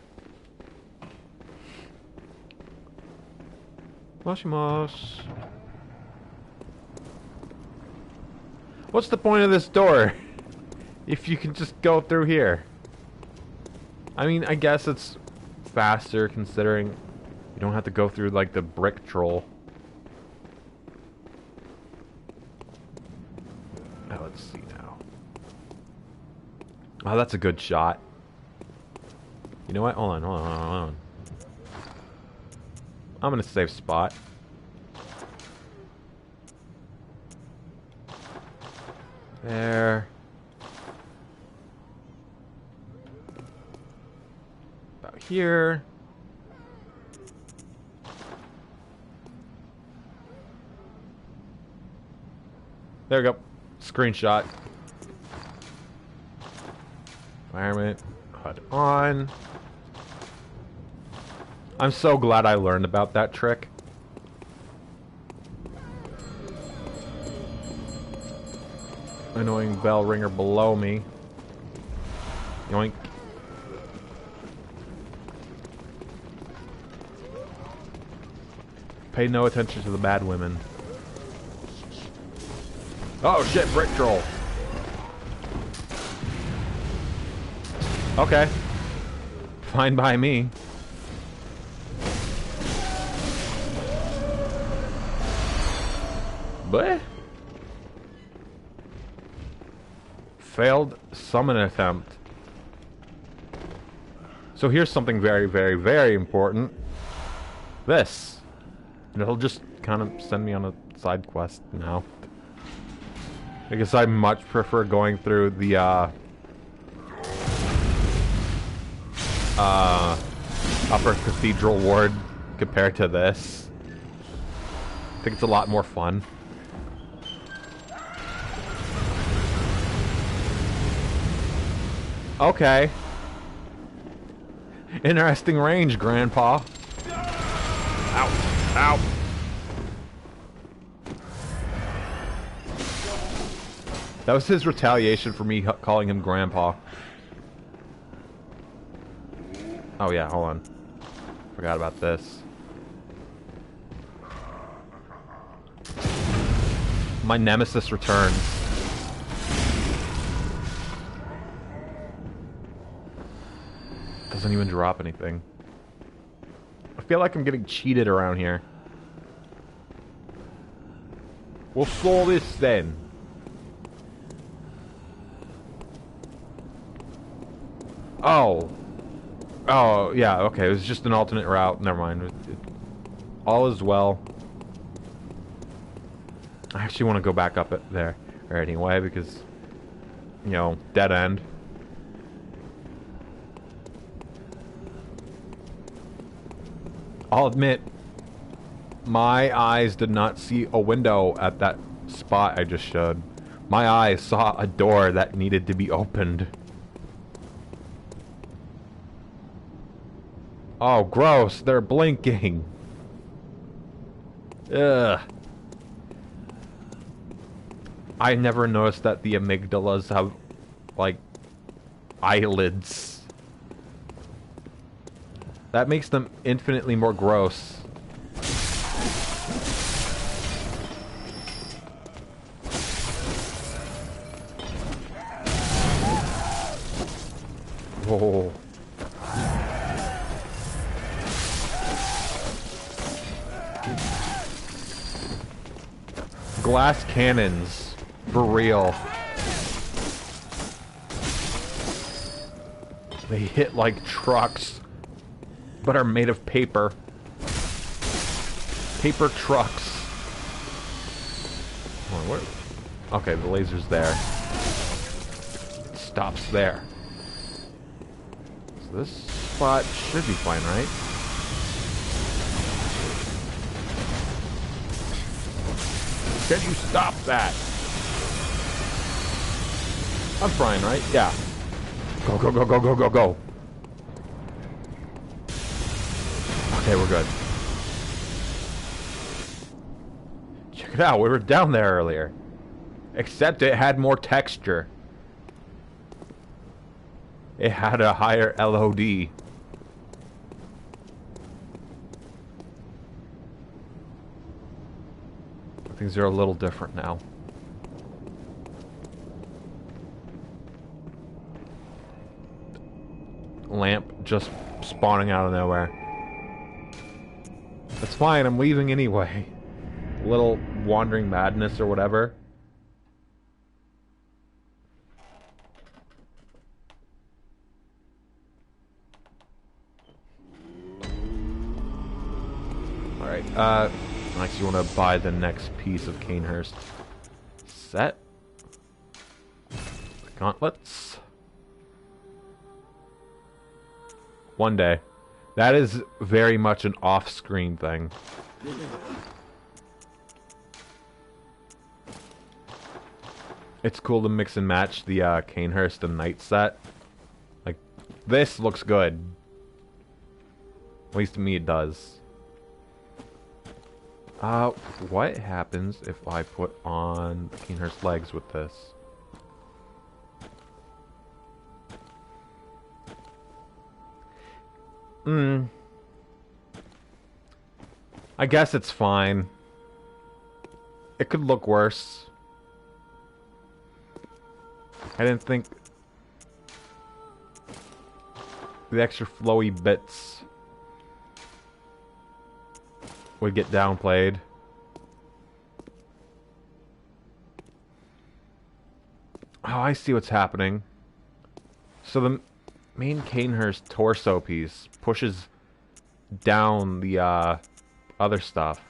Moshimos. What's the point of this door? If you can just go through here. I mean, I guess it's faster considering you don't have to go through, like, the brick troll. Now, let's see now. Oh, that's a good shot. You know what? Hold on. I'm gonna save spot. There. About here. There we go. Screenshot. Environment. HUD on. I'm so glad I learned about that trick. Annoying bell ringer below me. Yoink. Pay no attention to the bad women. Oh shit, brick troll. Okay. Fine by me. But failed summon attempt. So here's something very, very, very important. This. And it'll just kind of send me on a side quest now. I guess I much prefer going through the Upper Cathedral Ward compared to this. I think it's a lot more fun. Okay. Interesting range, Grandpa. Ow. Ow. That was his retaliation for me calling him Grandpa. Oh yeah, hold on. Forgot about this. My nemesis returns. Doesn't even drop anything. I feel like I'm getting cheated around here. We'll solve this then. Oh. Oh, yeah, okay. It was just an alternate route. Never mind. All is well. I actually want to go back up there anyway because, you know, dead end. I'll admit, my eyes did not see a window at that spot I just showed. My eyes saw a door that needed to be opened. Oh, gross. They're blinking. Ugh. I never noticed that the amygdalas have, like, eyelids. That makes them infinitely more gross. Whoa. Glass cannons. For real. They hit like trucks, but are made of paper. Paper trucks. Oh, where? Okay, the laser's there. It stops there. So this spot should be fine, right? Can you stop that? I'm fine, right? Yeah. Go, go, go, go, go, go, go. Okay, we're good. Check it out, we were down there earlier. Except it had more texture. It had a higher LOD. Things are a little different now. Lamp just spawning out of nowhere. That's fine, I'm leaving anyway. Little wandering madness or whatever. Alright, I actually want to buy the next piece of Canehurst. Set. Gauntlets. One day. That is very much an off-screen thing. It's cool to mix and match the Canehurst and Knight set. Like, this looks good. At least to me it does. What happens if I put on Canehurst legs with this? I guess it's fine. It could look worse. I didn't think the extra flowy bits would get downplayed. Oh, I see what's happening. So the main Canehurst torso piece pushes down the other stuff.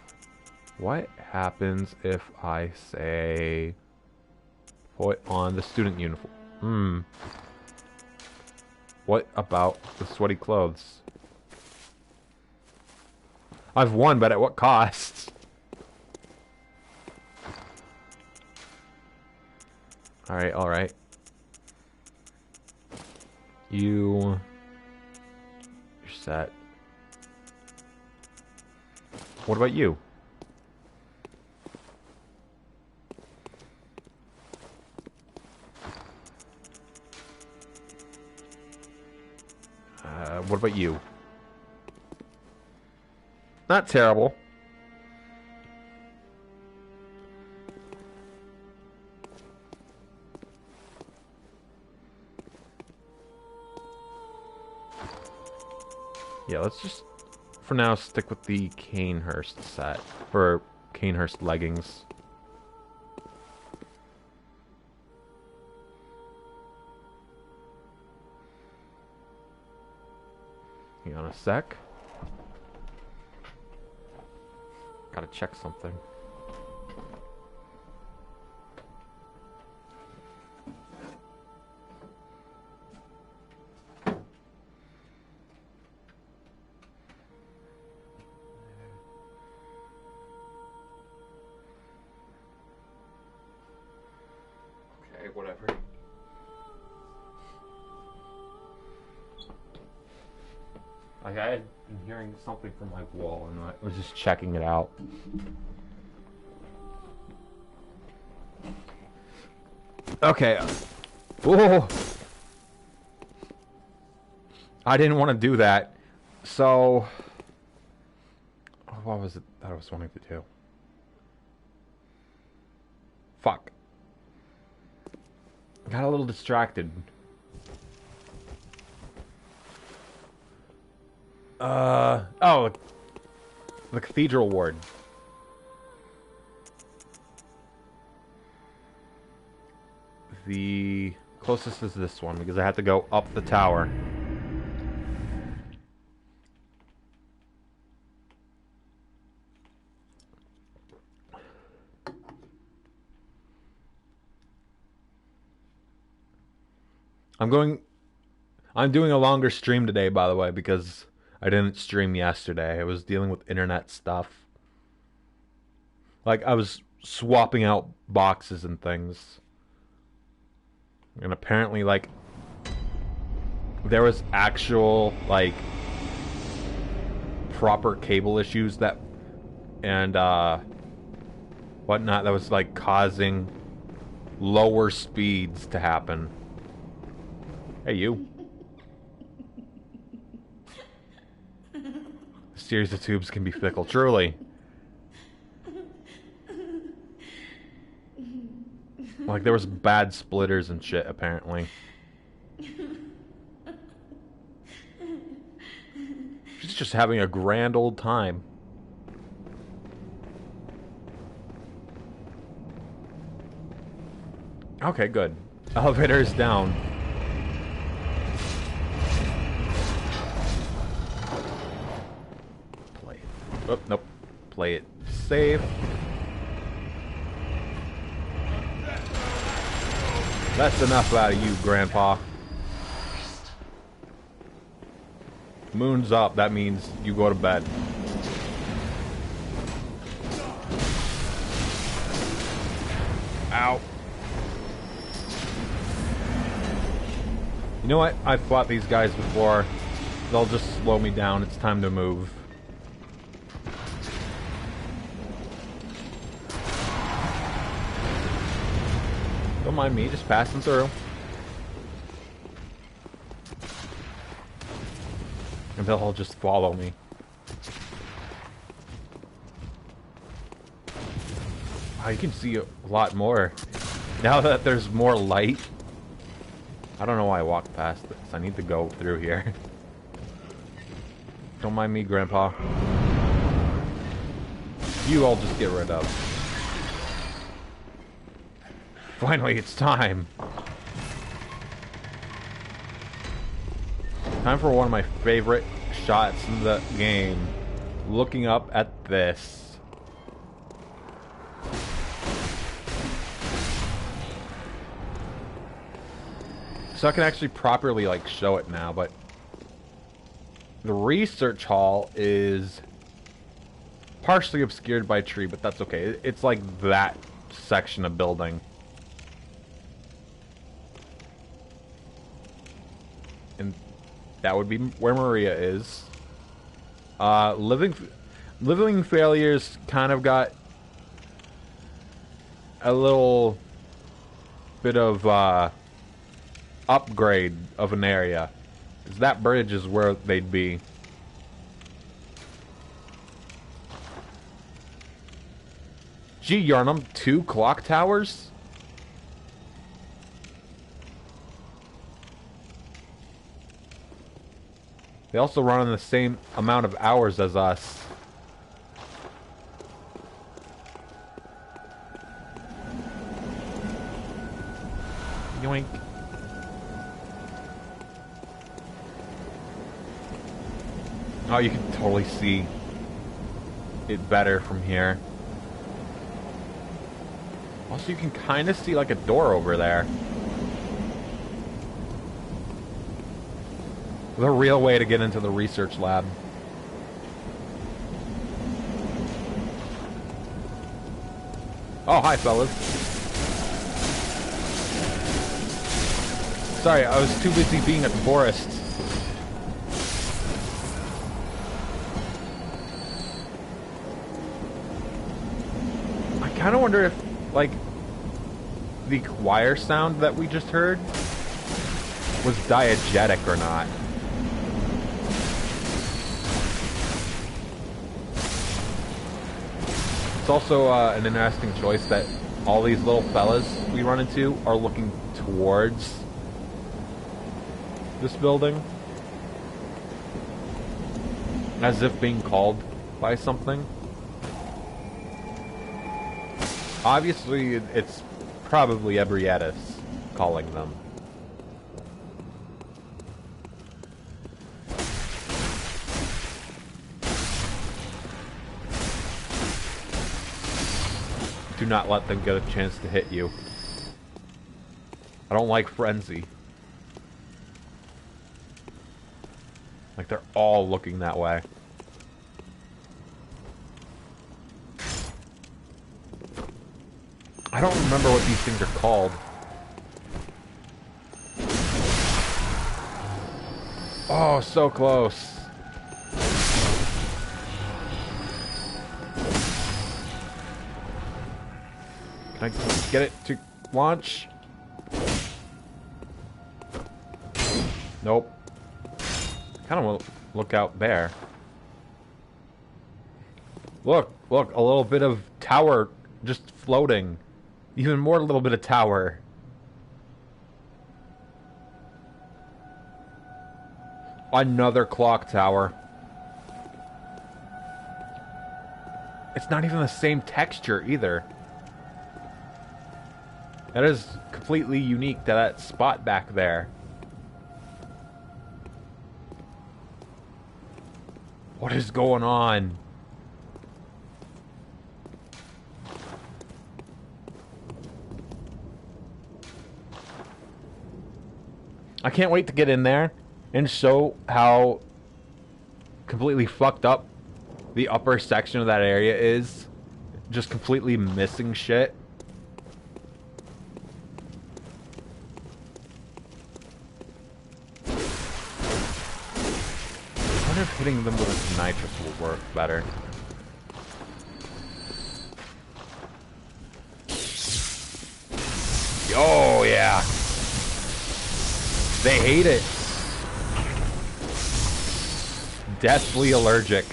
What happens if I say put on the student uniform? What about the sweaty clothes? I've won, but at what cost? Alright, alright. You're set. What about you? What about you? Not terrible. Yeah, let's just, for now, stick with the Canehurst set. For Canehurst leggings. Hang on a sec. Gotta check something. Okay, whatever. Like, I had been hearing something from my wall, and I was just checking it out. Okay. Whoa! I didn't want to do that. So, what was it that I was wanting to do? Fuck. I got a little distracted. Oh, the cathedral ward. The closest is this one, because I have to go up the tower. I'm doing a longer stream today, by the way, because I didn't stream yesterday. I was dealing with internet stuff. Like, I was swapping out boxes and things. And apparently, like, there was actual, like, proper cable issues that, and, whatnot that was, like, causing lower speeds to happen. Hey, you. A series of tubes can be fickle, truly. Like, there was bad splitters and shit, apparently. She's just having a grand old time. Okay, good. Elevator's down. Play it. Oh, nope. Play it safe. That's enough out of you, Grandpa. Moon's up. That means you go to bed. Ow. You know what? I've fought these guys before. They'll just slow me down. It's time to move. Don't mind me, just passing through. And they'll all just follow me. Oh, you can see a lot more. Now that there's more light. I don't know why I walked past this. I need to go through here. Don't mind me, Grandpa. You all just get rid of. Finally, it's time. Time for one of my favorite shots in the game. Looking up at this. So I can actually properly, like, show it now, but... The research hall is... partially obscured by a tree, but that's okay. It's like that section of building. And that would be where Maria is. Living Failures kind of got a little bit of upgrade of an area. 'Cause that bridge is where they'd be. Gee, Yarnum, 2 clock towers? They also run on the same amount of hours as us. Yoink. Oh, you can totally see it better from here. Also, you can kind of see like a door over there. The real way to get into the research lab. Oh, hi, fellas. Sorry, I was too busy being at the forest. I kind of wonder if, like, the choir sound that we just heard was diegetic or not. It's also an interesting choice that all these little fellas we run into are looking towards this building, as if being called by something. Obviously, it's probably Ebrietis calling them. Do not let them get a chance to hit you. I don't like frenzy. Like, they're all looking that way. I don't remember what these things are called. Oh, so close. Can I get it to launch? Nope. Kind of will look out there. Look, look, a little bit of tower just floating. Even more little bit of tower. Another clock tower. It's not even the same texture either. That is completely unique to that spot back there. What is going on? I can't wait to get in there and show how completely fucked up the upper section of that area is. Just completely missing shit. I wonder if hitting them with a nitrous will work better. Oh, yeah. They hate it. Deathly allergic.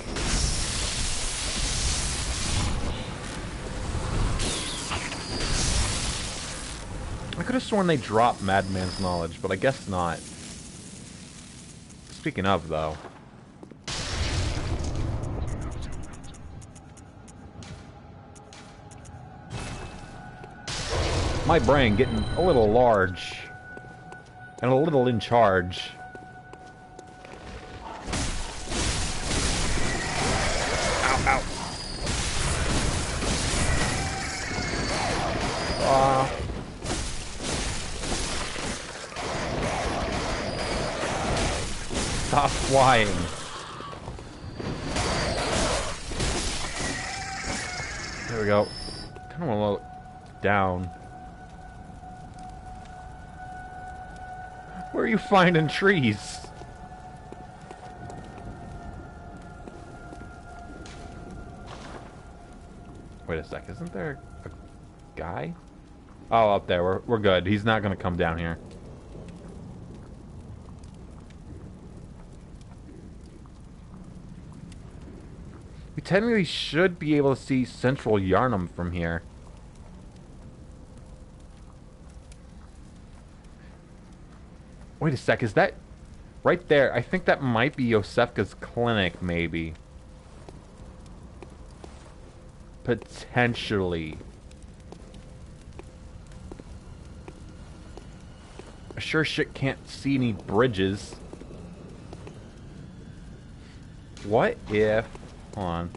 could have sworn they dropped Madman's Knowledge, but I guess not. Speaking of, though. My brain getting a little large. And a little in charge. Ow, ow. Stop flying. There we go. Kind of want to look down. Where are you finding trees? Wait a sec, isn't there a guy? Oh, up there. We're good. He's not gonna come down here. We technically should be able to see Central Yarnum from here. Wait a sec, is that right there? I think that might be Yosefka's clinic, maybe. Potentially. I sure shit can't see any bridges. What if... Hold on.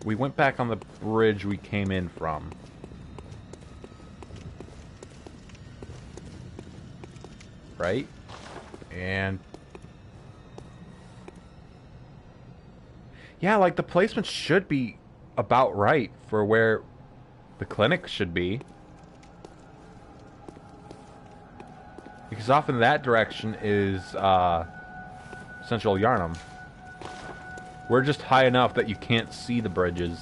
We went back on the bridge we came in from. Right? And... yeah, like, the placement should be about right for where the clinic should be. Because off in that direction is, Central Yarnum. We're just high enough that you can't see the bridges.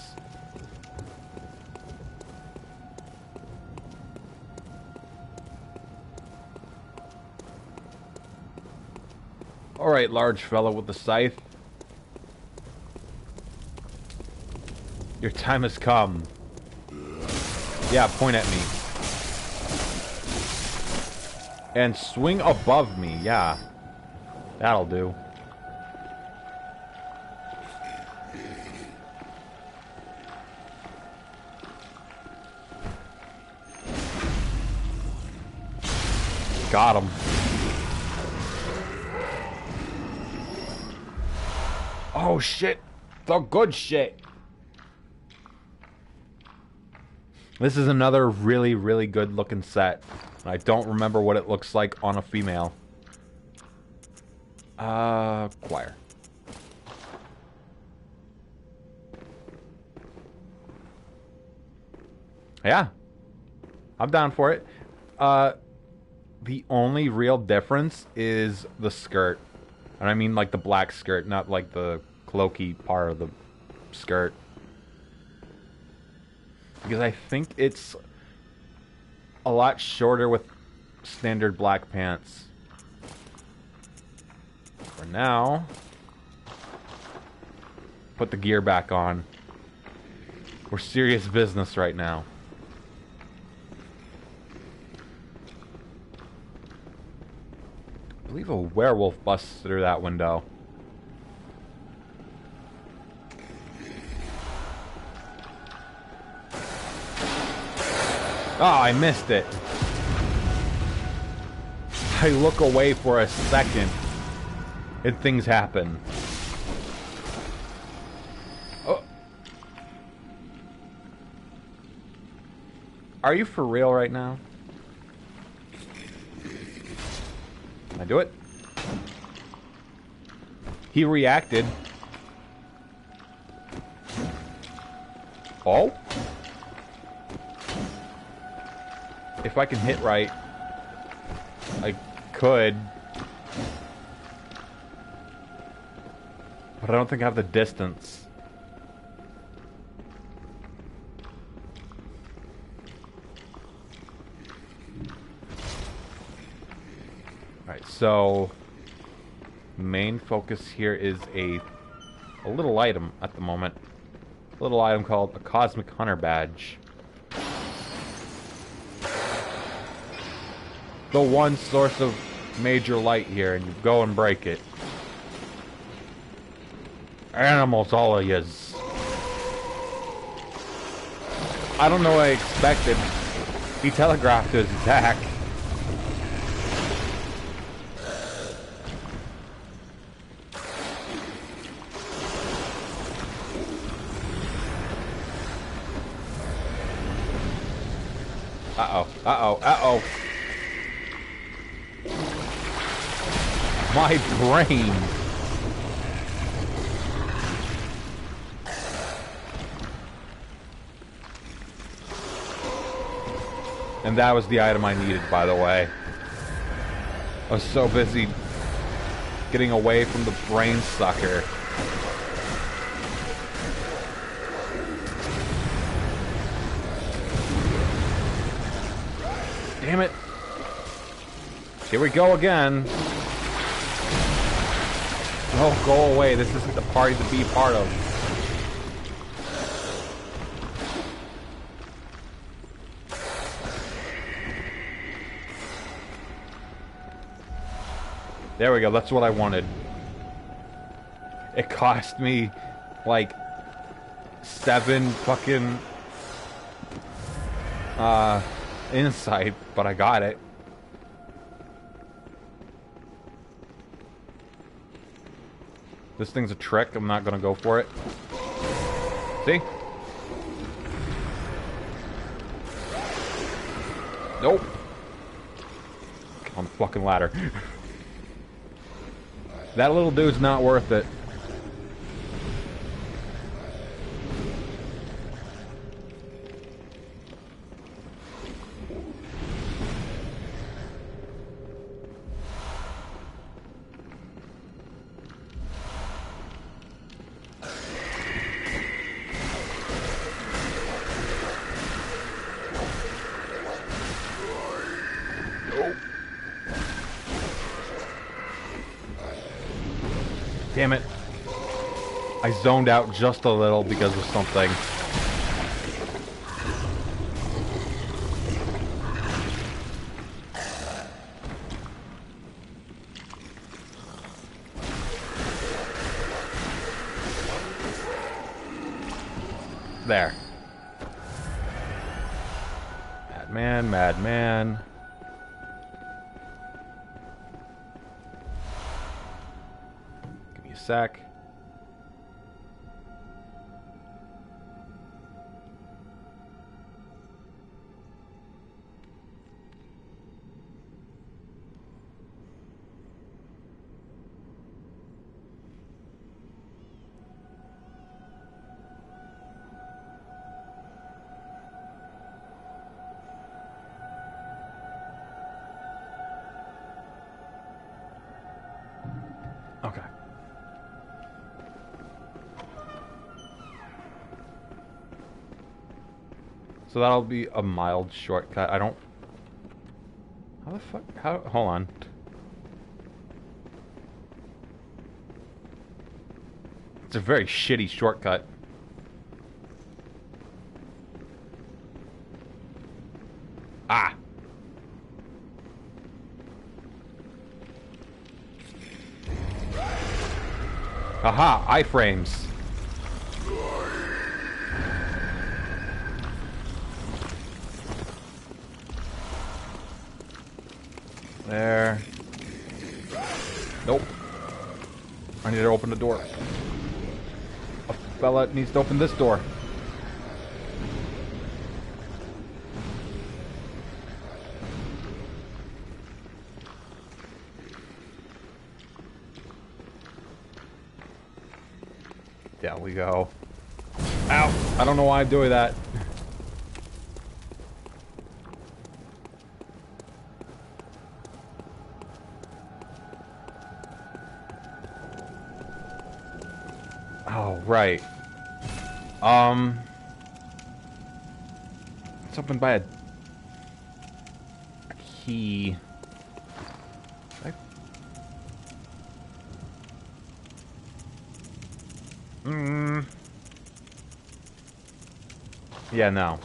Alright, large fellow with the scythe. Your time has come. Yeah, point at me. And swing above me, yeah. That'll do. Got him. Oh shit. The good shit. This is another really, really good looking set. I don't remember what it looks like on a female. Choir. Yeah. I'm down for it. The only real difference is the skirt. And I mean like the black skirt, not like the cloaky part of the skirt. Because I think it's a lot shorter with standard black pants. For now, put the gear back on. We're serious business right now. I believe a werewolf busts through that window. Oh, I missed it. I look away for a second, and things happen. Oh. Are you for real right now? Can I do it? He reacted. Oh? If I can hit right, I could. But I don't think I have the distance. Alright, so main focus here is a little item at the moment. A little item called a Cosmic Hunter Badge. the one source of major light here, and you go and break it. Animals, all of yous. I don't know what I expected. He telegraphed his attack. Uh-oh, uh-oh, uh-oh. My brain. And that was the item I needed, by the way. I was so busy getting away from the brain sucker. Damn it. Here we go again. Oh, go away. This isn't the party to be part of. There we go, that's what I wanted. It cost me, like, 7 fucking, insight, but I got it. This thing's a trick, I'm not gonna go for it. See? Nope. On the fucking ladder. That little dude's not worth it. Damn it. I zoned out just a little because of something. There. Madman, madman. Sec. Okay. So that'll be a mild shortcut. I don't... How the fuck? How... Hold on. It's a very shitty shortcut. Ah! Aha! Iframes. There. Nope. I need to open the door. A fella needs to open this door. There we go. Ow! I don't know why I'm doing that. Oh, right. It's opened by a key. Yeah, no.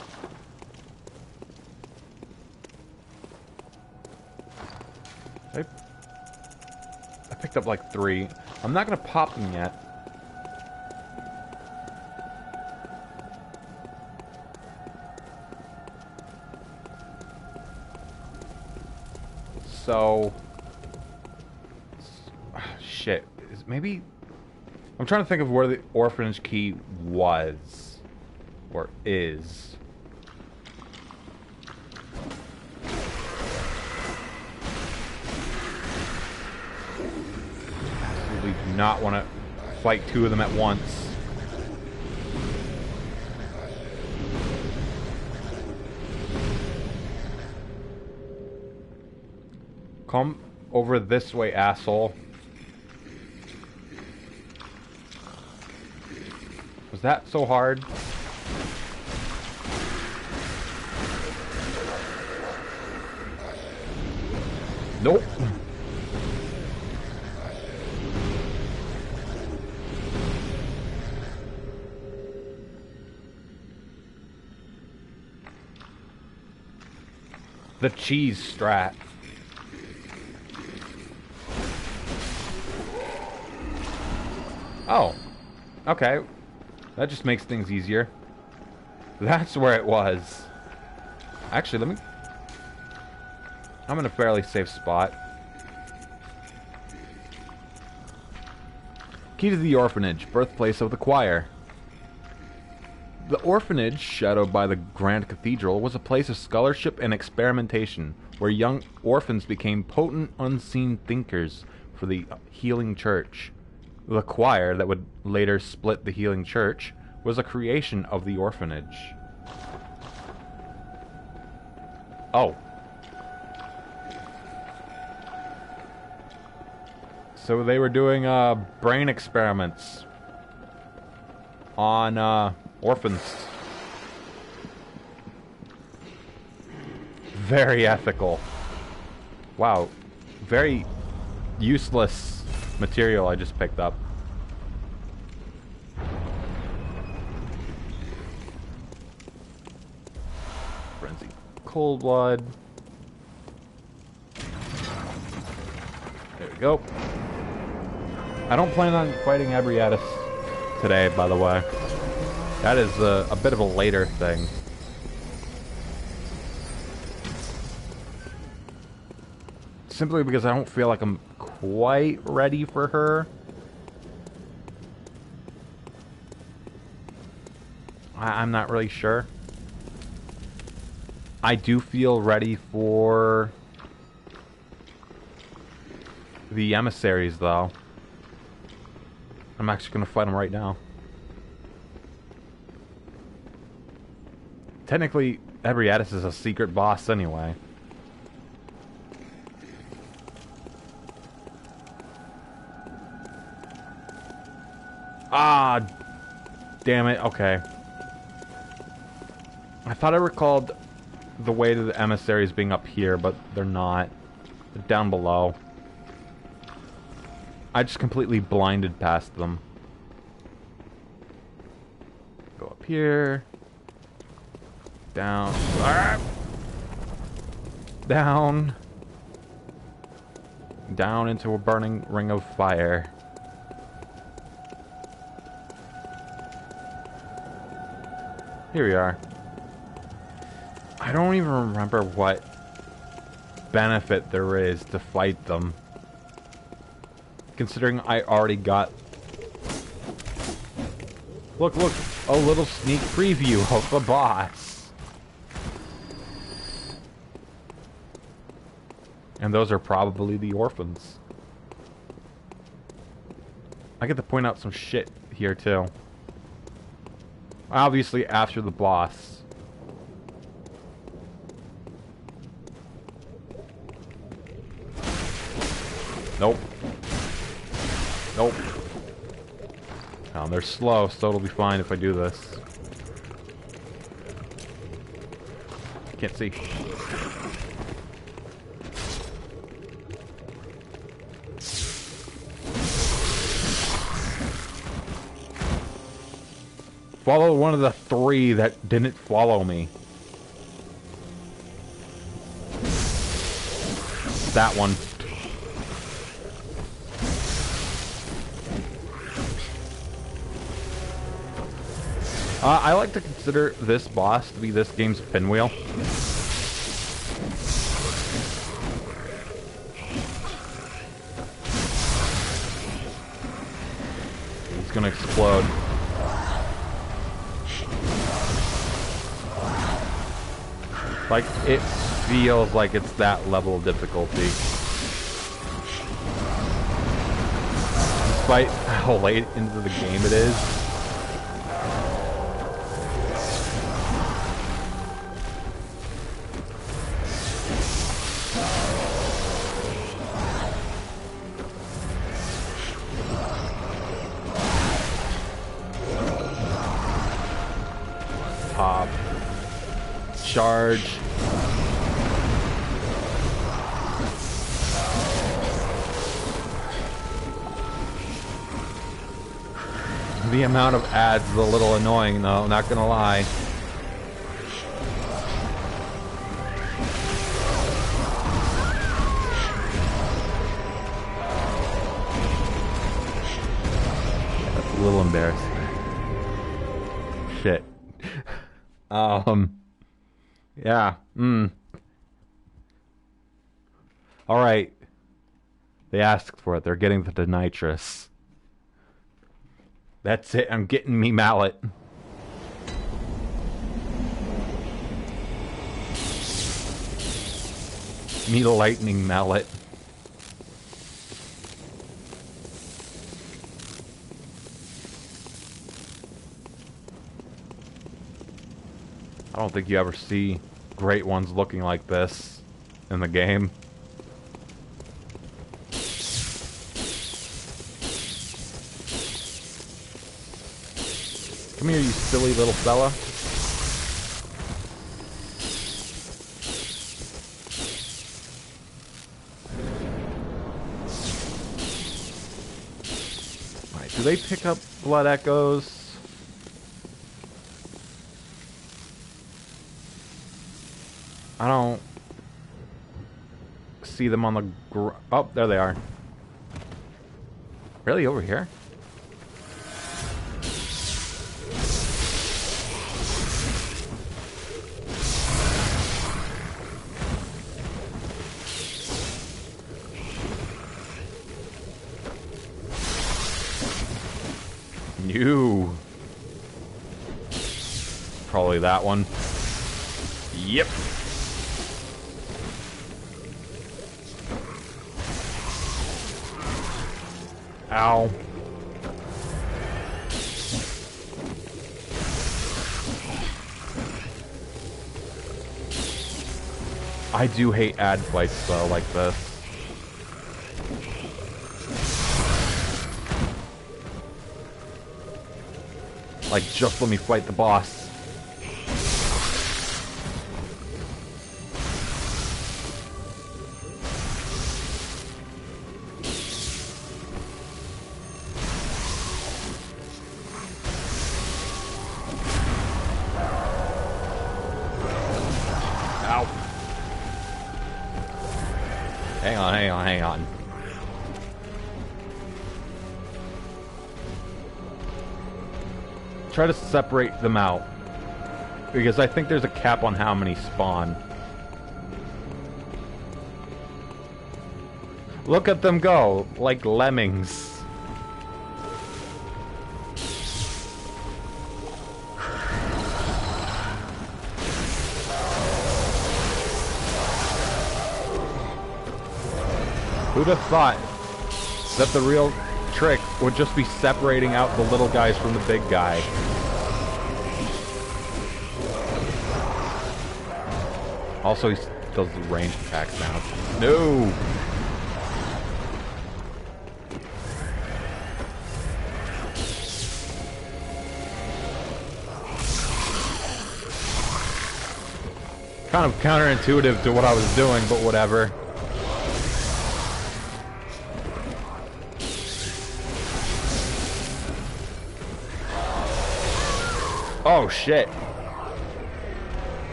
I picked up like 3. I'm not gonna pop them yet. So... shit. Maybe... I'm trying to think of where the orphanage key was. Or is. Absolutely do not want to fight 2 of them at once. Come over this way, asshole. Was that so hard? Nope. The cheese strat. Oh. Okay. That just makes things easier. That's where it was. Actually, let me... I'm in a fairly safe spot. Key to the orphanage, birthplace of the choir. The orphanage, shadowed by the Grand Cathedral, was a place of scholarship and experimentation, where young orphans became potent, unseen thinkers for the healing church. The choir, that would later split the healing church, was a creation of the orphanage. Oh. So they were doing brain experiments on orphans. Very ethical. Wow. Very useless material I just picked up. Frenzy. Cold blood. There we go. I don't plan on fighting Abriatus today, by the way. That is a bit of a later thing. Simply because I don't feel like I'm quite ready for her. I'm not really sure. I do feel ready for the emissaries, though. I'm actually going to fight them right now. Technically, Abriatus is a secret boss anyway. Ah, damn it. Okay. I thought I recalled the way to the emissaries being up here, but they're not. They're down below. I just completely blinded past them. Go up here. Down. Down. Down into a burning ring of fire. Here we are. I don't even remember what benefit there is to fight them. Considering I already got... Look, look! A little sneak preview of the boss! And those are probably the orphans. I get to point out some shit here, too. Obviously, after the boss. Nope. Nope. They're slow, so it'll be fine if I do this. Can't see. Follow one of the 3 that didn't follow me. That one. I like to consider this boss to be this game's pinwheel. He's gonna explode. Like, it feels like it's that level of difficulty. Despite how late into the game it is. Pop. Charge. The amount of ads is a little annoying though, not gonna lie. That's a little embarrassing. Shit. Yeah. Alright. They asked for it. They're getting the nitrous. That's it. I'm getting me mallet. Me lightning mallet. I don't think you ever see great ones looking like this in the game. Come here, you silly little fella. Alright, do they pick up blood echoes? I don't see them on the oh, there they are. Really, over here? You. Probably that one. Yep. Ow. I do hate ad fights though, like this. Like, just let me fight the boss. Hang on. Try to separate them out. Because I think there's a cap on how many spawn. Look at them go, like lemmings. Who'd have thought that the real trick would just be separating out the little guys from the big guy? Also, he does the range attacks now. No! Kind of counterintuitive to what I was doing, but whatever. Oh shit.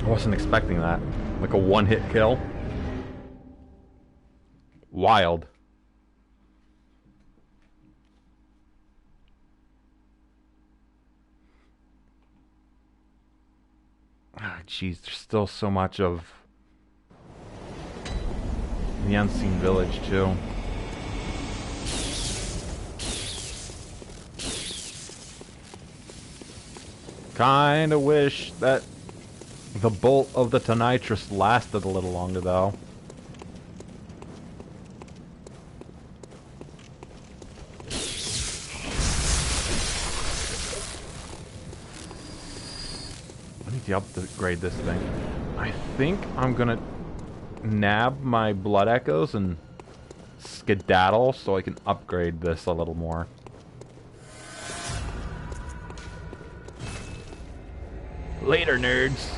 I wasn't expecting that. Like a one-hit kill. Wild. Ah, jeez, there's still so much of the unseen village, too. Kinda wish that the bolt of the Tonitrus lasted a little longer, though. I need to upgrade this thing. I think I'm gonna nab my blood echoes and skedaddle so I can upgrade this a little more. Later, nerds.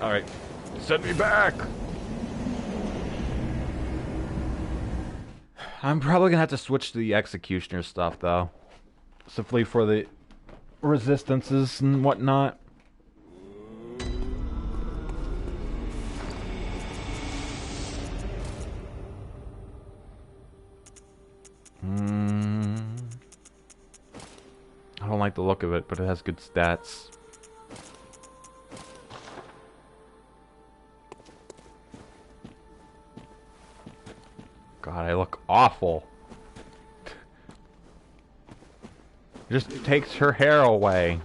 Alright, send me back! I'm probably gonna have to switch to the executioner stuff, though. Simply for the resistances and whatnot. I don't like the look of it, but it has good stats. God, I look awful. It just takes her hair away.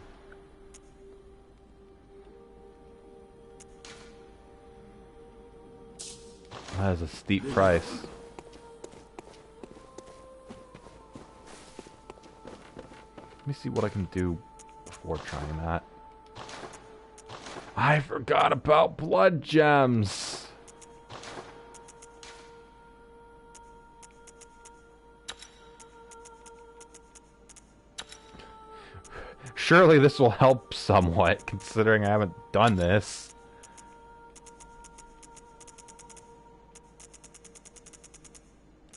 That is a steep price. Let me see what I can do before trying that. I forgot about blood gems. Surely this will help somewhat, considering I haven't done this.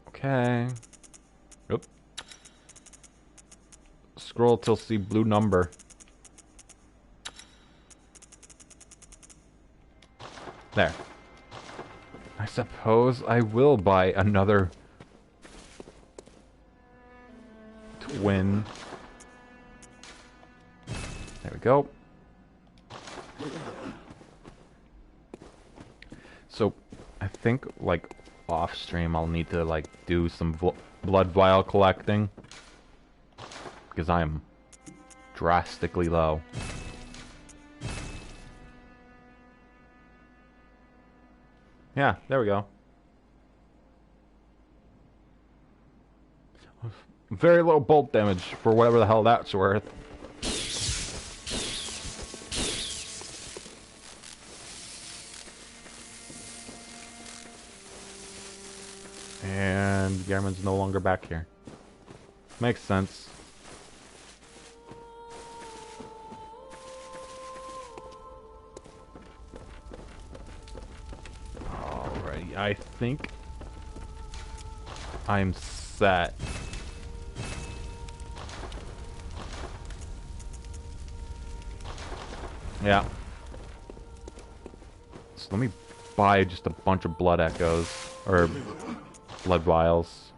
Okay. Oop. Scroll till see blue number. There. I suppose I will buy another twin. There we go. So, I think, like, off stream I'll need to, like, do some blood vial collecting. Because I am drastically low. Yeah, there we go. Very low bolt damage for whatever the hell that's worth. And Gehrman's no longer back here. Makes sense. Alrighty, I think I'm set. Yeah. So let me buy just a bunch of blood echoes, or blood vials.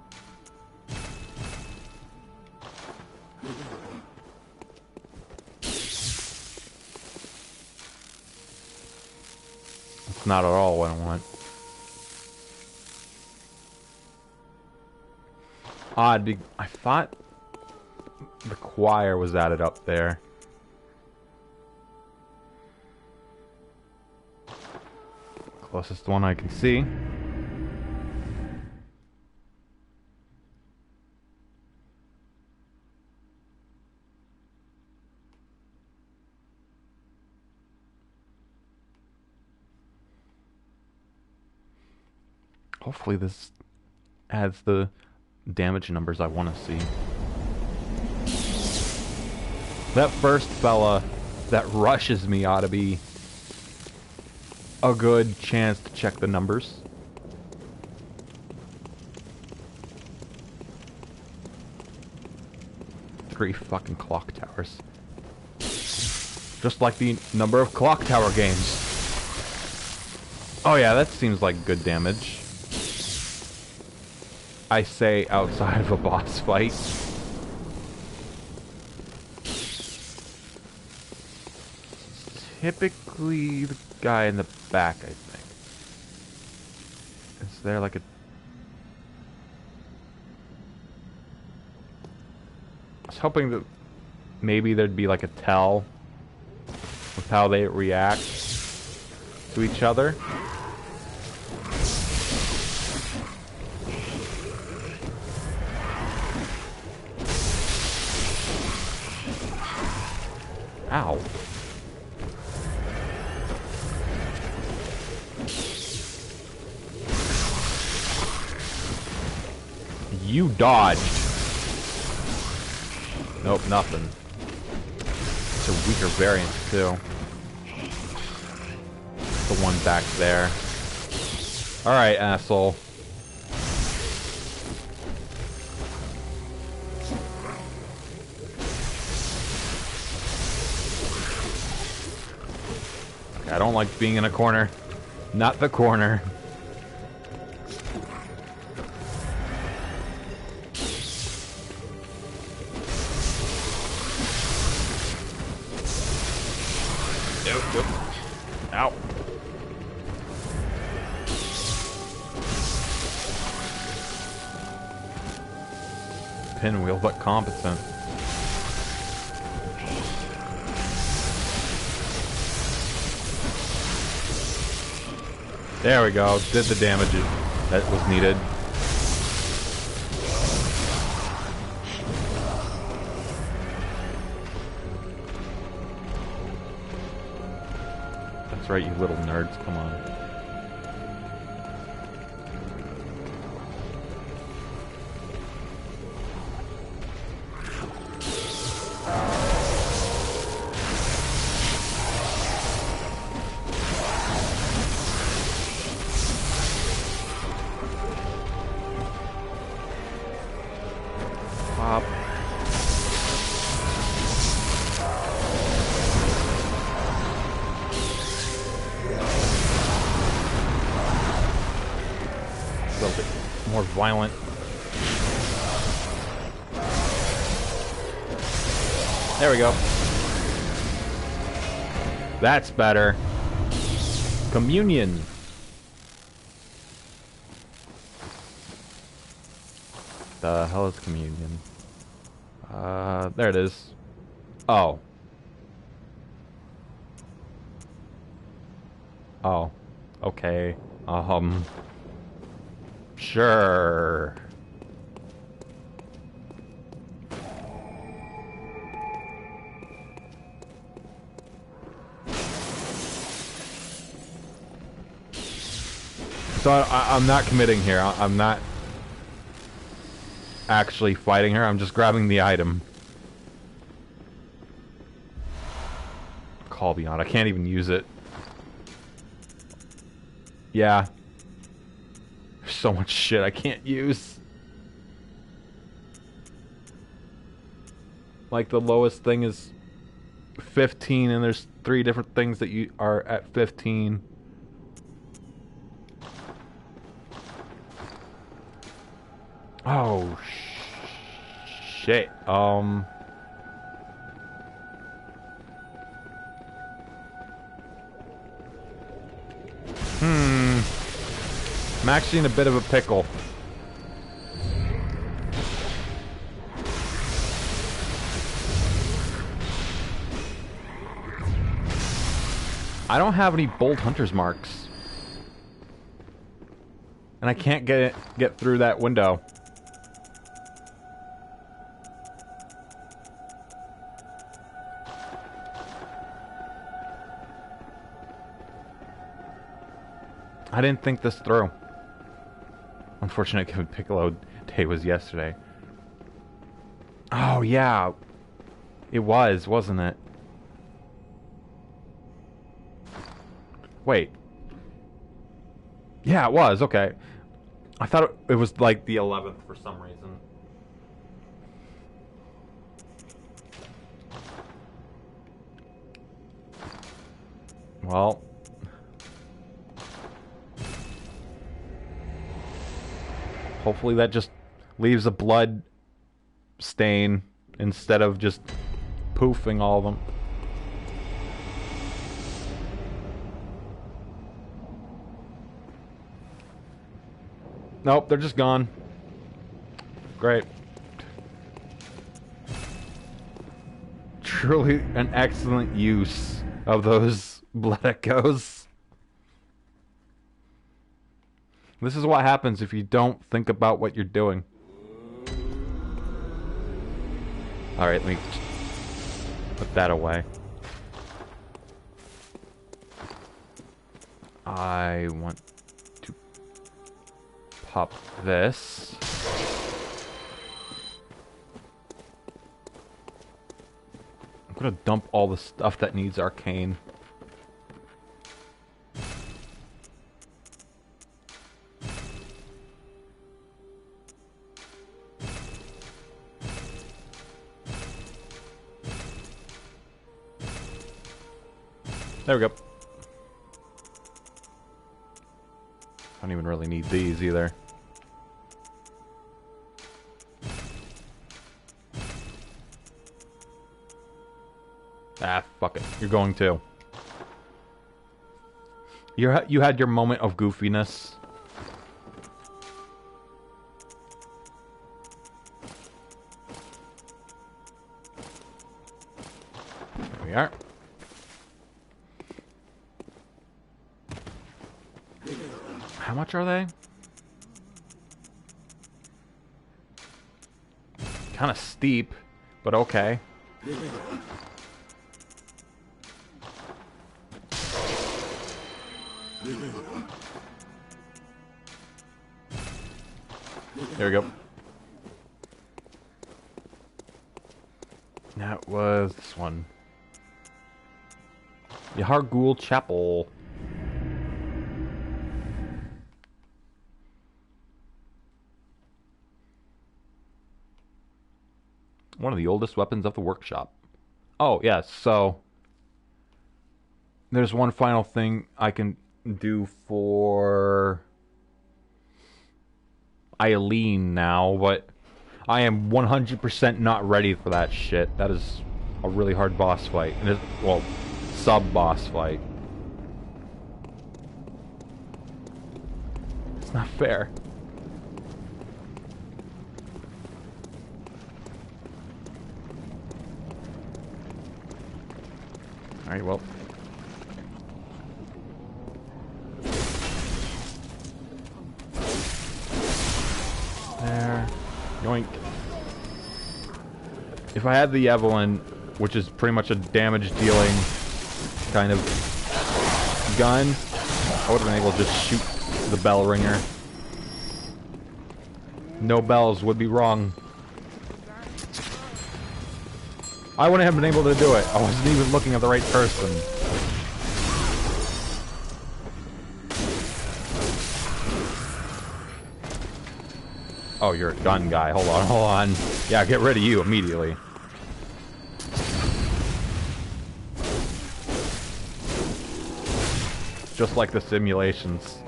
It's not at all what I want. Odd, I thought the choir was added up there. Closest one I can see. Hopefully this adds the damage numbers I want to see. That first fella that rushes me ought to be a good chance to check the numbers. 3 fucking clock towers. Just like the number of clock tower games. Oh yeah, that seems like good damage. I say outside of a boss fight. Typically the guy in the back, I think. Is there like a... I was hoping that maybe there'd be like a tell with how they react to each other. Ow. You dodged. Nope, nothing. It's a weaker variant, too. The one back there. Alright, asshole. I don't like being in a corner. Not the corner. Nope. Ow. Pinwheel, but competent. There we go. Did the damage that was needed. That's right, you little nerds. Come on. Pop. A little bit more violent. There we go. That's better. Communion. The hell is communion? There it is. Oh. Oh. Okay. Sure. So I'm not committing here. I'm not actually fighting her. I'm just grabbing the item. Call beyond. I can't even use it. Yeah. There's so much shit I can't use. Like the lowest thing is 15 and there's 3 different things that you are at 15. Oh, shit. I'm actually in a bit of a pickle. I don't have any bold hunter's marks. And I can't get through that window. I didn't think this through. Unfortunate given Piccolo Day was yesterday. Oh, yeah. It was, wasn't it? Wait. Yeah, it was. Okay. I thought it was like the 11th for some reason. Well. Hopefully that just leaves a blood stain instead of just poofing all of them. Nope, they're just gone. Great. Truly an excellent use of those blood echoes. This is what happens if you don't think about what you're doing. Alright, let me put that away. I want to pop this. I'm gonna dump all the stuff that needs arcane. There we go. I don't even really need these either. Ah, fuck it. You're going to. You had your moment of goofiness. There we are. How much are they? Kind of steep, but okay. There we go. That was this one. Yahar'gul Chapel. One of the oldest weapons of the workshop. Oh, yes, so there's one final thing I can do for Eileen now, but I am 100% not ready for that shit. That is a really hard boss fight. And it's, well, sub-boss fight. It's not fair. Alright, well. There. Yoink. If I had the Evelyn, which is pretty much a damage-dealing kind of gun, I would have been able to just shoot the bell ringer. No bells would be wrong. I wouldn't have been able to do it. I wasn't even looking at the right person. Oh, you're a gun guy. Hold on, hold on. Yeah, get rid of you immediately. Just like the simulations.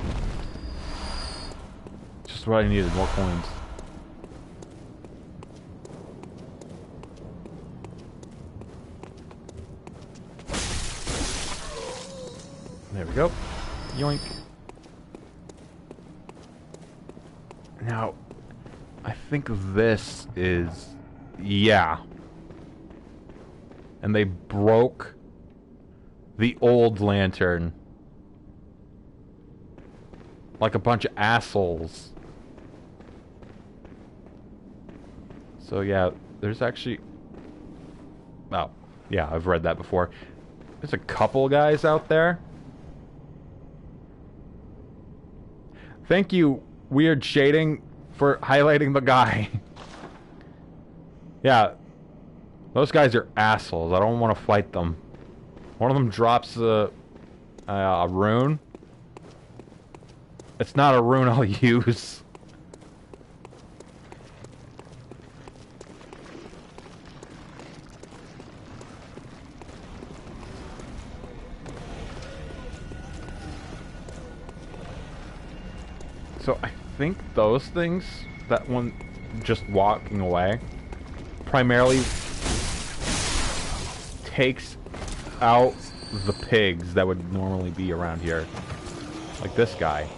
Just what I needed, more coins. There we go. Yoink. Now, I think this is... yeah. And they broke the old lantern. Like a bunch of assholes. So yeah, there's actually... oh, yeah, I've read that before. There's a couple guys out there. Thank you, Weird Shading, for highlighting the guy. Yeah, those guys are assholes. I don't want to fight them. One of them drops a rune. It's not a rune I'll use. So I think those things, that one just walking away, primarily takes out the pigs that would normally be around here. Like this guy.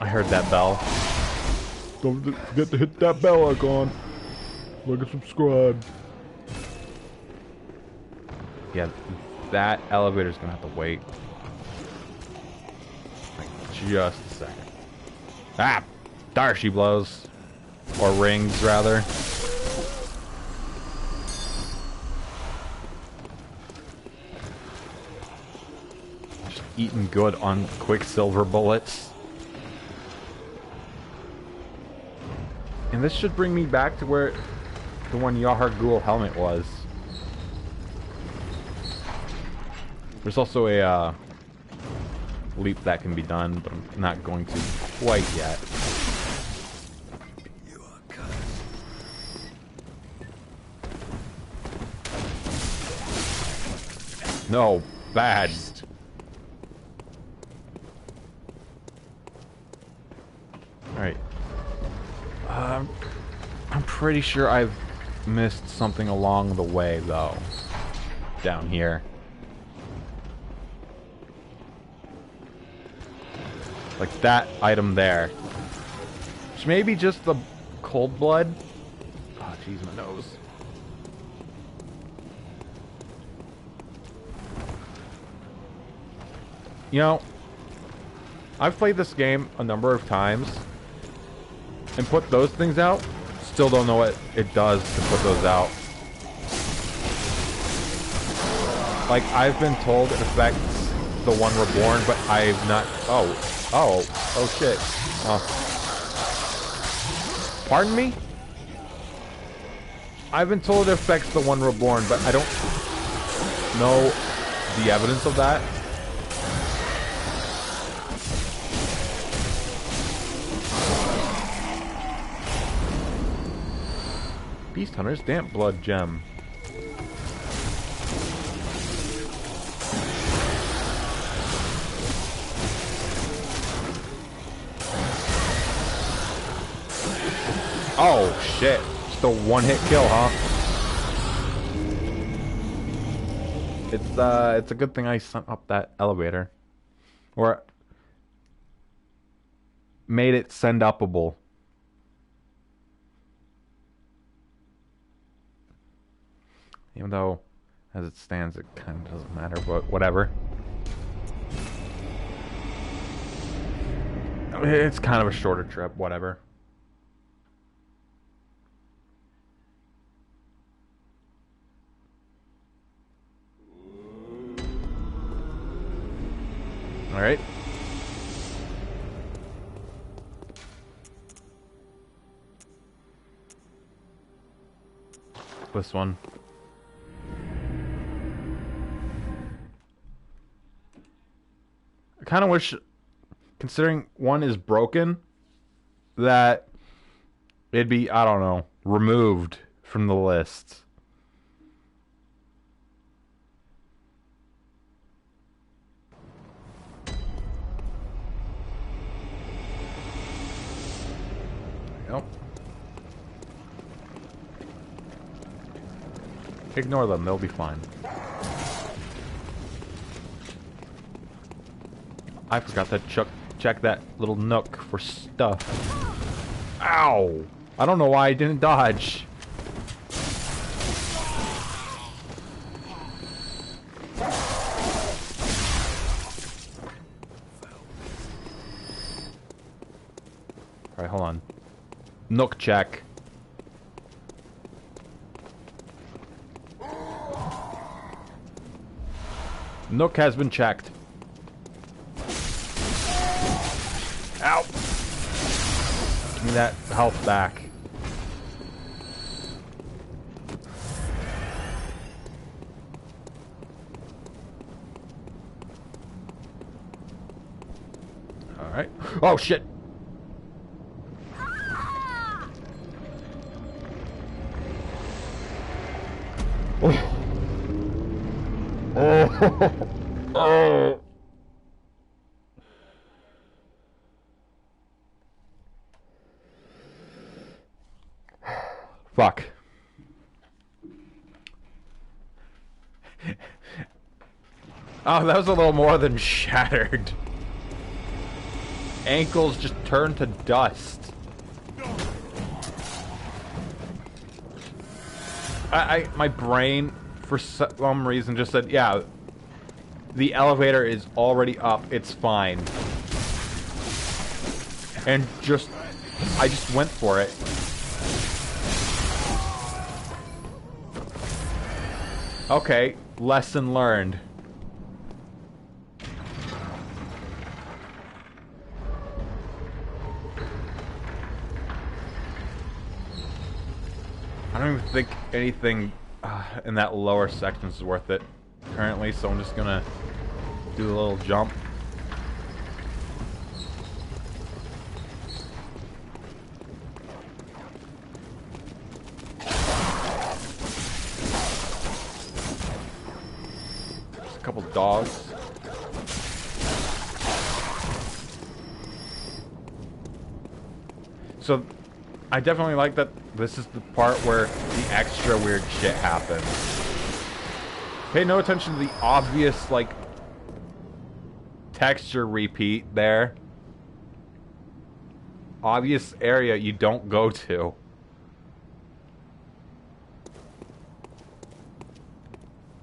I heard that bell. Don't forget to hit that bell icon. Like and subscribe. Yeah, that elevator's gonna have to wait. Like, just a second. Ah! There she blows. Or rings, rather. Just eating good on Quicksilver bullets. And this should bring me back to where the one Yahar Ghul helmet was. There's also a leap that can be done, but I'm not going to quite yet. You are cursed. No, bad. Alright. I'm pretty sure I've missed something along the way, though. Down here. Like that item there. Which may be just the cold blood. Oh, jeez, my nose. You know, I've played this game a number of times and put those things out. Still don't know what it does to put those out. Like, I've been told it affects the one reborn, but I've not... Oh shit. Pardon me? I've been told it affects the one reborn, but I don't know the evidence of that. Beast Hunter's Damp Blood Gem. Oh shit. Just a one-hit kill, huh? It's a good thing I sent up that elevator. Or made it send upable. Even though, as it stands, it kind of doesn't matter, but whatever. It's kind of a shorter trip, whatever. Alright. This one. I kind of wish, considering one is broken, that it'd be, I don't know, removed from the list. Yep. Ignore them, they'll be fine. I forgot to check that little nook for stuff. Ow! I don't know why I didn't dodge. Alright, hold on. Nook check. Nook has been checked. Ow! Give me that health back. Alright. Oh shit! Oh. Oh. Fuck. Oh, that was a little more than shattered. Ankles just turned to dust. My brain, for some reason, just said, yeah, the elevator is already up, it's fine. And I just went for it. Okay, lesson learned. I don't even think anything in that lower section is worth it currently, so I'm just gonna do a little jump. Just a couple dogs. So I definitely like that this is the part where the extra weird shit happens. Pay no attention to the obvious, like, texture repeat there. Obvious area you don't go to.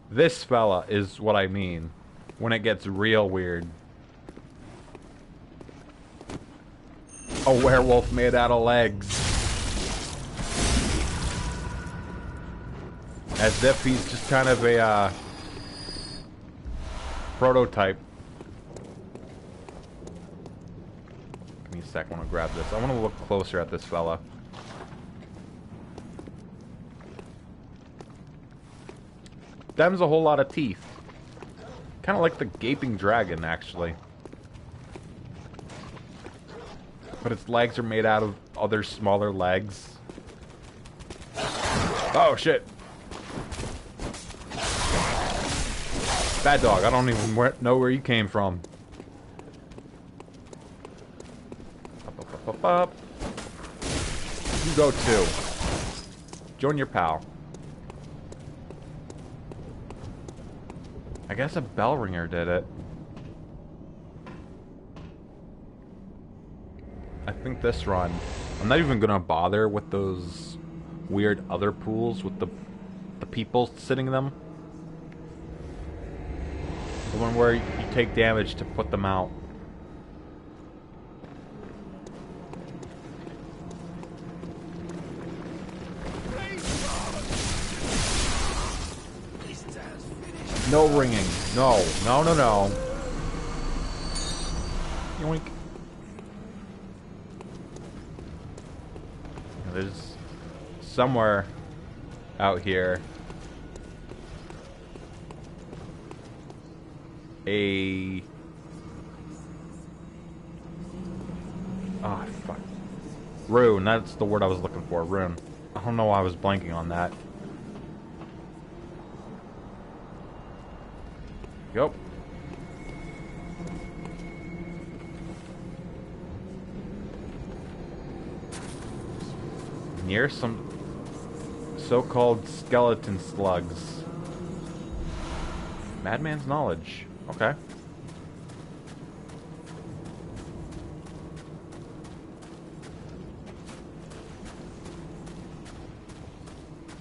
This fella is what I mean when it gets real weird. A werewolf made out of legs. As if he's just kind of a prototype. Give me a sec, I want to grab this. I want to look closer at this fella. Them's a whole lot of teeth. Kind of like the gaping dragon, actually. But its legs are made out of other smaller legs. Oh, shit. Bad dog, I don't even know where you came from. Up. You go too. Join your pal. I guess a bell ringer did it. I think this run, I'm not even gonna bother with those weird other pools with the people sitting in them. The one where you take damage to put them out. No ringing. No. Yoink. There's somewhere out here fuck. Rune, that's the word I was looking for, rune. I don't know why I was blanking on that. Yep. Near some so-called skeleton slugs. Madman's knowledge. Okay.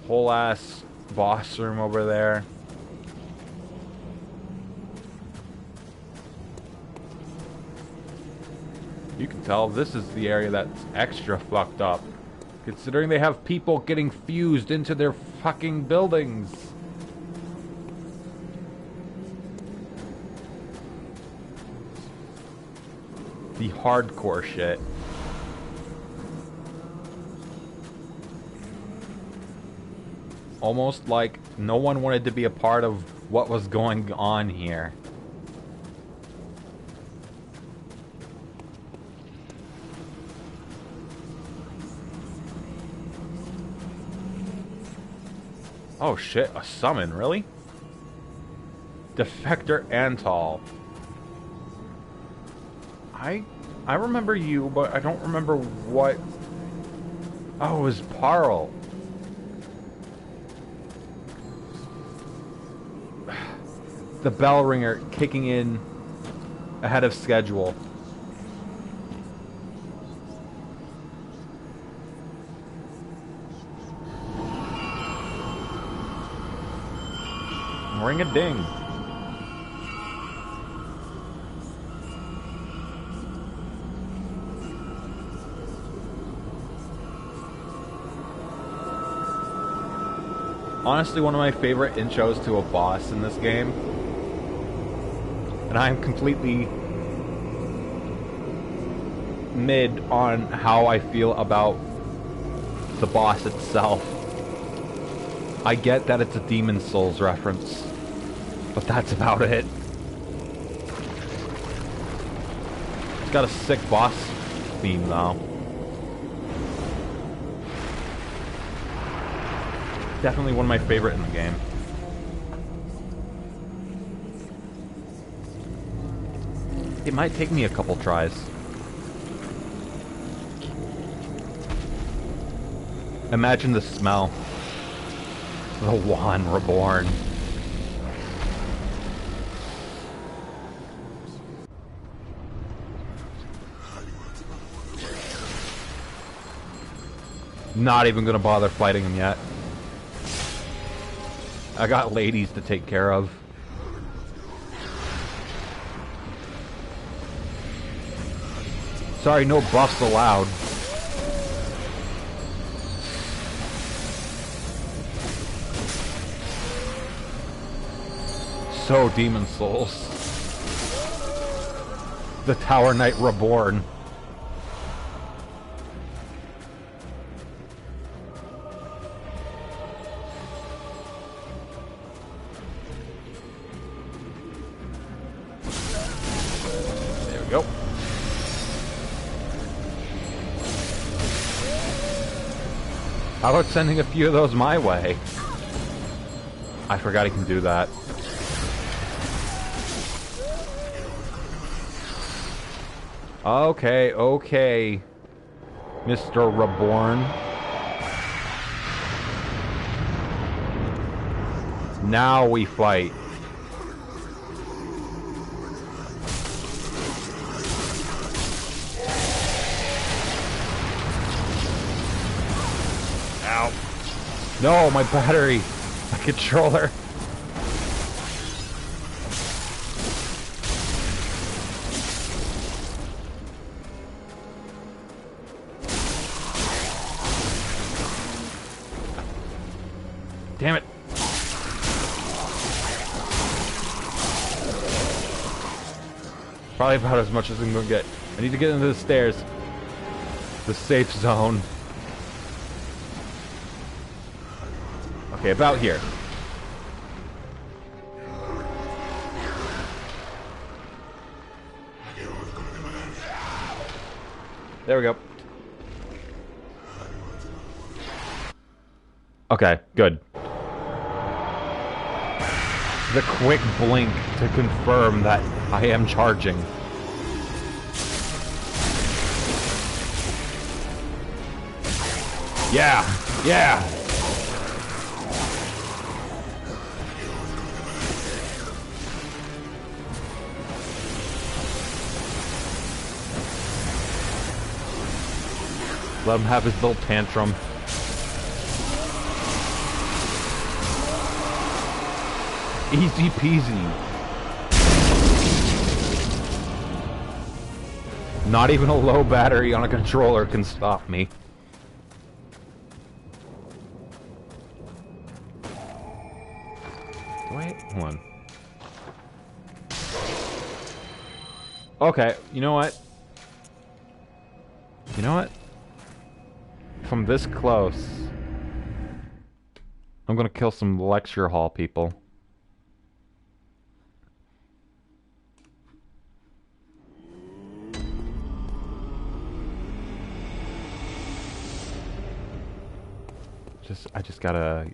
Whole ass boss room over there. You can tell this is the area that's extra fucked up, considering they have people getting fused into their fucking buildings. The hardcore shit. Almost like no one wanted to be a part of what was going on here. Oh shit, a summon, really? Defector Antal. I remember you, but I don't remember what... Oh, it was Parl. The bell ringer kicking in ahead of schedule. Ring a ding. Honestly, one of my favorite intros to a boss in this game. And I'm completely mid on how I feel about the boss itself. I get that it's a Demon Souls reference, but that's about it. It's got a sick boss theme though. Definitely one of my favorite in the game. It might take me a couple tries. Imagine the smell. The Wan Reborn. Not even gonna bother fighting him yet. I got ladies to take care of. Sorry, no buffs allowed. So Demon Souls. The Tower Knight Reborn. There we go. How about sending a few of those my way? I forgot he can do that. Okay, okay, Mr. Reborn. Now we fight. Ow. No, my battery. My controller. Damn it. Probably about as much as I'm gonna get. I need to get into the stairs. The safe zone. Okay, about here. There we go. Okay, good. The quick blink to confirm that I am charging. Yeah, yeah. Let him have his little tantrum. Easy peasy. Not even a low battery on a controller can stop me. Wait, hold on. Okay, you know what? You know what? From this close, I'm gonna kill some lecture hall people. I just gotta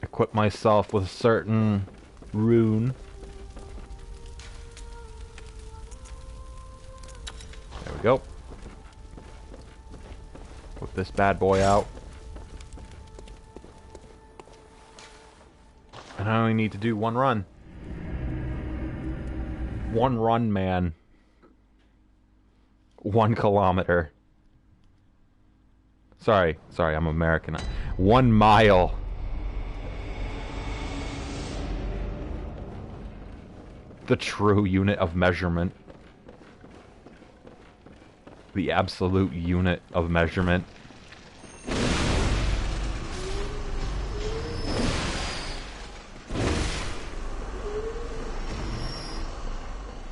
equip myself with a certain rune. go. Put this bad boy out. And I only need to do one run. One run, man. 1 kilometer. Sorry, I'm American. 1 mile. The true unit of measurement. The absolute unit of measurement.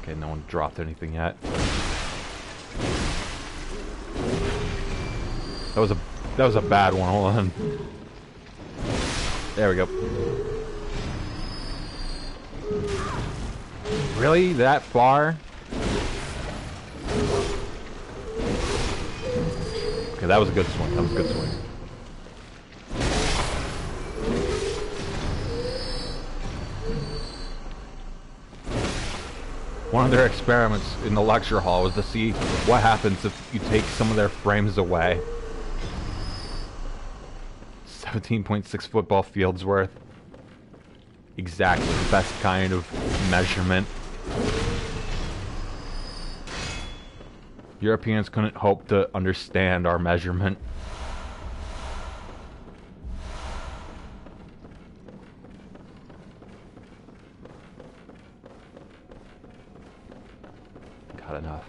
Okay, no one dropped anything yet. That was a bad one. Hold on. There we go. Really? That far? Okay, that was a good swing. That was a good swing. One of their experiments in the lecture hall was to see what happens if you take some of their frames away. 17.6 football fields worth. Exactly the best kind of measurement. Europeans couldn't hope to understand our measurement. Got enough.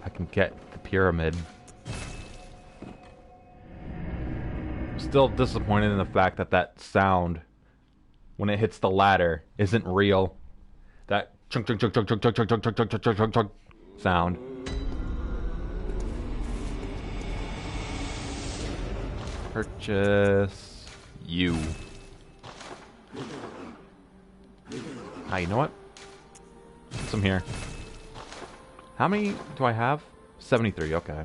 I can get the pyramid. I'm still disappointed in the fact that that sound, when it hits the ladder, isn't real. That chunk chunk chunk chunk chunk chunk chunk chunk chunk chunk chunk chunk chunk sound. Purchase you. Ah, you know what? Put some here. How many do I have? 73, okay.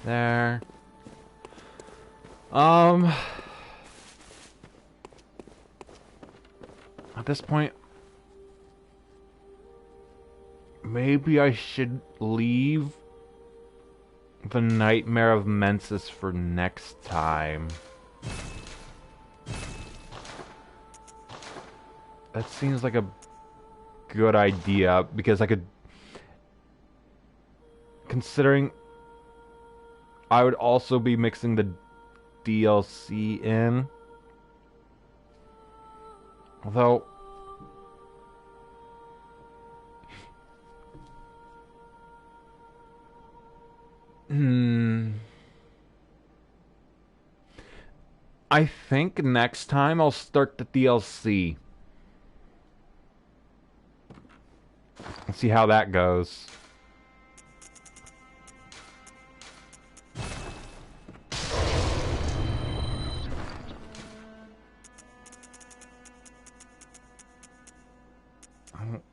There. At this point, maybe I should leave the Nightmare of Mensis for next time. That seems like a good idea, because I could... Considering I would also be mixing the DLC in. Although... I think next time I'll start the DLC. Let's see how that goes.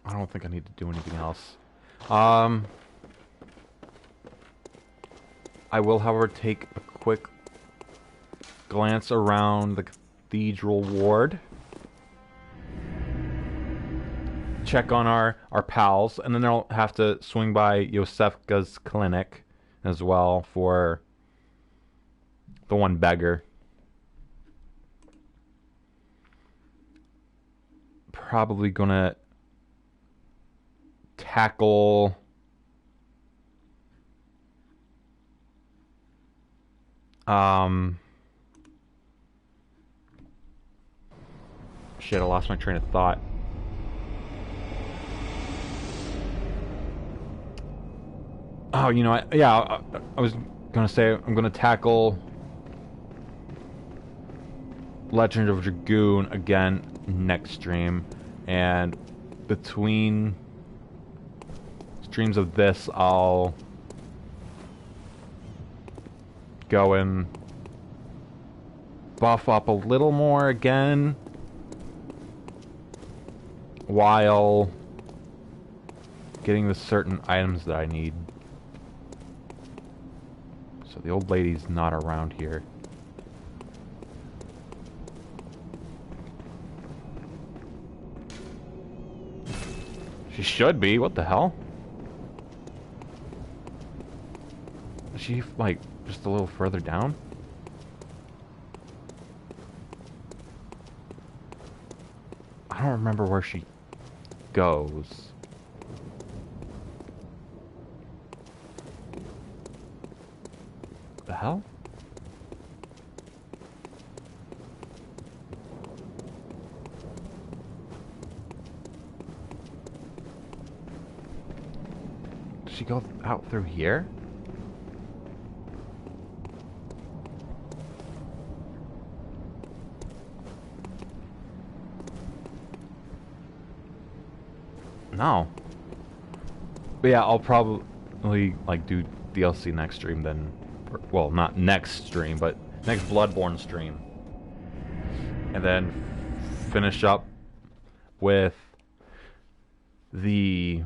I don't think I need to do anything else. I will, however, take a quick glance around the Cathedral Ward. Check on our pals, and then I'll have to swing by Yosefka's clinic as well for the one beggar. Probably gonna tackle shit, I lost my train of thought. Oh, you know what? Yeah, I was gonna say I'm gonna tackle Legend of Dragoon again next stream, and between streams of this, I'll go and buff up a little more again while getting the certain items that I need. So the old lady's not around here. She should be. What the hell? Is she, like, just a little further down? I don't remember where she goes. The hell? Did she go out through here? No. But yeah, I'll probably like do DLC next stream then. Well, not next stream, but next Bloodborne stream. And then finish up with the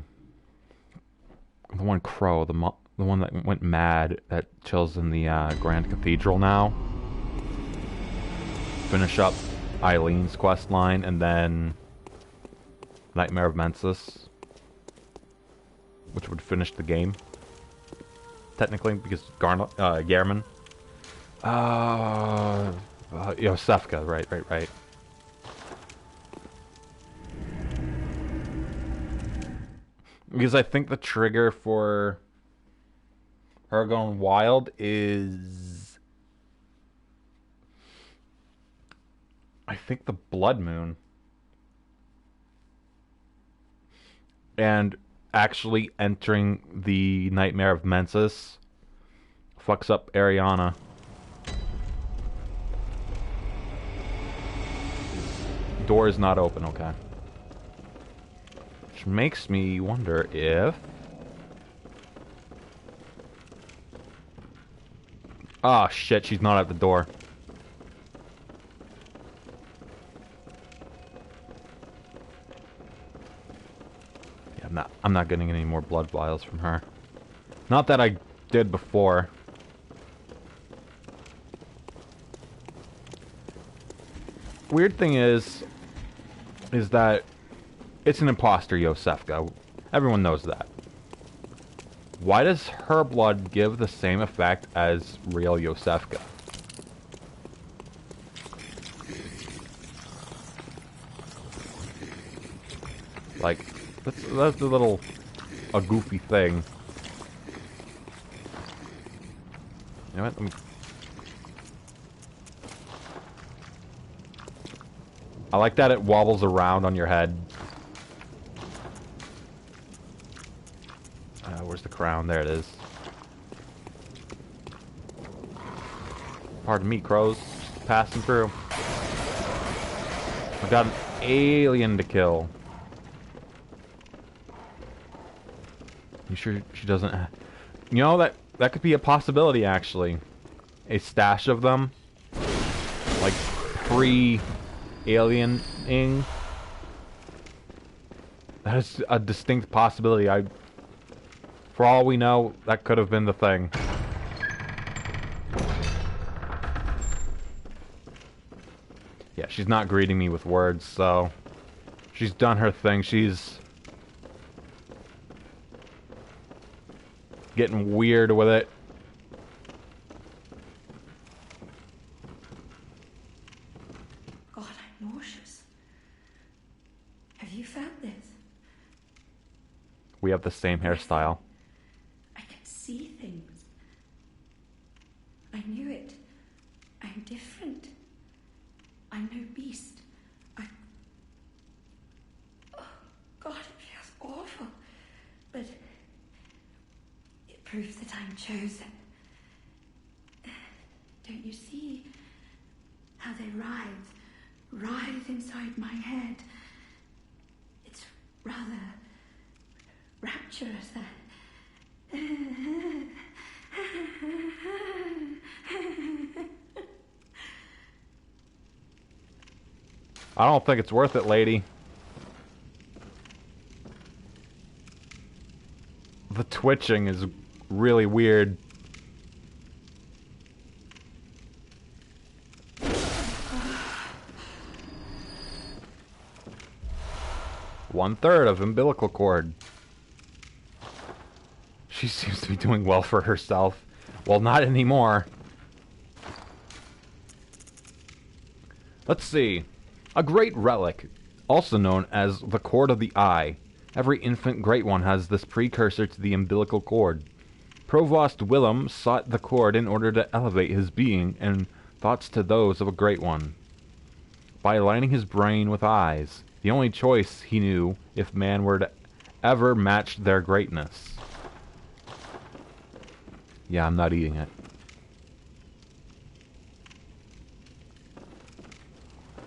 one crow, the one that went mad that chills in the Grand Cathedral now. Finish up Eileen's quest line, and then Nightmare of Mensis, which would finish the game. Technically, because Gehrman. Yosefka, right. Because I think the trigger for her going wild is, I think, the blood moon. And actually entering the Nightmare of Mensis fucks up Ariana. Door is not open, okay. Which makes me wonder if... Ah, shit, she's not at the door. I'm not getting any more blood vials from her. Not that I did before. Weird thing is that it's an imposter, Yosefka. Everyone knows that. Why does her blood give the same effect as real Yosefka? Like, that's a goofy thing. You know what? I like that it wobbles around on your head. Where's the crown? There it is. Pardon me, crows. Just passing through. I got an alien to kill. You sure she doesn't... You know, that could be a possibility, actually. A stash of them. Like, pre-aliening. That is a distinct possibility. For all we know, that could have been the thing. Yeah, she's not greeting me with words, so... She's done her thing. She's... getting weird with it. God, I'm nauseous. Have you found this? We have the same hairstyle. I can see things. I knew it. I'm different. I'm no beast. Oh, God, it feels awful. But it proves that I'm chosen. Don't you see how they writhe inside my head? It's rather rapturous. I don't think it's worth it, lady. The twitching is really weird. One-third of umbilical cord. She seems to be doing well for herself. Well, not anymore. Let's see. A great relic, also known as the Cord of the Eye. Every infant Great One has this precursor to the umbilical cord. Provost Willem sought the cord in order to elevate his being and thoughts to those of a Great One. By aligning his brain with eyes, the only choice he knew if man were to ever match their greatness. Yeah, I'm not eating it.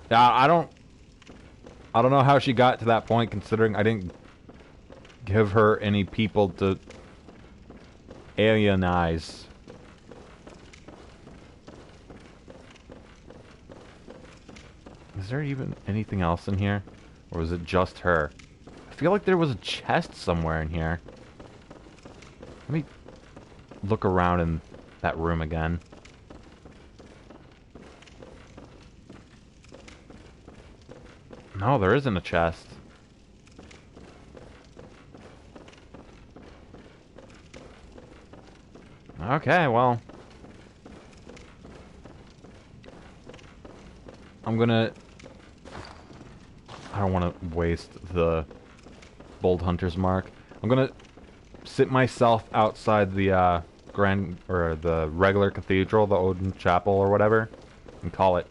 Yeah, I don't know how she got to that point, considering I didn't give her any people to alienize. Is there even anything else in here? Or was it just her? I feel like there was a chest somewhere in here. Let me look around in that room again. No, there isn't a chest. Okay, well. I'm gonna... I don't want to waste the Bold Hunter's Mark. I'm gonna sit myself outside the the regular cathedral, the Odin Chapel or whatever, and call it.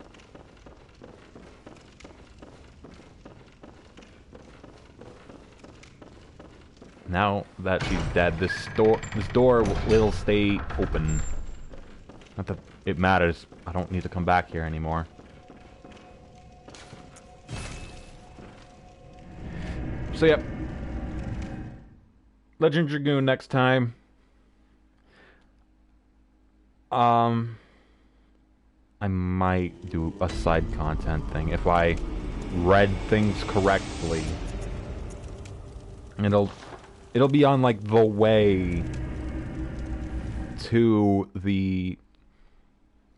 Now that she's dead, this door will stay open. Not that it matters. I don't need to come back here anymore. So yep. Legend Dragoon next time. I might do a side content thing if I read things correctly. It'll be on like the way to the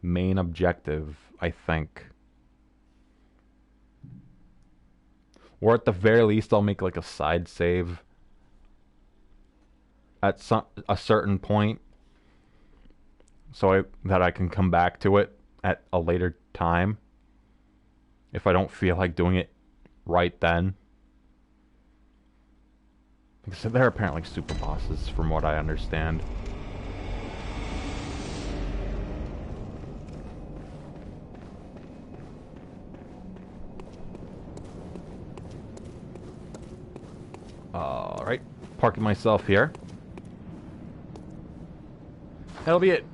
main objective, I think. Or at the very least, I'll make like a side save at a certain point, so that I can come back to it at a later time if I don't feel like doing it right then. So they're apparently super bosses, from what I understand. Alright, parking myself here. That'll be it.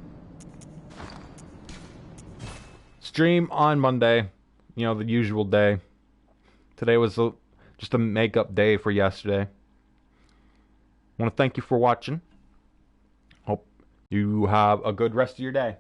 Stream on Monday. You know, the usual day. Today was just a makeup day for yesterday. I want to thank you for watching. Hope you have a good rest of your day.